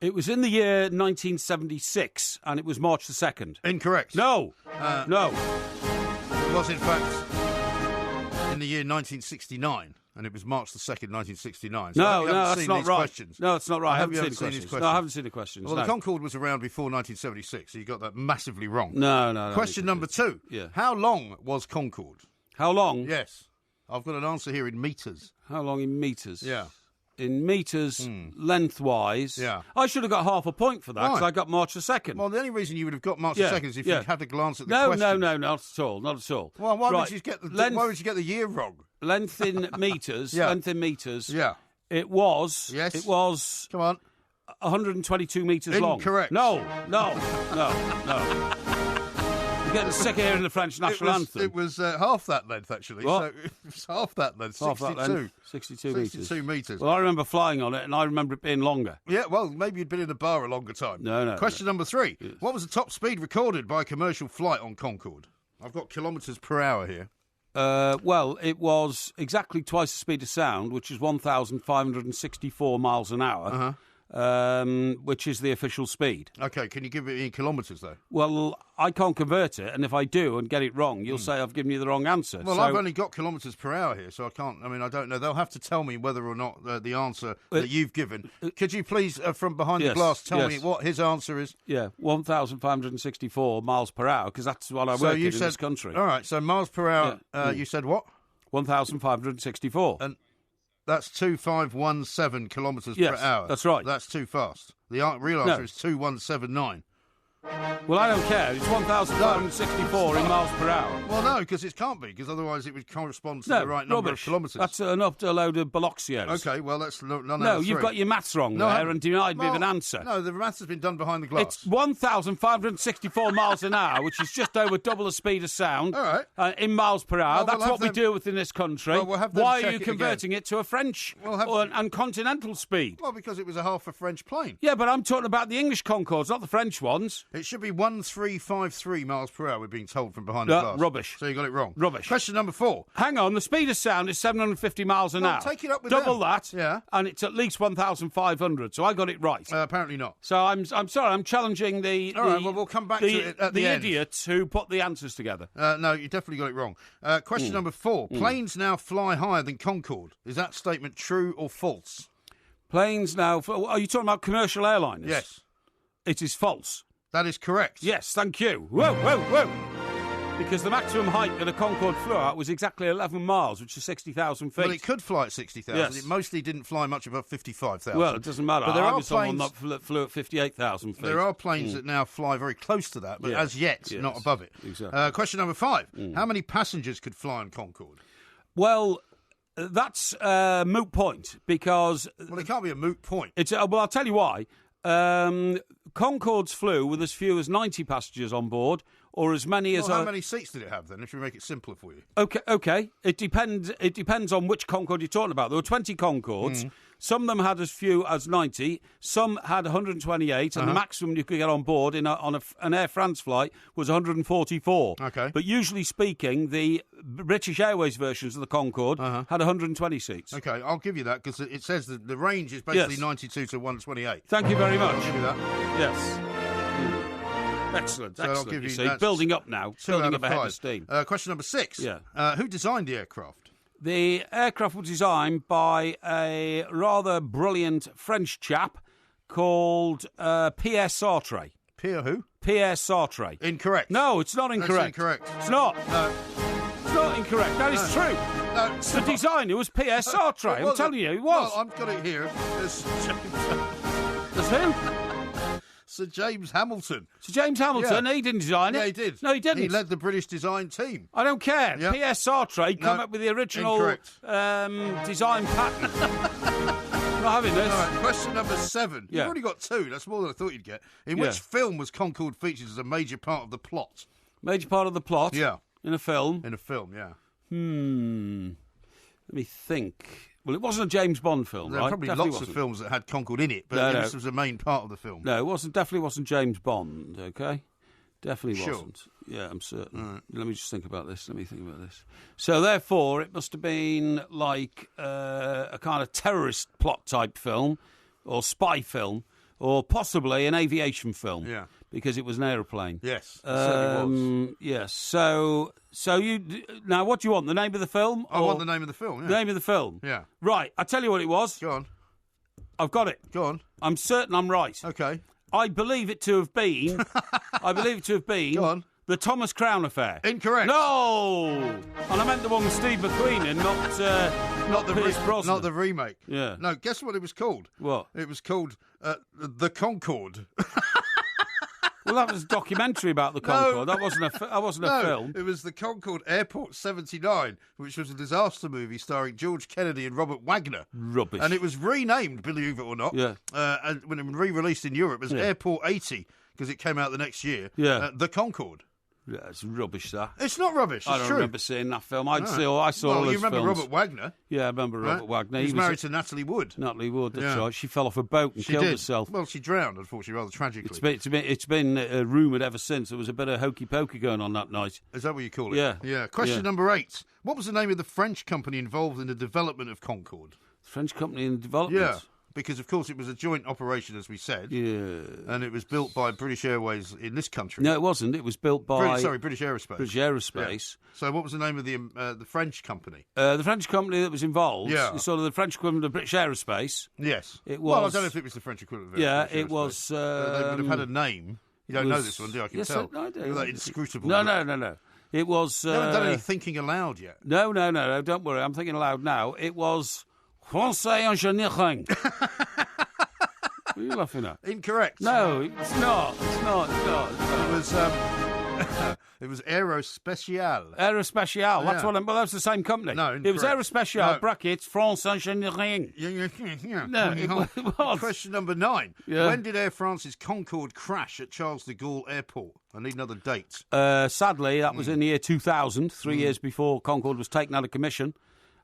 It was in the year 1976, and it was March the 2nd. Incorrect. No. No. It was, in fact, in the year 1969, and it was March the 2nd, 1969. So no, that's not right. Questions. No, it's not right. I haven't seen the seen questions. No, I haven't seen the questions. Well, the Concorde was around before 1976, so you got that massively wrong. No. Question number two. Yeah. How long was Concorde? How long? Yes. I've got an answer here in metres. How long in metres? Yeah. In metres, lengthwise. Yeah. I should have got half a point for that because I got March the 2nd. Well, the only reason you would have got March the 2nd is if you'd had to glance at the questions. No, not at all. Not at all. Well, why would you get the year wrong? Length in metres. Length in metres. Yeah. It was. Yes. It was. Come on. 122 metres long. Incorrect. No. I'm getting sick of hearing the French national anthem. It was half that length, actually. What? So it was half that length, half 62. That length, 62 metres. 62 metres. Well, I remember flying on it, and I remember it being longer. Yeah, well, maybe you'd been in the bar a longer time. No. Question number three. Yes. What was the top speed recorded by a commercial flight on Concorde? I've got kilometres per hour here. Well, it was exactly twice the speed of sound, which is 1,564 miles an hour. Which is the official speed. Okay, can you give it in kilometres, though? Well, I can't convert it, and if I do and get it wrong, you'll say I've given you the wrong answer. Well, I've only got kilometres per hour here, so I can't... I don't know. They'll have to tell me whether or not the answer that you've given... Could you please, from behind the glass, tell me what his answer is? Yeah, 1,564 miles per hour, because that's what I work in this country. All right, so miles per hour, you said what? 1,564. And... That's 2,517 kilometres per hour. That's right. That's too fast. The real answer is 2,179. Well, I don't care. It's 1,564 in miles per hour. Well, no, because it can't be, because otherwise it would correspond to the right number of kilometres. That's enough to a load of Baloxios. OK, well, that's none out No, of you've three. got your maths wrong there and denied me of an answer. No, the maths has been done behind the glass. It's 1,564 miles an hour, which is just over double the speed of sound. All right. In miles per hour. Well, That's what we deal with in this country. Well, we'll have them Why check are you it converting it to a French and continental speed? Well, because it was a half a French plane. Yeah, but I'm talking about the English Concordes, not the French ones. It should be 1,353 miles per hour, we're being told from behind the glass. Rubbish. So you got it wrong. Rubbish. Question number 4. Hang on, the speed of sound is 750 miles an hour. Take it up with Double them. that, Yeah. and it's at least 1,500, so I got it right. Apparently not. So I'm sorry, I'm challenging the... All right, well, we'll come back to it at the end. idiots who put the answers together. No, you definitely got it wrong. Question number 4. Planes now fly higher than Concorde. Is that statement true or false? Planes now... Are you talking about commercial airliners? Yes. It is false. That is correct. Yes, thank you. Whoa, whoa, whoa. Because the maximum height that a Concorde flew at was exactly 11 miles, which is 60,000 feet. Well, it could fly at 60,000. Yes. It mostly didn't fly much above 55,000. Well, it doesn't matter. But there I are was planes someone that flew at 58,000 feet. There are planes that now fly very close to that, but as yet, not above it. Exactly. Question number 5. How many passengers could fly on Concorde? Well, that's a moot point because... Well, it can't be a moot point. Well, I'll tell you why. Concordes flew with as few as 90 passengers on board, or as many as... How many seats did it have, then, if we make it simpler for you? OK. It depends on which Concorde you're talking about. There were 20 Concordes. Some of them had as few as 90. Some had 128, and the maximum you could get on board on an Air France flight was 144. OK. But usually speaking, the British Airways versions of the Concorde had 120 seats. OK, I'll give you that, because it says that the range is basically 92 to 128. Thank you very much. I'll give you that. Yes. Excellent, So excellent. I'll give you see, that's building up now. 2 Building out up of ahead 5. of steam. Question number 6. Yeah. Who designed the aircraft? The aircraft was designed by a rather brilliant French chap called Pierre Sartre. Pierre who? Pierre Sartre. Incorrect. No, it's not incorrect. That's incorrect. It's not. No. It's not incorrect. That is true. No, it's the not. designer was Pierre Sartre. I'm telling you, it was. Well, I've got it here. There's who? Sir James Hamilton. Sir James Hamilton, he didn't design it. Yeah, he did. No, he didn't. He led the British design team. I don't care. Yep. Pierre Sartre came up with the original design pattern. I'm not having this. All right, question number 7. Yeah. You've already got 2. That's more than I thought you'd get. In which film was Concorde featured as a major part of the plot? Major part of the plot? Yeah. In a film? In a film, yeah. Let me think. Well, it wasn't a James Bond film, There right? are probably Definitely lots wasn't. of films that had Concorde in it, but this was the main part of the film. No, it wasn't. Definitely wasn't James Bond. Okay, definitely Sure. wasn't. Yeah, I'm certain. Right. Let me just think about this. So, therefore, it must have been like a kind of terrorist plot type film, or spy film, or possibly an aviation film. Yeah. Because it was an aeroplane. Yes, it certainly was. Yes. So you now, what do you want? The name of the film? I want the name of the film. Yeah. The name of the film. Yeah. Right. I tell you what it was. Go on. I've got it. Go on. I'm certain I'm right. Okay. I believe it to have been. Go on. The Thomas Crown Affair. Incorrect. No. And I meant the one with Steve McQueen and not Pierce Brosnan. Not the remake. Yeah. No. Guess what it was called? What? It was called The Concorde. Well, that was a documentary about the Concorde. That wasn't a film. It was the Concorde Airport 79, which was a disaster movie starring George Kennedy and Robert Wagner. Rubbish. And it was renamed, believe it or not. Yeah. And when it was re-released in Europe as Airport 80, because it came out the next year. Yeah. The Concorde. Yeah, it's rubbish, that. It's not rubbish. It's I don't true. remember seeing that film. I saw Well, all those films. you remember Robert Wagner? Yeah, I remember Robert Wagner. He was married to Natalie Wood. Natalie Wood, that's right. She fell off a boat and killed herself. Well, she drowned, unfortunately, rather tragically. It's been rumoured ever since. There was a bit of hokey-pokey going on that night. Is that what you call it? Yeah. Yeah. Question number 8. What was the name of the French company involved in the development of Concorde? French company in development? Yeah. Because, of course, it was a joint operation, as we said. Yeah. And it was built by British Airways in this country. No, it wasn't. It was built by... British Aerospace. British Aerospace. Yeah. So what was the name of the French company? The French company that was involved. Yeah. Sort of the French equivalent of British Aerospace. Yes. It was... Well, I don't know if it was the French equivalent of British Aerospace. It was... they would have had a name. You don't know this one, do you? I can tell. I do. You're that inscrutable. No. It was... You haven't done any thinking aloud yet. No, don't worry. I'm thinking aloud now. It was... Français Engineering. What are you laughing at? Incorrect. No, it's not. It's not. It was... it was Aerospatiale. Aerospatiale. That's what. Well, that's the same company. No, it was Aerospatiale. Brackets France Engineering. No, it was. Question number 9. Yeah. When did Air France's Concorde crash at Charles de Gaulle Airport? I need another date. Sadly, that was in the year 2000, 3 years before Concorde was taken out of commission,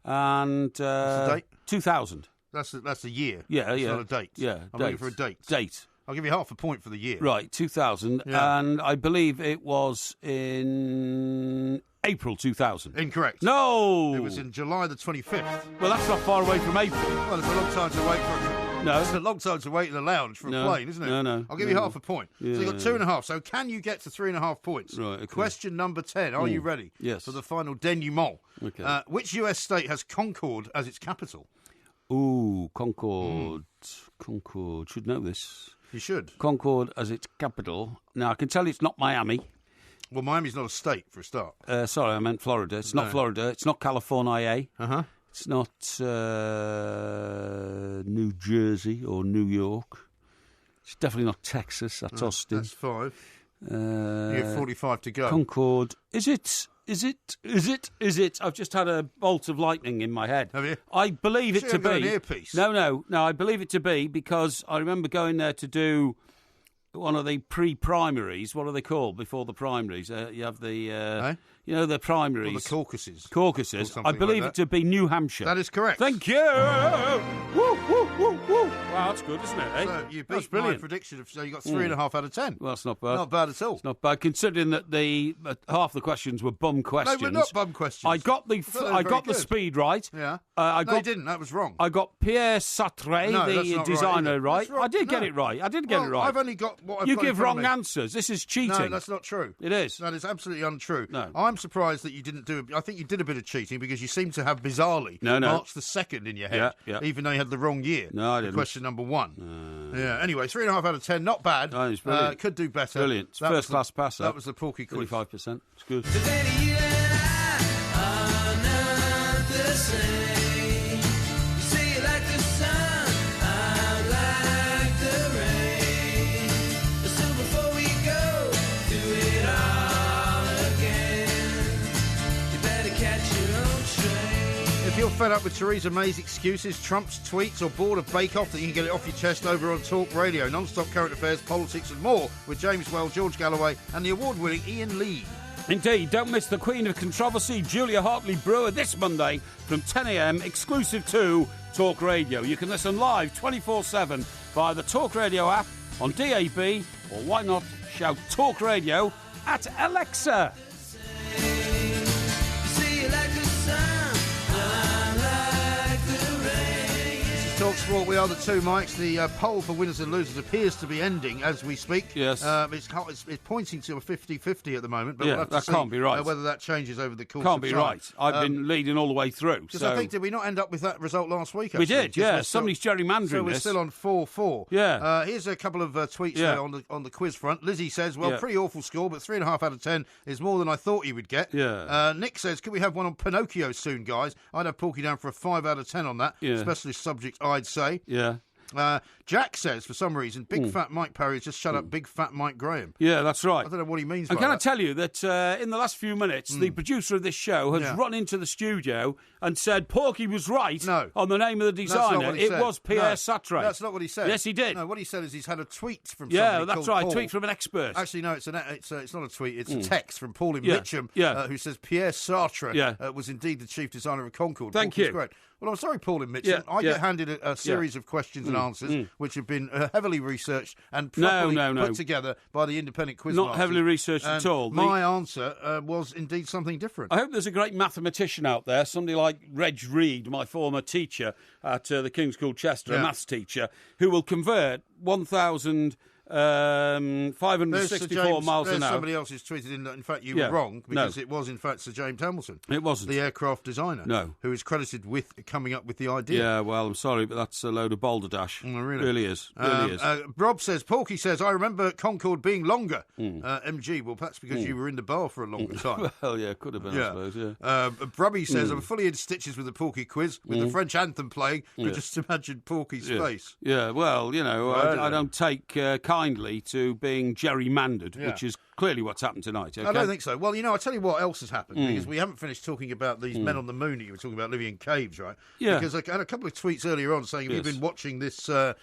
and What's the date? 2000. That's the year. Yeah, It's yeah. not a date. Yeah, I'm looking for a date. Date. I'll give you half a point for the year. Right, 2000, and I believe it was in April 2000. Incorrect. No! It was in July the 25th. Well, that's not far away from April. Well, it's a long time to wait for No. It's a long time to wait in the lounge for a plane, isn't it? No. I'll give you half a point. Yeah. So you've got 2.5. So can you get to 3.5 points? Right, okay. Question number 10. Are you ready? Yes. For the final denouement. Okay. Which US state has Concorde as its capital? Ooh, Concorde. Concorde. Should know this. You should. Concorde as its capital. Now, I can tell you it's not Miami. Well, Miami's not a state, for a start. Sorry, I meant Florida. It's not Florida. It's not California. Uh-huh. It's not New Jersey or New York. It's definitely not Texas. That's Austin. That's 5. You have 45 to go. Concorde. Is it? I've just had a bolt of lightning in my head. Have you? I believe it to be. An earpiece. No. I believe it to be because I remember going there to do one of the pre-primaries. What are they called before the primaries? You have the, the primaries. Or the caucuses. Caucuses. Or I believe like it to be New Hampshire. That is correct. Thank you. Woo, woo, woo, woo. Wow, that's good, isn't it? Eh? So you That's beat my brilliant. prediction. So you got 3.5 out of 10. Well, that's not bad. Not bad at all. It's not bad, considering that the half the questions were bum questions. No, we're not bum questions. I got the speed right. Yeah. No, you didn't. That was wrong. I got Pierre Sartre, the designer, right. That's wrong. I did get it right. I've only got what I've You got in give front wrong of me. answers. This is cheating. No, that's not true. It is. That is absolutely untrue. No. I'm surprised that you didn't do it. I think you did a bit of cheating because you seem to have bizarrely No. March the 2nd in your head, Yeah. even though you had the wrong year. No, I didn't. Question number 1. Yeah. Anyway, 3.5 out of 10. Not bad. No, it's brilliant. Could do better. Brilliant. It's first-class pass. That was the Porky Quiz. 25%. It's good. If you're fed up with Theresa May's excuses, Trump's tweets, or bored of Bake Off, then you can get it off your chest over on Talk Radio. Non-stop current affairs, politics and more with James Well, George Galloway and the award-winning Ian Lee. Indeed, don't miss the Queen of Controversy, Julia Hartley-Brewer, this Monday from 10 a.m, exclusive to Talk Radio. You can listen live 24/7 via the Talk Radio app on DAB, or why not shout Talk Radio at Alexa. Talk Sport, we are the two mics. The poll for winners and losers appears to be ending as we speak. Yes. It's pointing to a 50-50 at the moment, but Yeah, we'll have to that see can't be right. Whether that changes over the course Can't of be time. right. I've been leading all the way through. Because So. I think, did we not end up with that result last week? We actually? did, Because yeah. we're still- Somebody's gerrymandering So we're this. still on 4-4. Yeah. Here's a couple of tweets Yeah. there on the quiz front. Lizzie says, well, Yeah. pretty awful score, but 3.5 out of 10 is more than I thought you would get. Yeah. Nick says, could we have one on Pinocchio soon, guys? I'd have Porky down for a 5 out of 10 on that. Yeah. Specialist subject, I'd say. Yeah. Jack says, for some reason, Big Fat Mike Parry has just shut up Big Fat Mike Graham. Yeah, that's right. I don't know what he means And by can that. I tell you that in the last few minutes, the producer of this show has run into the studio and said Porky was right on the name of the That's not designer. what he It said. was Pierre Sartre. That's not what he said. Yes, he did. No, what he said is he's had a tweet from Yeah, somebody that's called right. Paul. Tweet from an expert. Actually, no, it's not a tweet. It's a text from Paul in Yeah, Mitcham, yeah. who says Pierre Sartre Yeah. was indeed the chief designer of Concorde. Thank Porky's you. Great. Well, I'm sorry, Paul in Mitcham. Yeah, I yeah. get handed a series of questions and answers, which have been heavily researched and No, properly no. put together by the independent quiz Not masters. heavily researched at And all. My answer was indeed something different. I hope there's a great mathematician out there, somebody like Reg Reed, my former teacher at the King's School Chester, a Yeah. maths teacher, who will convert 1,000 564 miles an hour. Somebody else has tweeted in fact, you were wrong, because it was, in fact, Sir James Hamilton. It wasn't. The aircraft designer. No. Who is credited with coming up with the idea. Yeah, well, I'm sorry, but that's a load of balderdash. Really? Really is. Really is. Rob says, Porky says, I remember Concorde being longer. MG, well, perhaps because you were in the bar for a longer time. Well, yeah, could have been, I suppose, Brubby says, I'm fully in stitches with the Porky quiz, with the French anthem playing, but just imagine Porky's face. Yeah, well, you know, I don't take kindly to being gerrymandered, which is clearly what's happened tonight. Okay? I don't think so. Well, you know, I'll tell you what else has happened, because we haven't finished talking about these men on the moon that you were talking about living in caves, right? Yeah. Because I had a couple of tweets earlier on saying, have you been watching this, the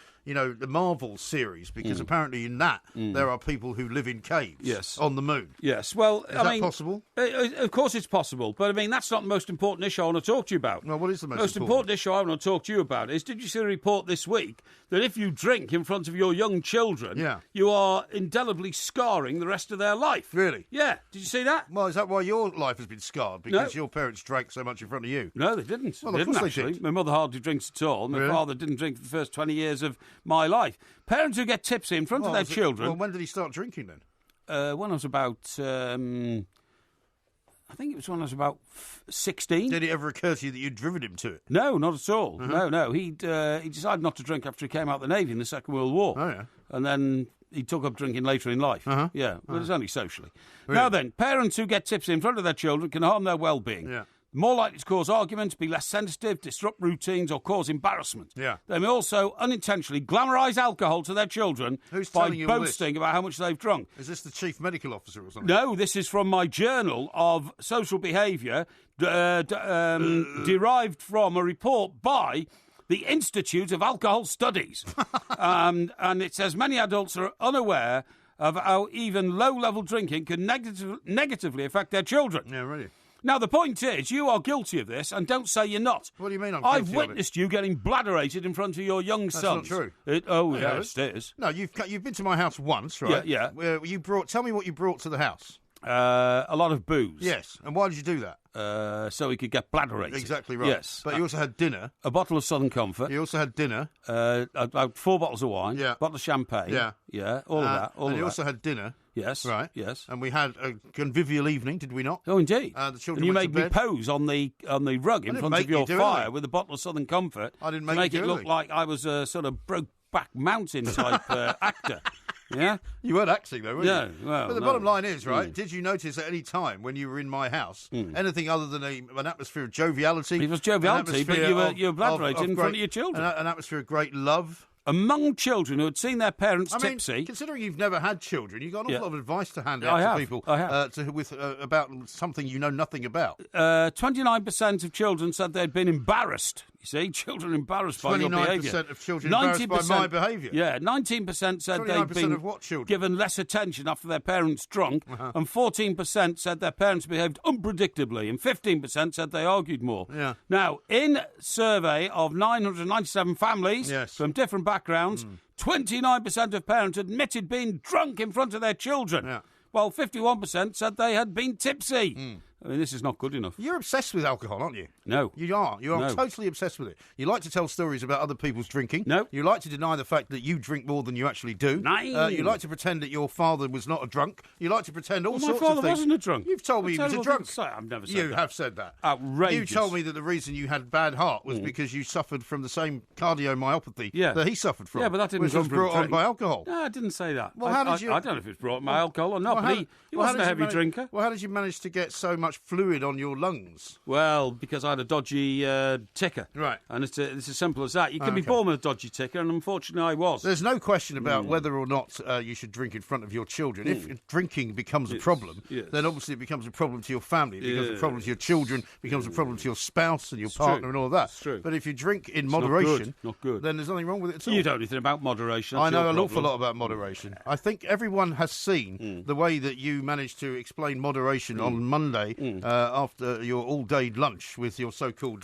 Marvel series? Because apparently in that, there are people who live in caves on the moon. Yes, well, Is that possible? Of course it's possible, but I mean, that's not the most important issue I want to talk to you about. Well, what is the most important issue I want to talk to you about is, did you see a report this week that if you drink in front of your young children, you are indelibly scarring the rest of their life? Really? Yeah. Did you see that? Well, is that why your life has been scarred? Because your parents drank so much in front of you? No, they didn't. Well, They of course didn't, they actually. did. My mother hardly drinks at all. My father didn't drink for the first 20 years of my life. Parents who get tipsy in front of their children... Well, when did he start drinking then? When I was about... I think it was when I was about 16. Did it ever occur to you that you'd driven him to it? No, not at all. No. He decided not to drink after he came out of the Navy in the Second World War. Oh, yeah. And then he took up drinking later in life. Yeah, but it's only socially. Really? Now then, parents who get tipsy in front of their children can harm their well-being. Yeah. More likely to cause arguments, be less sensitive, disrupt routines, or cause embarrassment. Yeah. They may also unintentionally glamorise alcohol to their children by boasting about how much they've drunk. Is this the chief medical officer or something? No, this is from my journal of social behaviour, derived from a report by the Institute of Alcohol Studies. And it says many adults are unaware of how even low-level drinking can negatively affect their children. Yeah, really. Now, the point is, you are guilty of this, and don't say you're not. What do you mean I'm I've guilty witnessed you getting bladderated in front of your young sons. That's not true. Yes, it is. No, you've been to my house once, right? Yeah. Where tell me what you brought to the house. A lot of booze. Yes, and why did you do that? So he could get bladderated. Exactly right. Yes. But you also had dinner. A bottle of Southern Comfort. You also had dinner. About 4 bottles of wine. Yeah. Bottle of champagne. Yeah, all of that. And you also had dinner. Yes. Right. Yes. And we had a convivial evening, did we not? Oh, indeed. The children and you went made to me pose on the rug in front of your fire with a bottle of Southern Comfort. I didn't to make it look like I was a sort of Brokeback Mountain type actor. Yeah? You weren't acting, though, were you? No, well, but the bottom line is, right, did you notice at any time when you were in my house anything other than an atmosphere of joviality? It was joviality, but you were bladderated in front of your children. An atmosphere of great love. Among children who had seen their parents tipsy. Considering you've never had children, you've got an awful lot of advice to hand out to people about something you know nothing about. 29% of children said they'd been embarrassed. You see, children embarrassed by your behaviour. 29% of children embarrassed by my behaviour? Yeah, 19% said they'd been of what children? given less attention after their parents drunk, and 14% said their parents behaved unpredictably, and 15% said they argued more. Yeah. Now, in survey of 997 families from different backgrounds, 29% of parents admitted being drunk in front of their children, while 51% said they had been tipsy. I mean, this is not good enough. You're obsessed with alcohol, aren't you? No. You are. You are No. totally obsessed with it. You like to tell stories about other people's drinking. No. You like to deny the fact that you drink more than you actually do. Nine. You like to pretend that your father was not a drunk. You like to pretend all Well, sorts my father of things. wasn't a drunk. You've told me he was a drunk. I've never said You that. have said that. Outrageous. You told me that the reason you had bad heart was because you suffered from the same cardiomyopathy that he suffered from. Yeah, but that didn't which come was from brought on drinking. by alcohol. No, I didn't say that. Well, how did you? I don't know if it's brought by alcohol or not, Well, but how- he well, how wasn't did a you heavy manage- drinker. Well, how did you manage to get so much fluid on your lungs? Well, because I had a dodgy ticker. Right. And it's as simple as that. You can be born with a dodgy ticker, and unfortunately I was. There's no question about whether or not you should drink in front of your children. If drinking becomes a problem, then obviously it becomes a problem to your family. It becomes a problem to your children. It becomes a problem to your spouse and your partner and all that. It's true. But if you drink in It's moderation, not good. then there's nothing wrong with it at all. You don't know anything about moderation. I That's know your an awful problem. lot about moderation. I think everyone has seen the way that you managed to explain moderation on Monday after your all-day lunch with your so-called,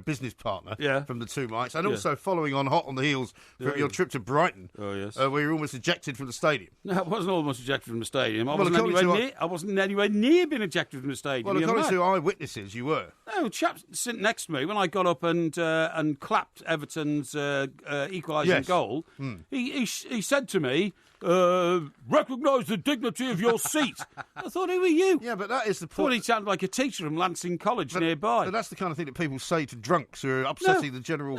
business partner from the Two Mics, and also following on hot on the heels from your trip to Brighton, where you were almost ejected from the stadium. No, I wasn't almost ejected from the stadium. I Well, wasn't anywhere near being ejected from the stadium. Well, according to eyewitnesses, you were. No, chap sitting next to me when I got up and clapped Everton's equalising goal. He said to me, recognise the dignity of your seat. I thought, who are you? Yeah, but that is the point. I thought he sounded like a teacher from Lancing College nearby. But that's the kind of thing that people say to drunks who are upsetting the general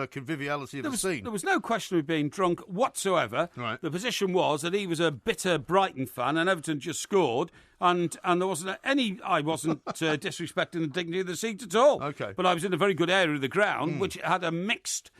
conviviality of the scene. There was no question of being drunk whatsoever. Right. The position was that he was a bitter Brighton fan and Everton just scored. And there wasn't any. I wasn't disrespecting the dignity of the seat at all. Okay. But I was in a very good area of the ground, which had a mixed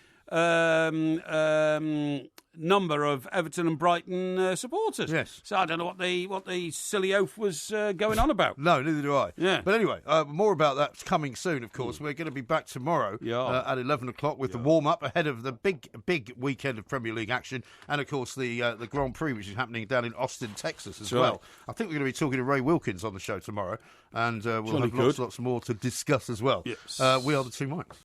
number of Everton and Brighton supporters. Yes. So I don't know what the silly oaf was going on about. No, neither do I. Yeah. But anyway, more about that coming soon, of course. We're going to be back tomorrow at 11 o'clock with the warm-up ahead of the big weekend of Premier League action and, of course, the Grand Prix, which is happening down in Austin, Texas as well. I think we're going to be talking to Ray Wilkins on the show tomorrow, and we'll have lots more to discuss as well. Yes. We are the Two Mics.